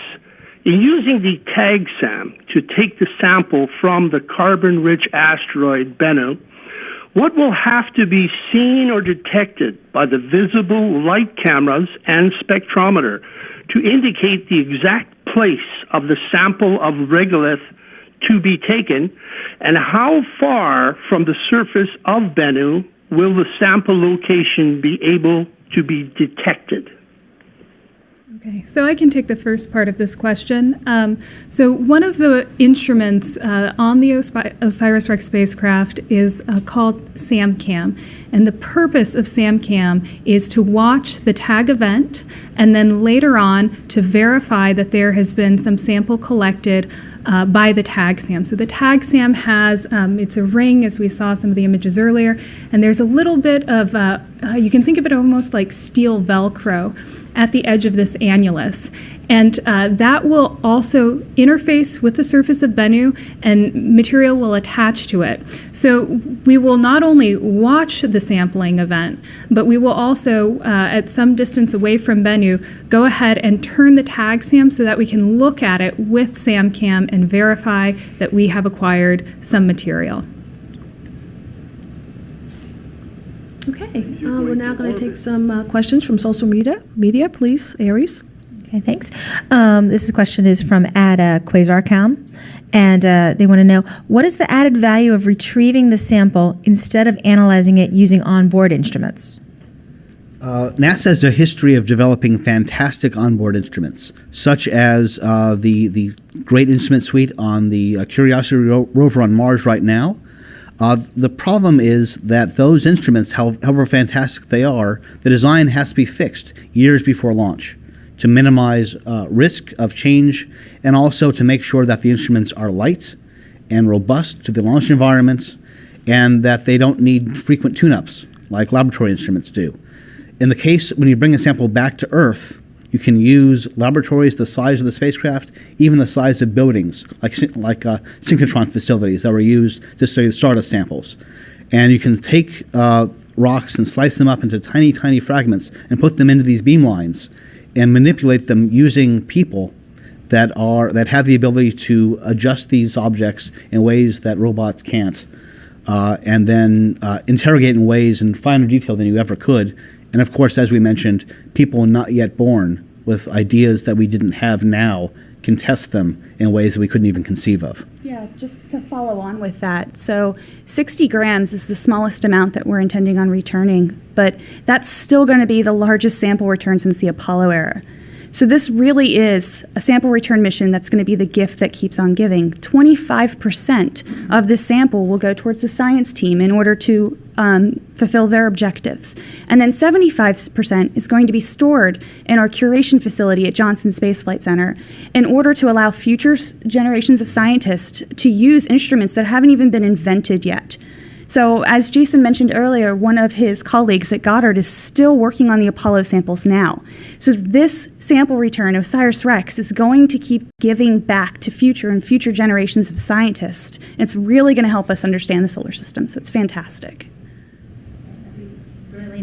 In using the TAG-SAM to take the sample from the carbon-rich asteroid Bennu, What will have to be seen or detected by the visible light cameras and spectrometer to indicate the exact place of the sample of regolith to be taken, and how far from the surface of Bennu will the sample location be able to be detected? Okay, so I can take the first part of this question. So one of the instruments on the OSIRIS-REx spacecraft is called SAMCAM, and the purpose of SAMCAM is to watch the tag event and then later on to verify that there has been some sample collected by the tag SAM. So the tag SAM has, it's a ring, as we saw some of the images earlier, and there's a little bit of, you can think of it almost like steel Velcro at the edge of this annulus. And that will also interface with the surface of Bennu, and material will attach to it. So we will not only watch the sampling event, but we will also, at some distance away from Bennu, go ahead and turn the tag SAM so that we can look at it with SAMCAM and verify that we have acquired some material. Okay, we're now going to take some questions from social media. Please, Aries. Okay, thanks. This question is from @QuasarCam, and they want to know, what is the added value of retrieving the sample instead of analyzing it using onboard instruments? NASA has a history of developing fantastic onboard instruments, such as the great instrument suite on the Curiosity rover on Mars right now. The problem is that those instruments, however fantastic they are, the design has to be fixed years before launch to minimize risk of change, and also to make sure that the instruments are light and robust to the launch environment, and that they don't need frequent tune-ups like laboratory instruments do. In the case when you bring a sample back to Earth, you can use laboratories the size of the spacecraft, even the size of buildings, like synchrotron facilities that were used to study stardust samples. And you can take rocks and slice them up into tiny, tiny fragments and put them into these beamlines and manipulate them using people that have the ability to adjust these objects in ways that robots can't, and then interrogate in ways in finer detail than you ever could. And of course, as we mentioned, people not yet born with ideas that we didn't have now can test them in ways that we couldn't even conceive of. Yeah, just to follow on with that. So 60 grams is the smallest amount that we're intending on returning, but that's still going to be the largest sample return since the Apollo era. So this really is a sample return mission that's going to be the gift that keeps on giving. 25% of the sample will go towards the science team in order to fulfill their objectives. And then 75% is going to be stored in our curation facility at Johnson Space Flight Center in order to allow future generations of scientists to use instruments that haven't even been invented yet. So as Jason mentioned earlier, one of his colleagues at Goddard is still working on the Apollo samples now. So this sample return, OSIRIS-REx, is going to keep giving back to future generations of scientists. It's really going to help us understand the solar system, so it's fantastic.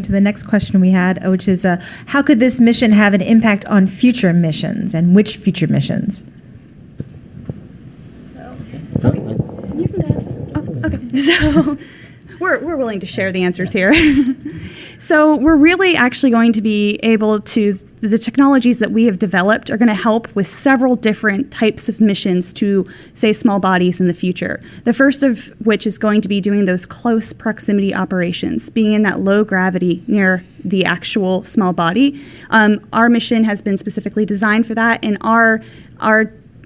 To the next question we had, which is, how could this mission have an impact on future missions, and which future missions? Okay, so we're willing to share the answers here. So we're really actually going to be able to, the technologies that we have developed are going to help with several different types of missions to, say, small bodies in the future. The first of which is going to be doing those close proximity operations, being in that low gravity near the actual small body. Our mission has been specifically designed for that, and our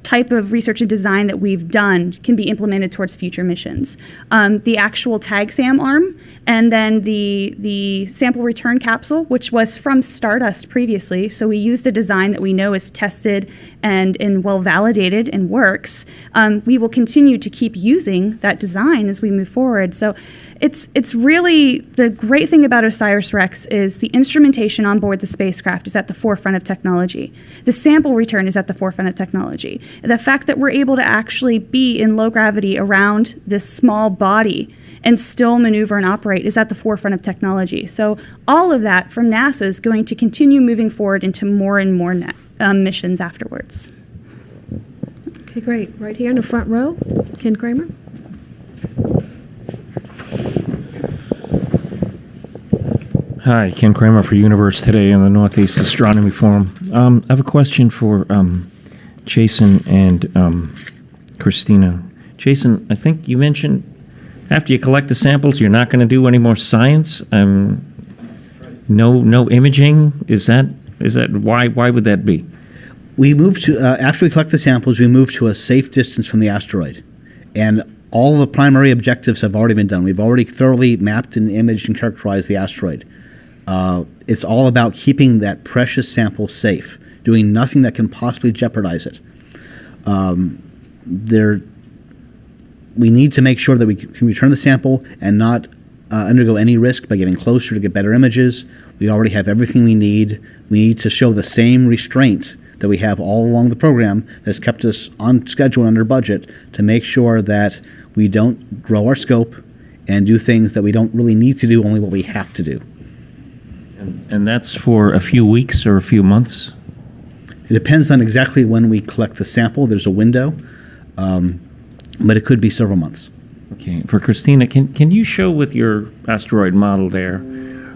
type of research and design that we've done can be implemented towards future missions. The actual tag SAM arm, and then the sample return capsule, which was from Stardust previously. So we used a design that we know is tested and well validated and works. We will continue to keep using that design as we move forward. So it's really, the great thing about OSIRIS-REx is the instrumentation on board the spacecraft is at the forefront of technology. The sample return is at the forefront of technology. The fact that we're able to actually be in low gravity around this small body and still maneuver and operate is at the forefront of technology. So all of that from NASA is going to continue moving forward into more and more missions afterwards. Okay, great. Right here in the front row, Ken Kramer. Hi, Ken Kramer for Universe Today and the Northeast Astronomy Forum. I have a question for Jason and Christina. Jason, I think you mentioned after you collect the samples, you're not going to do any more science. No imaging. Is that why would that be? We move to after we collect the samples, we move to a safe distance from the asteroid, and all the primary objectives have already been done. We've already thoroughly mapped and imaged and characterized the asteroid. It's all about keeping that precious sample safe, doing nothing that can possibly jeopardize it. We need to make sure that we can return the sample and not undergo any risk by getting closer to get better images. We already have everything we need. We need to show the same restraint that we have all along the program that's kept us on schedule and under budget to make sure that we don't grow our scope and do things that we don't really need to do, only what we have to do. And that's for a few weeks or a few months? It depends on exactly when we collect the sample. There's a window, but it could be several months. Okay. For Christina, can you show with your asteroid model there,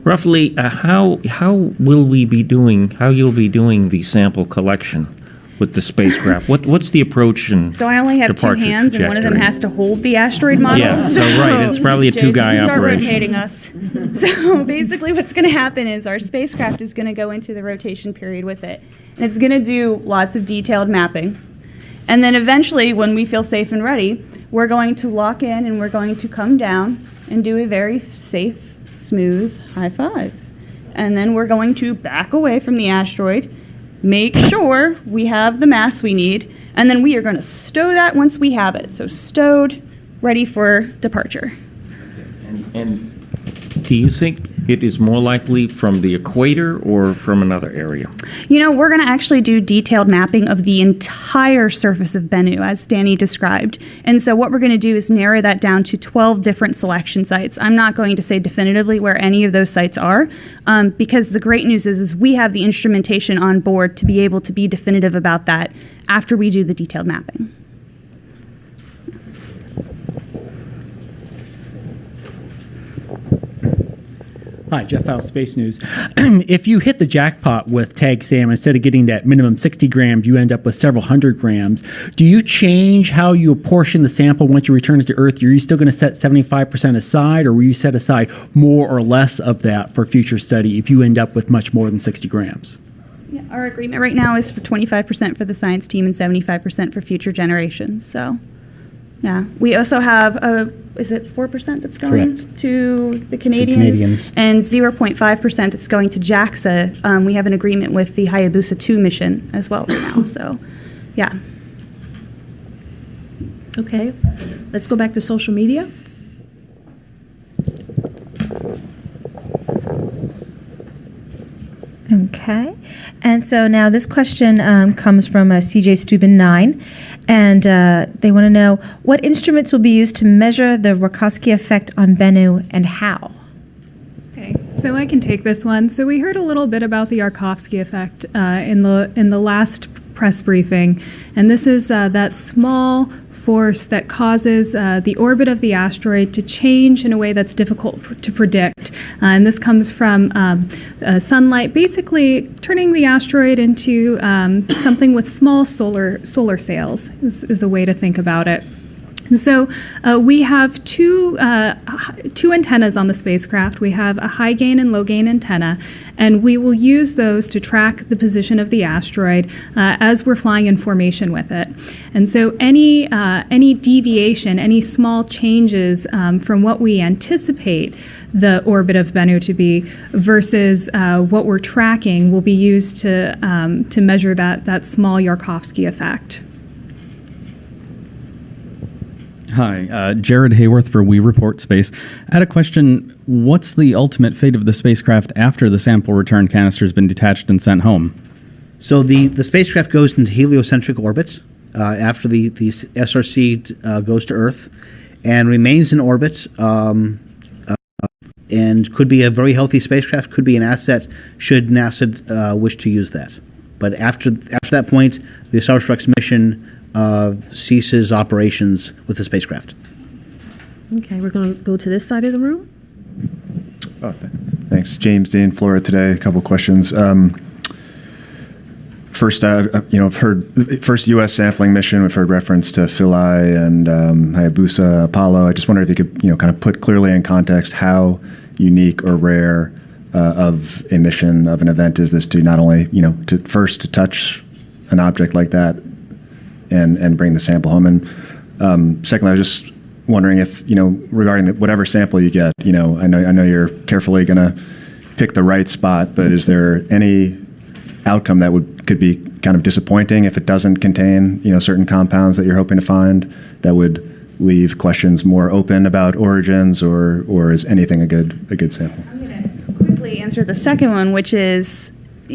roughly how you'll be doing the sample collection with the spacecraft? What's the approach and So I only have two hands, and one of them has to hold the asteroid model. Yeah, so right, it's probably a two-guy start operation. rotating us. So basically what's going to happen is our spacecraft is going to go into the rotation period with it. And it's going to do lots of detailed mapping. And then eventually, when we feel safe and ready, we're going to lock in and we're going to come down and do a very safe, smooth high five. And then we're going to back away from the asteroid, make sure we have the mass we need, and then we are going to stow that once we have it. So stowed, ready for departure. And do you think it is more likely from the equator or from another area? You know, we're going to actually do detailed mapping of the entire surface of Bennu, as Danny described. And so what we're going to do is narrow that down to 12 different selection sites. I'm not going to say definitively where any of those sites are, because the great news is we have the instrumentation on board to be able to be definitive about that after we do the detailed mapping. Hi, Jeff House, Space News. If you hit the jackpot with tag SAM, instead of getting that minimum 60 grams, you end up with several hundred grams. Do you change how you apportion the sample once you return it to Earth? Are you still going to set 75% aside, or will you set aside more or less of that for future study if you end up with much more than 60 grams? Yeah, our agreement right now is for 25% for the science team and 75% for future generations. So, yeah. We also have is it 4% that's going Correct. to the Canadians? And 0.5% that's going to JAXA. We have an agreement with the Hayabusa 2 mission as well right now. So, yeah. Okay, let's go back to social media. Okay. And so now this question comes from CJ Steuben 9, and they want to know what instruments will be used to measure the Rokosky effect on Bennu and how. Okay, so I can take this one. So we heard a little bit about the Yarkovsky effect in the last press briefing, and this is that small force that causes the orbit of the asteroid to change in a way that's difficult to predict. And this comes from sunlight basically turning the asteroid into something with small solar sails is a way to think about it. So we have two antennas on the spacecraft. We have a high gain and low gain antenna, and we will use those to track the position of the asteroid as we're flying in formation with it. And so any deviation, any small changes from what we anticipate the orbit of Bennu to be versus what we're tracking will be used to measure that small Yarkovsky effect. Hi, Jared Hayworth for We Report Space. I had a question. What's the ultimate fate of the spacecraft after the sample return canister has been detached and sent home? So the spacecraft goes into heliocentric orbit after the SRC goes to Earth and remains in orbit and could be a very healthy spacecraft, could be an asset should NASA wish to use that. But after that point, the OSIRIS-REx mission ceases operations with the spacecraft. Okay, we're going to go to this side of the room. Thanks. James Dean, Florida Today. A couple questions. First, I've heard first U.S. sampling mission. We've heard reference to Philae and Hayabusa, Apollo. I just wonder if you could, kind of put clearly in context how unique or rare of a mission of an event is this to not only, to touch an object like that and bring the sample home. And secondly, I was just wondering if, regarding whatever sample you get, I know you're carefully going to pick the right spot, but is there any outcome that could be kind of disappointing if it doesn't contain, certain compounds that you're hoping to find that would leave questions more open about origins, or is anything a good sample? I'm going to quickly answer the second one, which is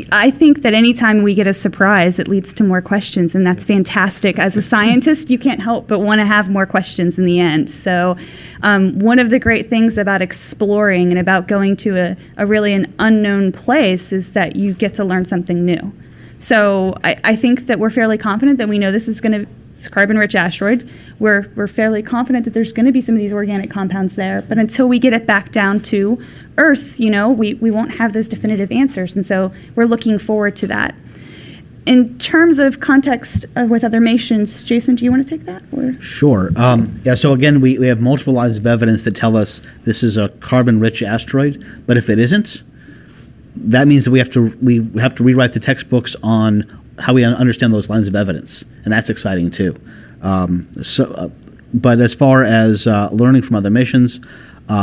I think that anytime we get a surprise, it leads to more questions, and that's fantastic. As a scientist, you can't help but want to have more questions in the end. So one of the great things about exploring and about going to a really an unknown place is that you get to learn something new. So I think that we're fairly confident that we know this is going to carbon-rich asteroid. We're fairly confident that there's going to be some of these organic compounds there, but until we get it back down to Earth, we won't have those definitive answers, and so we're looking forward to that. In terms of context with other missions, Jason, do you want to take that? Or? Sure. So again, we have multiple lines of evidence that tell us this is a carbon-rich asteroid, but if it isn't, that means that we have to rewrite the textbooks on how we understand those lines of evidence, and that's exciting too. But as far as learning from other missions,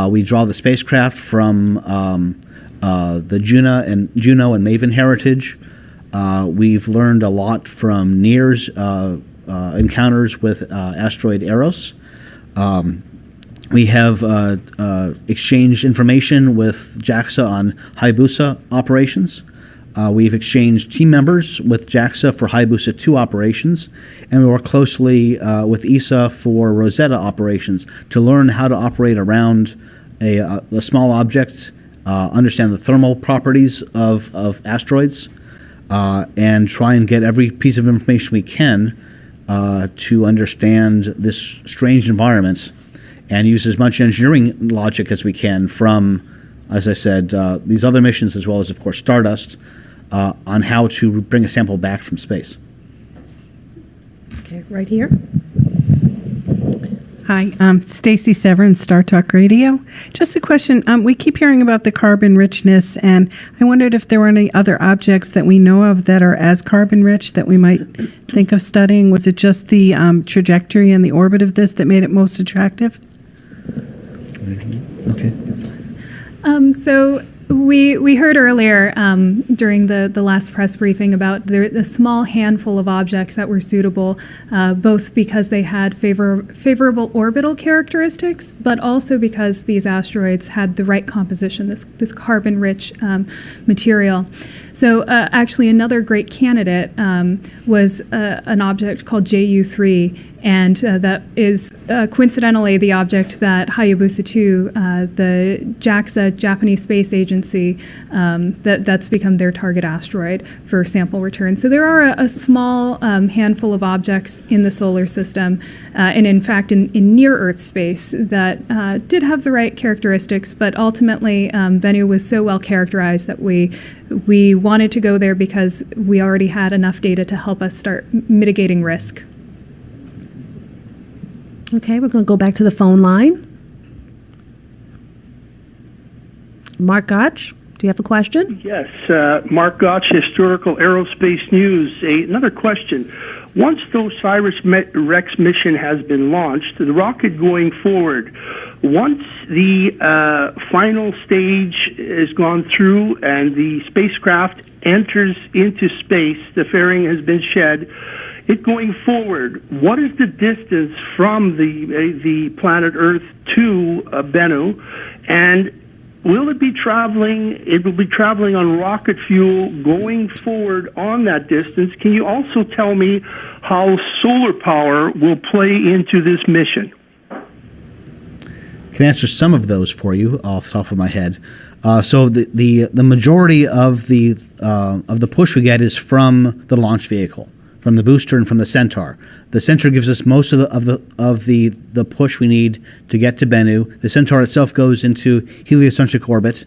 we draw the spacecraft from the Juno and Maven heritage. We've learned a lot from NIR's encounters with asteroid Eros. We have exchanged information with JAXA on Hayabusa operations. We've exchanged team members with JAXA for Hayabusa 2 operations, and we work closely with ESA for Rosetta operations to learn how to operate around a small object, understand the thermal properties of asteroids, and try and get every piece of information we can to understand this strange environment and use as much engineering logic as we can from, as I said, these other missions, as well as, of course, Stardust, on how to bring a sample back from space. Okay, right here. Hi, Stacy Severin, Star Talk Radio. Just a question. We keep hearing about the carbon richness, and I wondered if there were any other objects that we know of that are as carbon rich that we might think of studying. Was it just the trajectory and the orbit of this that made it most attractive? Okay. So we heard earlier during the last press briefing about the small handful of objects that were suitable, both because they had favorable orbital characteristics, but also because these asteroids had the right composition, this carbon-rich material. So actually another great candidate was an object called JU3, and that is coincidentally the object that Hayabusa 2, the JAXA, Japanese Space Agency, that's become their target asteroid for sample return. So there are a small handful of objects in the solar system, and in fact in near-Earth space, that did have the right characteristics, but ultimately Bennu was so well characterized that we wanted to go there because we already had enough data to help us start mitigating risk. Okay, we're going to go back to the phone line. Mark Gotch, do you have a question? Yes, Mark Gotch, Historical Aerospace News. Another question. Once the OSIRIS-REx mission has been launched, the rocket going forward, once the final stage is gone through and the spacecraft enters into space, the fairing has been shed, it going forward, what is the distance from the planet Earth to Bennu, and will it be traveling? It will be traveling on rocket fuel going forward on that distance. Can you also tell me how solar power will play into this mission? I can answer some of those for you off the top of my head. So the majority of the push we get is from the launch vehicle, from the booster and from the Centaur. The Centaur gives us most of the push we need to get to Bennu. The Centaur itself goes into heliocentric orbit,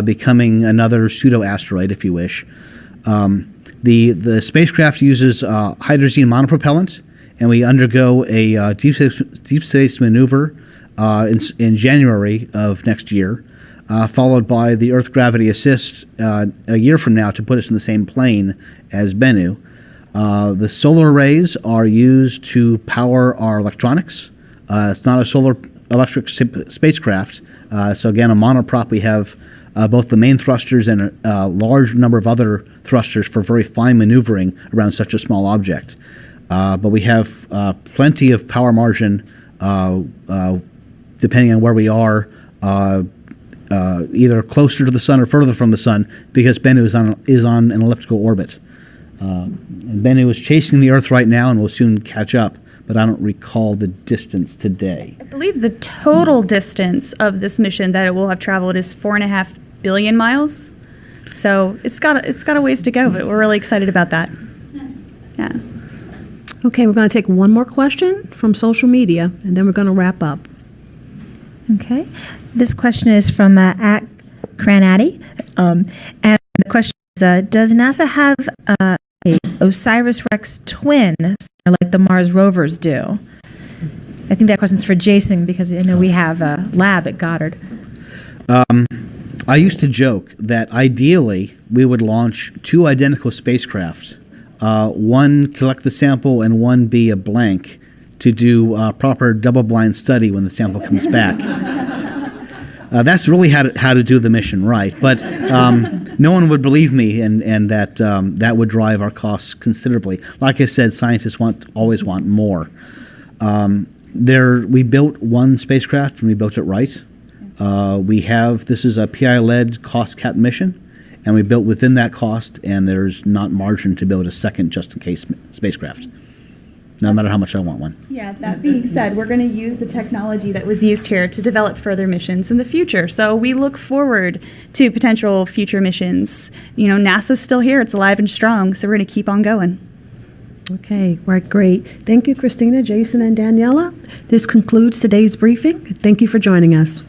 becoming another pseudo-asteroid, if you wish. The spacecraft uses hydrazine monopropellant, and we undergo a deep space maneuver in January of next year, followed by the Earth gravity assist a year from now to put us in the same plane as Bennu. The solar arrays are used to power our electronics. It's not a solar electric spacecraft. So again, a monoprop, we have both the main thrusters and a large number of other thrusters for very fine maneuvering around such a small object. But we have plenty of power margin depending on where we are, either closer to the sun or further from the sun, because Bennu is on an elliptical orbit. Bennu is chasing the Earth right now and will soon catch up, but I don't recall the distance today. I believe the total distance of this mission that it will have traveled is 4.5 billion miles. So it's got a ways to go, but we're really excited about that. Yeah. Okay, we're going to take one more question from social media, and then we're going to wrap up. Okay. This question is from at Cranaddy. And the question is, does NASA have a OSIRIS-REx twin, like the Mars rovers do? I think that question's for Jason, because I know we have a lab at Goddard. I used to joke that ideally we would launch two identical spacecraft, one collect the sample and one be a blank, to do proper double-blind study when the sample comes back. That's really how to do the mission right, but no one would believe me, and that would drive our costs considerably. Like I said, scientists always want more. We built one spacecraft, and we built it right. This is a PI-led cost cap mission, and we built within that cost, and there's not margin to build a second just-in-case spacecraft, no matter how much I want one. Yeah, that being said, we're going to use the technology that was used here to develop further missions in the future. So we look forward to potential future missions. You know, NASA's still here. It's alive and strong, so we're going to keep on going. Okay, right, great. Thank you, Christina, Jason, and Daniela. This concludes today's briefing. Thank you for joining us.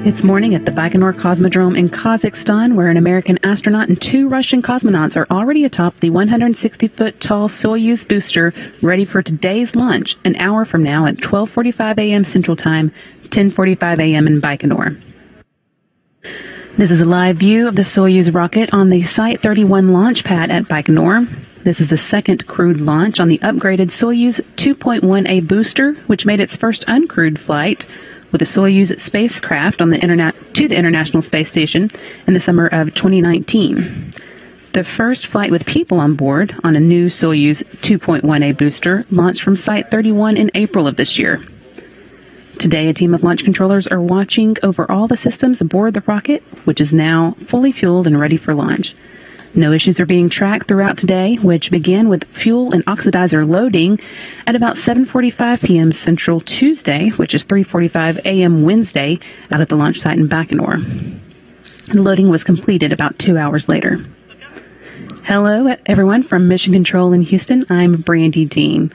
It's morning at the Baikonur Cosmodrome in Kazakhstan, where an American astronaut and two Russian cosmonauts are already atop the 160-foot tall Soyuz booster, ready for today's launch, an hour from now at 12:45 a.m. Central Time, 10:45 a.m. in Baikonur. This is a live view of the Soyuz rocket on the Site 31 launch pad at Baikonur. This is the second crewed launch on the upgraded Soyuz 2.1A booster, which made its first uncrewed flight with the Soyuz spacecraft on the to the International Space Station in the summer of 2019. The first flight with people on board on a new Soyuz 2.1A booster launched from Site 31 in April of this year. Today, a team of launch controllers are watching over all the systems aboard the rocket, which is now fully fueled and ready for launch. No issues are being tracked throughout today, which began with fuel and oxidizer loading at about 7:45 p.m. Central Tuesday, which is 3:45 a.m. Wednesday, out at the launch site in Baikonur. The loading was completed about 2 hours later. Hello, everyone from Mission Control in Houston. I'm Brandy Dean.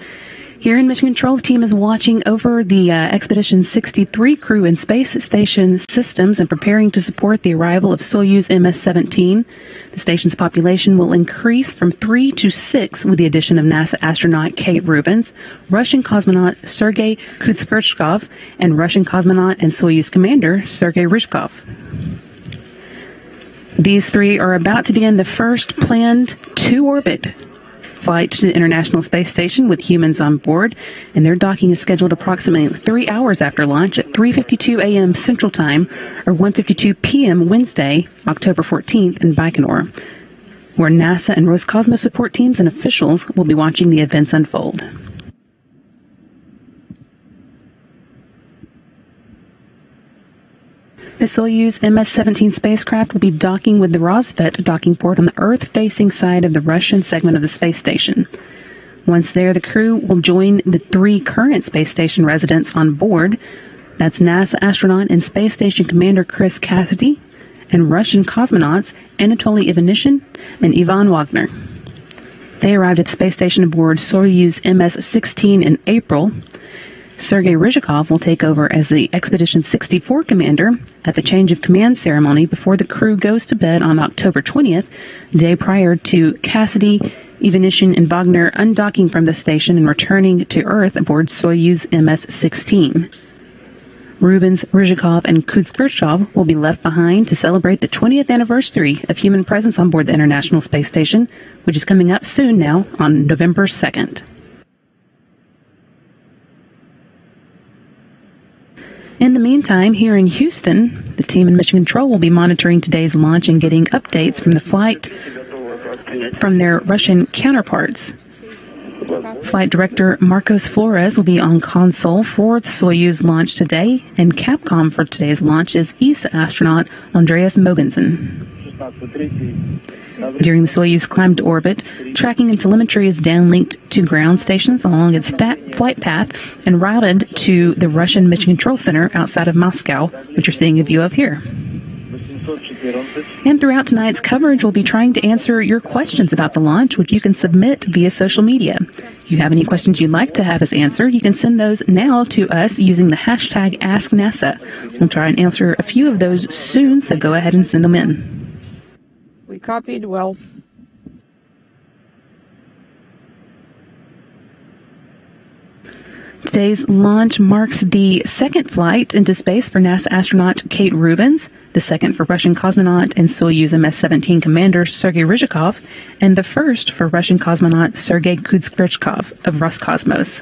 Here in Mission Control, the team is watching over the Expedition 63 crew and space station systems and preparing to support the arrival of Soyuz MS-17. The station's population will increase from 3 to 6 with the addition of NASA astronaut Kate Rubins, Russian cosmonaut Sergei Kuznetsov, and Russian cosmonaut and Soyuz commander Sergei Ryzhikov. These three are about to begin the first planned to-orbit flight to the International Space Station with humans on board, and their docking is scheduled approximately 3 hours after launch at 3:52 a.m. Central Time or 1:52 p.m. Wednesday, October 14th in Baikonur, where NASA and Roscosmos support teams and officials will be watching the events unfold. The Soyuz MS-17 spacecraft will be docking with the Rosvet docking port on the Earth-facing side of the Russian segment of the space station. Once there, the crew will join the 3 current space station residents on board. That's NASA astronaut and space station commander Chris Cassidy and Russian cosmonauts Anatoly Ivanishin and Ivan Wagner. They arrived at the space station aboard Soyuz MS-16 in April. Sergei Ryzhikov will take over as the Expedition 64 commander at the change of command ceremony before the crew goes to bed on October 20th, the day prior to Cassidy, Ivanishin, and Wagner undocking from the station and returning to Earth aboard Soyuz MS-16. Rubins, Ryzhikov, and Kuznetsov will be left behind to celebrate the 20th anniversary of human presence on board the International Space Station, which is coming up soon now on November 2nd. In the meantime, here in Houston, the team in Mission Control will be monitoring today's launch and getting updates from the flight from their Russian counterparts. Flight Director Marcos Flores will be on console for the Soyuz launch today, and Capcom for today's launch is ESA astronaut Andreas Mogensen. During the Soyuz climb to orbit, tracking and telemetry is downlinked to ground stations along its flight path and routed to the Russian Mission Control Center outside of Moscow, which you're seeing a view of here. And throughout tonight's coverage, we'll be trying to answer your questions about the launch, which you can submit via social media. If you have any questions you'd like to have us answer, you can send those now to us using the hashtag AskNASA. We'll try and answer a few of those soon, so go ahead and send them in. We copied well. Today's launch marks the second flight into space for NASA astronaut Kate Rubins, the second for Russian cosmonaut and Soyuz MS-17 commander Sergei Ryzhikov, and the first for Russian cosmonaut Sergei Kuznetsov of Roscosmos.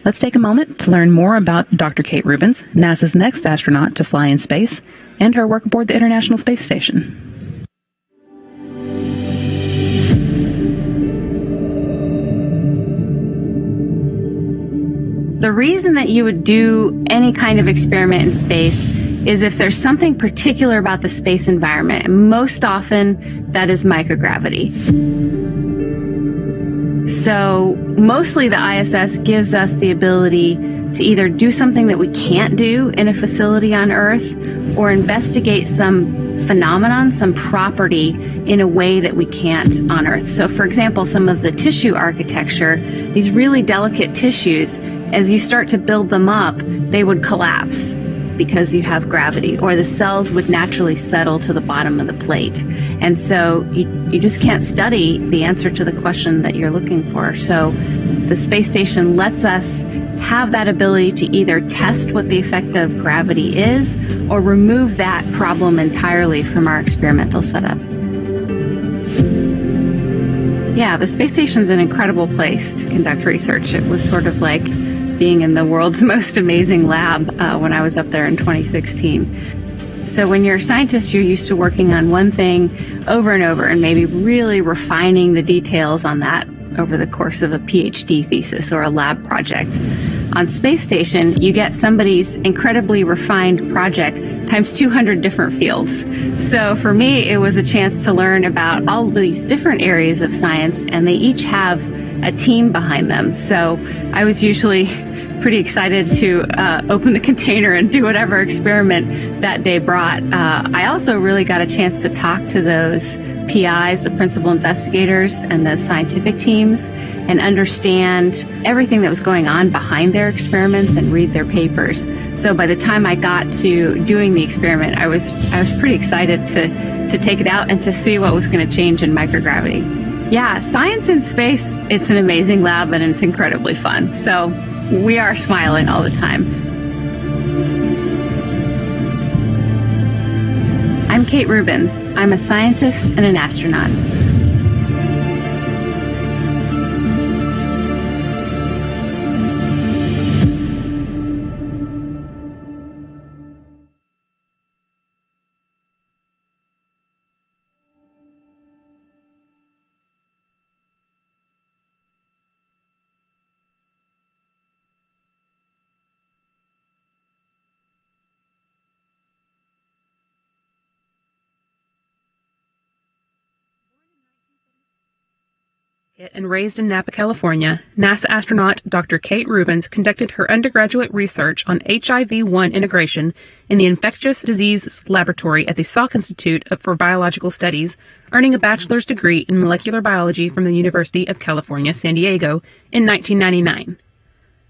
Let's take a moment to learn more about Dr. Kate Rubins, NASA's next astronaut to fly in space, and her work aboard the International Space Station. The reason that you would do any kind of experiment in space is if there's something particular about the space environment, and most often that is microgravity. So mostly the ISS gives us the ability to either do something that we can't do in a facility on Earth or investigate some phenomenon, some property in a way that we can't on Earth. So for example, some of the tissue architecture, these really delicate tissues, as you start to build them up, they would collapse because you have gravity, or the cells would naturally settle to the bottom of the plate. And so you just can't study the answer to the question that you're looking for. So the space station lets us have that ability to either test what the effect of gravity is or remove that problem entirely from our experimental setup. Yeah, the space station's an incredible place to conduct research. It was sort of like being in the world's most amazing lab when I was up there in 2016. So when you're a scientist, you're used to working on one thing over and over and maybe really refining the details on that over the course of a PhD thesis or a lab project. On space station, you get somebody's incredibly refined project times 200 different fields. So for me, it was a chance to learn about all these different areas of science, and they each have a team behind them. So I was usually pretty excited to open the container and do whatever experiment that day brought. I also really got a chance to talk to those PIs, the principal investigators, and the scientific teams, and understand everything that was going on behind their experiments and read their papers. So by the time I got to doing the experiment, I was pretty excited to take it out and to see what was going to change in microgravity. Yeah, science in space, it's an amazing lab and it's incredibly fun. So we are smiling all the time. I'm Kate Rubens. I'm a scientist and an astronaut. And raised in Napa, California, NASA astronaut Dr. Kate Rubens conducted her undergraduate research on HIV-1 integration in the Infectious Disease Laboratory at the Salk Institute for Biological Studies, earning a bachelor's degree in molecular biology from the University of California, San Diego in 1999.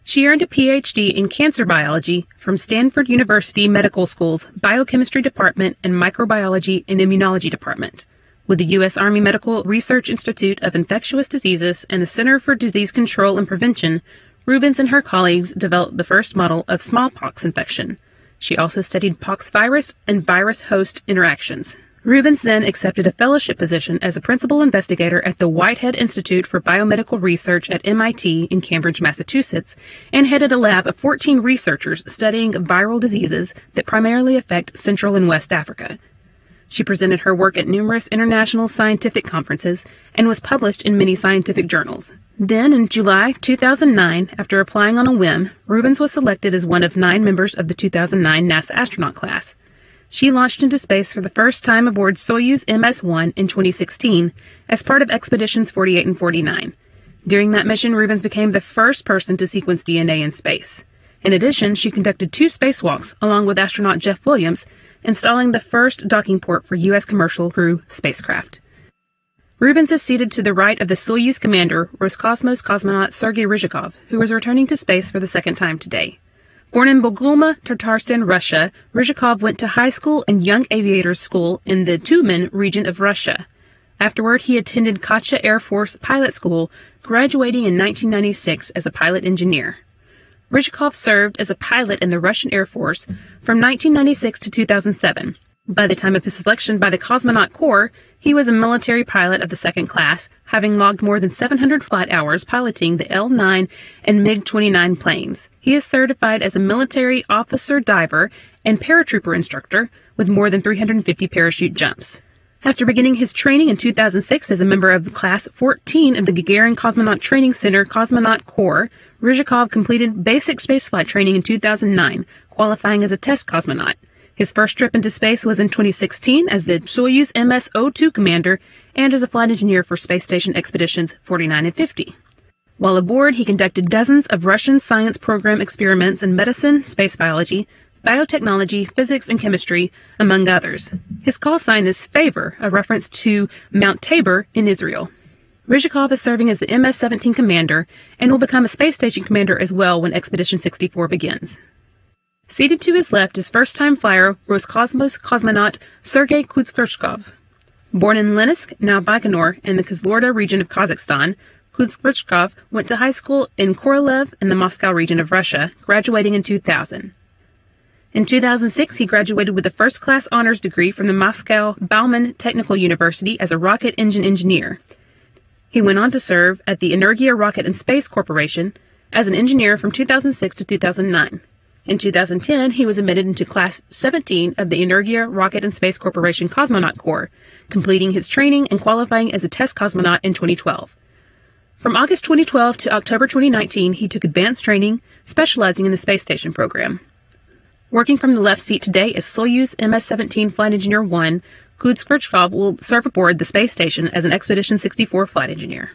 She earned a PhD in cancer biology from Stanford University Medical School's Biochemistry Department and Microbiology and Immunology Department. With the U.S. Army Medical Research Institute of Infectious Diseases and the Center for Disease Control and Prevention, Rubens and her colleagues developed the first model of smallpox infection. She also studied pox virus and virus-host interactions. Rubens then accepted a fellowship position as a principal investigator at the Whitehead Institute for Biomedical Research at MIT in Cambridge, Massachusetts, and headed a lab of 14 researchers studying viral diseases that primarily affect Central and West Africa. She presented her work at numerous international scientific conferences and was published in many scientific journals. Then, in July 2009, after applying on a whim, Rubens was selected as one of 9 members of the 2009 NASA astronaut class. She launched into space for the first time aboard Soyuz MS-1 in 2016 as part of Expeditions 48 and 49. During that mission, Rubens became the first person to sequence DNA in space. In addition, she conducted 2 spacewalks along with astronaut Jeff Williams, installing the first docking port for U.S. commercial crew spacecraft. Rubens is seated to the right of the Soyuz commander, Roscosmos cosmonaut Sergei Ryzhikov, who is returning to space for the second time today. Born in Bogulma, Tatarstan, Russia, Ryzhikov went to high school and young aviators school in the Tyumen region of Russia. Afterward, he attended Katcha Air Force Pilot School, graduating in 1996 as a pilot engineer. Ryzhikov served as a pilot in the Russian Air Force from 1996 to 2007. By the time of his selection by the Cosmonaut Corps, he was a military pilot of the second class, having logged more than 700 flight hours piloting the L-9 and MiG-29 planes. He is certified as a military officer diver and paratrooper instructor with more than 350 parachute jumps. After beginning his training in 2006 as a member of Class 14 of the Gagarin Cosmonaut Training Center Cosmonaut Corps, Ryzhikov completed basic spaceflight training in 2009, qualifying as a test cosmonaut. His first trip into space was in 2016 as the Soyuz MS-02 commander and as a flight engineer for space station expeditions 49 and 50. While aboard, he conducted dozens of Russian science program experiments in medicine, space biology, biotechnology, physics, and chemistry, among others. His call sign is Favor, a reference to Mount Tabor in Israel. Ryzhikov is serving as the MS-17 commander and will become a space station commander as well when Expedition 64 begins. Seated to his left is first-time flyer Roscosmos cosmonaut Sergei Kuzkurchkov. Born in Leninsk, now Baikonur, in the Kizlorda region of Kazakhstan, Kuzkurchkov went to high school in Korolev in the Moscow region of Russia, graduating in 2000. In 2006, he graduated with a first-class honors degree from the Moscow Bauman Technical University as a rocket engine engineer. He went on to serve at the Energia Rocket and Space Corporation as an engineer from 2006 to 2009. In 2010, he was admitted into Class 17 of the Energia Rocket and Space Corporation Cosmonaut Corps, completing his training and qualifying as a test cosmonaut in 2012. From August 2012 to October 2019, he took advanced training, specializing in the space station program. Working from the left seat today is Soyuz MS-17 Flight Engineer 1. Kudskirchkov will serve aboard the space station as an Expedition 64 flight engineer.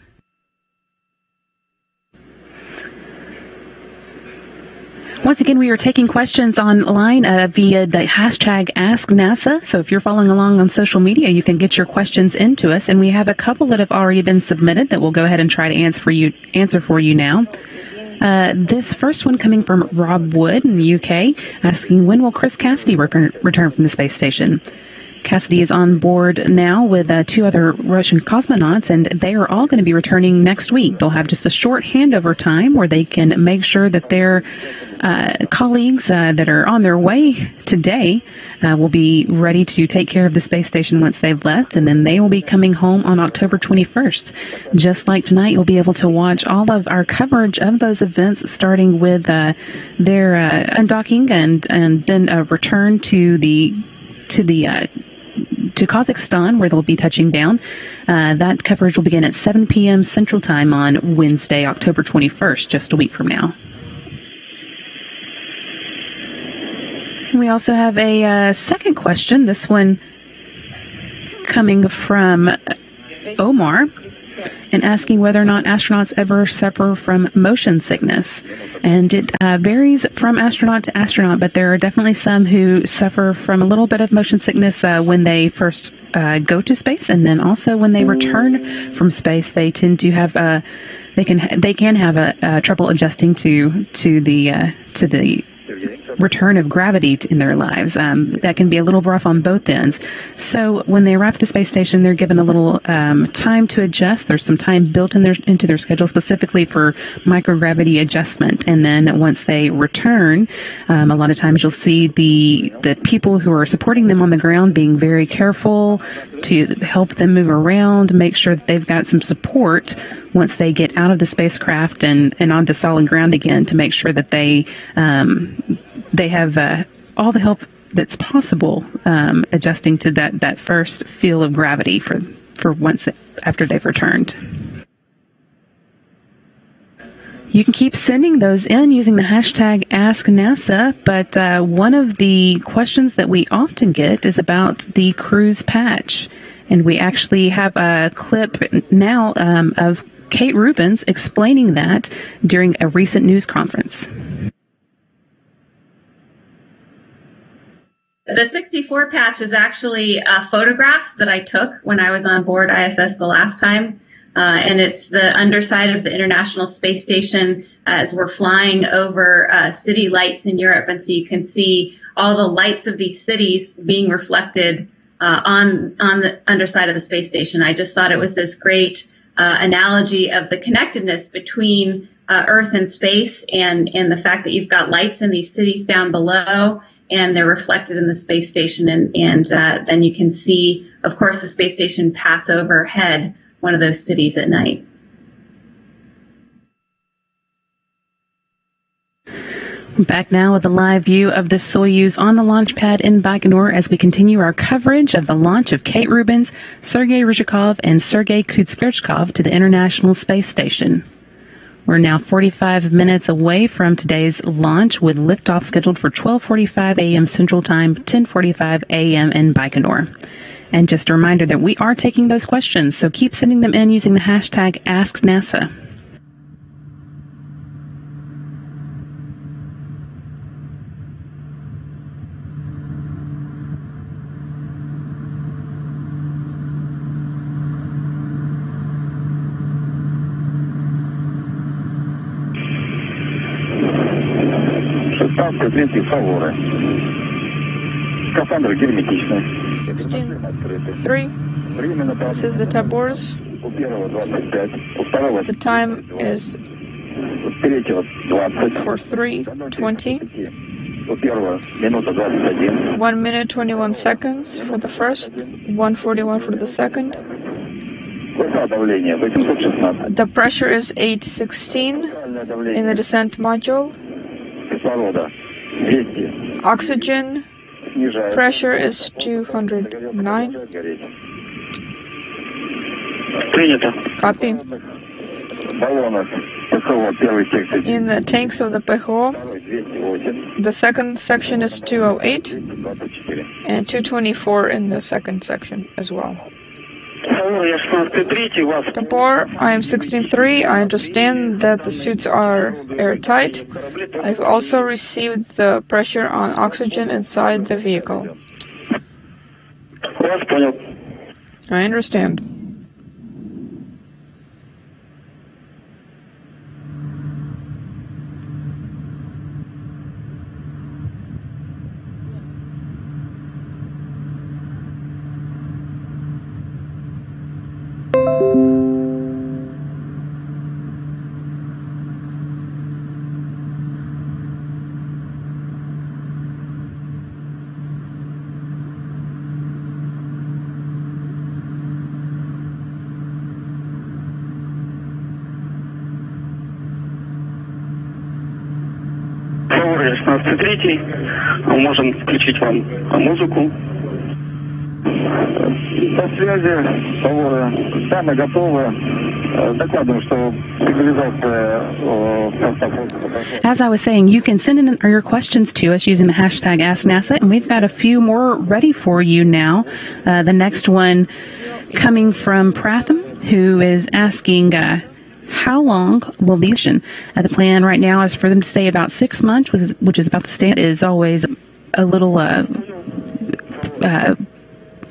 Once again, we are taking questions online via the hashtag #AskNASA. So if you're following along on social media, you can get your questions into us. And we have a couple that have already been submitted that we'll go ahead and try to answer for you now. This first one coming from Rob Wood in the UK, asking, when will Chris Cassidy return from the space station? Cassidy is on board now with 2 other Russian cosmonauts, and they are all going to be returning next week. They'll have just a short handover time where they can make sure that their colleagues that are on their way today will be ready to take care of the space station once they've left, and then they will be coming home on October 21st. Just like tonight, you'll be able to watch all of our coverage of those events, starting with their undocking and then a return to Kazakhstan, where they'll be touching down. That coverage will begin at 7 p.m. Central Time on Wednesday, October 21st, just a week from now. We also have a second question, this one coming from Omar, and asking whether or not astronauts ever suffer from motion sickness. And it varies from astronaut to astronaut, but there are definitely some who suffer from a little bit of motion sickness when they first go to space, and then also when they return from space, they tend to have they can have trouble adjusting to the return of gravity in their lives. That can be a little rough on both ends. So when they arrive at the space station, they're given a little time to adjust. There's some time built into their schedule specifically for microgravity adjustment. And then once they return, a lot of times you'll see the people who are supporting them on the ground being very careful to help them move around, make sure that they've got some support once they get out of the spacecraft and onto solid ground again, to make sure that they have all the help that's possible adjusting to that first feel of gravity for once after they've returned. You can keep sending those in using the hashtag #AskNASA, but one of the questions that we often get is about the cruise patch. And we actually have a clip now of Kate Rubins explaining that during a recent news conference. The 64 patch is actually a photograph that I took when I was on board ISS the last time. And it's the underside of the International Space Station as we're flying over city lights in Europe. And so you can see all the lights of these cities being reflected on the underside of the space station. I just thought it was this great analogy of the connectedness between Earth and space, and the fact that you've got lights in these cities down below, and they're reflected in the space station. And then you can see, of course, the space station pass overhead one of those cities at night. Back now with a live view of the Soyuz on the launch pad in Baikonur as we continue our coverage of the launch of Kate Rubins, Sergei Ryzhikov, and Sergei Kudskirchkov to the International Space Station. We're now 45 minutes away from today's launch, with liftoff scheduled for 12:45 a.m. Central Time, 10:45 a.m. in Baikonur. And just a reminder that we are taking those questions, so keep sending them in using the hashtag #AskNASA. Presente, por favor. Скафандры герметичны. 16:3. This is the Tabors. The time is 4:3:20. 1 minute 21 seconds for the first, 1:41 for the second. The pressure is 816 in the descent module. Oxygen pressure is 209. Copy. In the tanks of the PHO, the second section is 208 and 224 in the second section as well. Tabor, I am 16.3. I understand that the suits are airtight. I've also received the pressure on oxygen inside the vehicle. I understand. Можем включить вам музыку. По связи, самые готовы. Докладываем, что сигнализация. As I was saying, you can send in your questions to us using the hashtag AskNASA, and we've got a few more ready for you now. The next one coming from Pratham, who is asking, how long will these the plan right now is for them to stay about 6 months, which is about the stay. It is always a little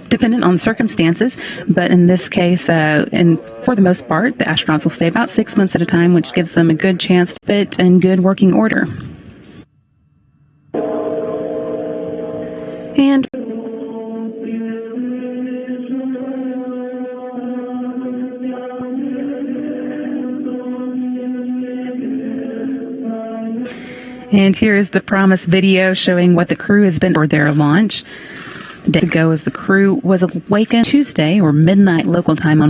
dependent on circumstances, but in this case, and for the most part, the astronauts will stay about 6 months at a time, which gives them a good chance to fit in good working order. And And here is the promised video showing what the crew has been for their launch. Days ago, as the crew was awakened Tuesday or midnight local time on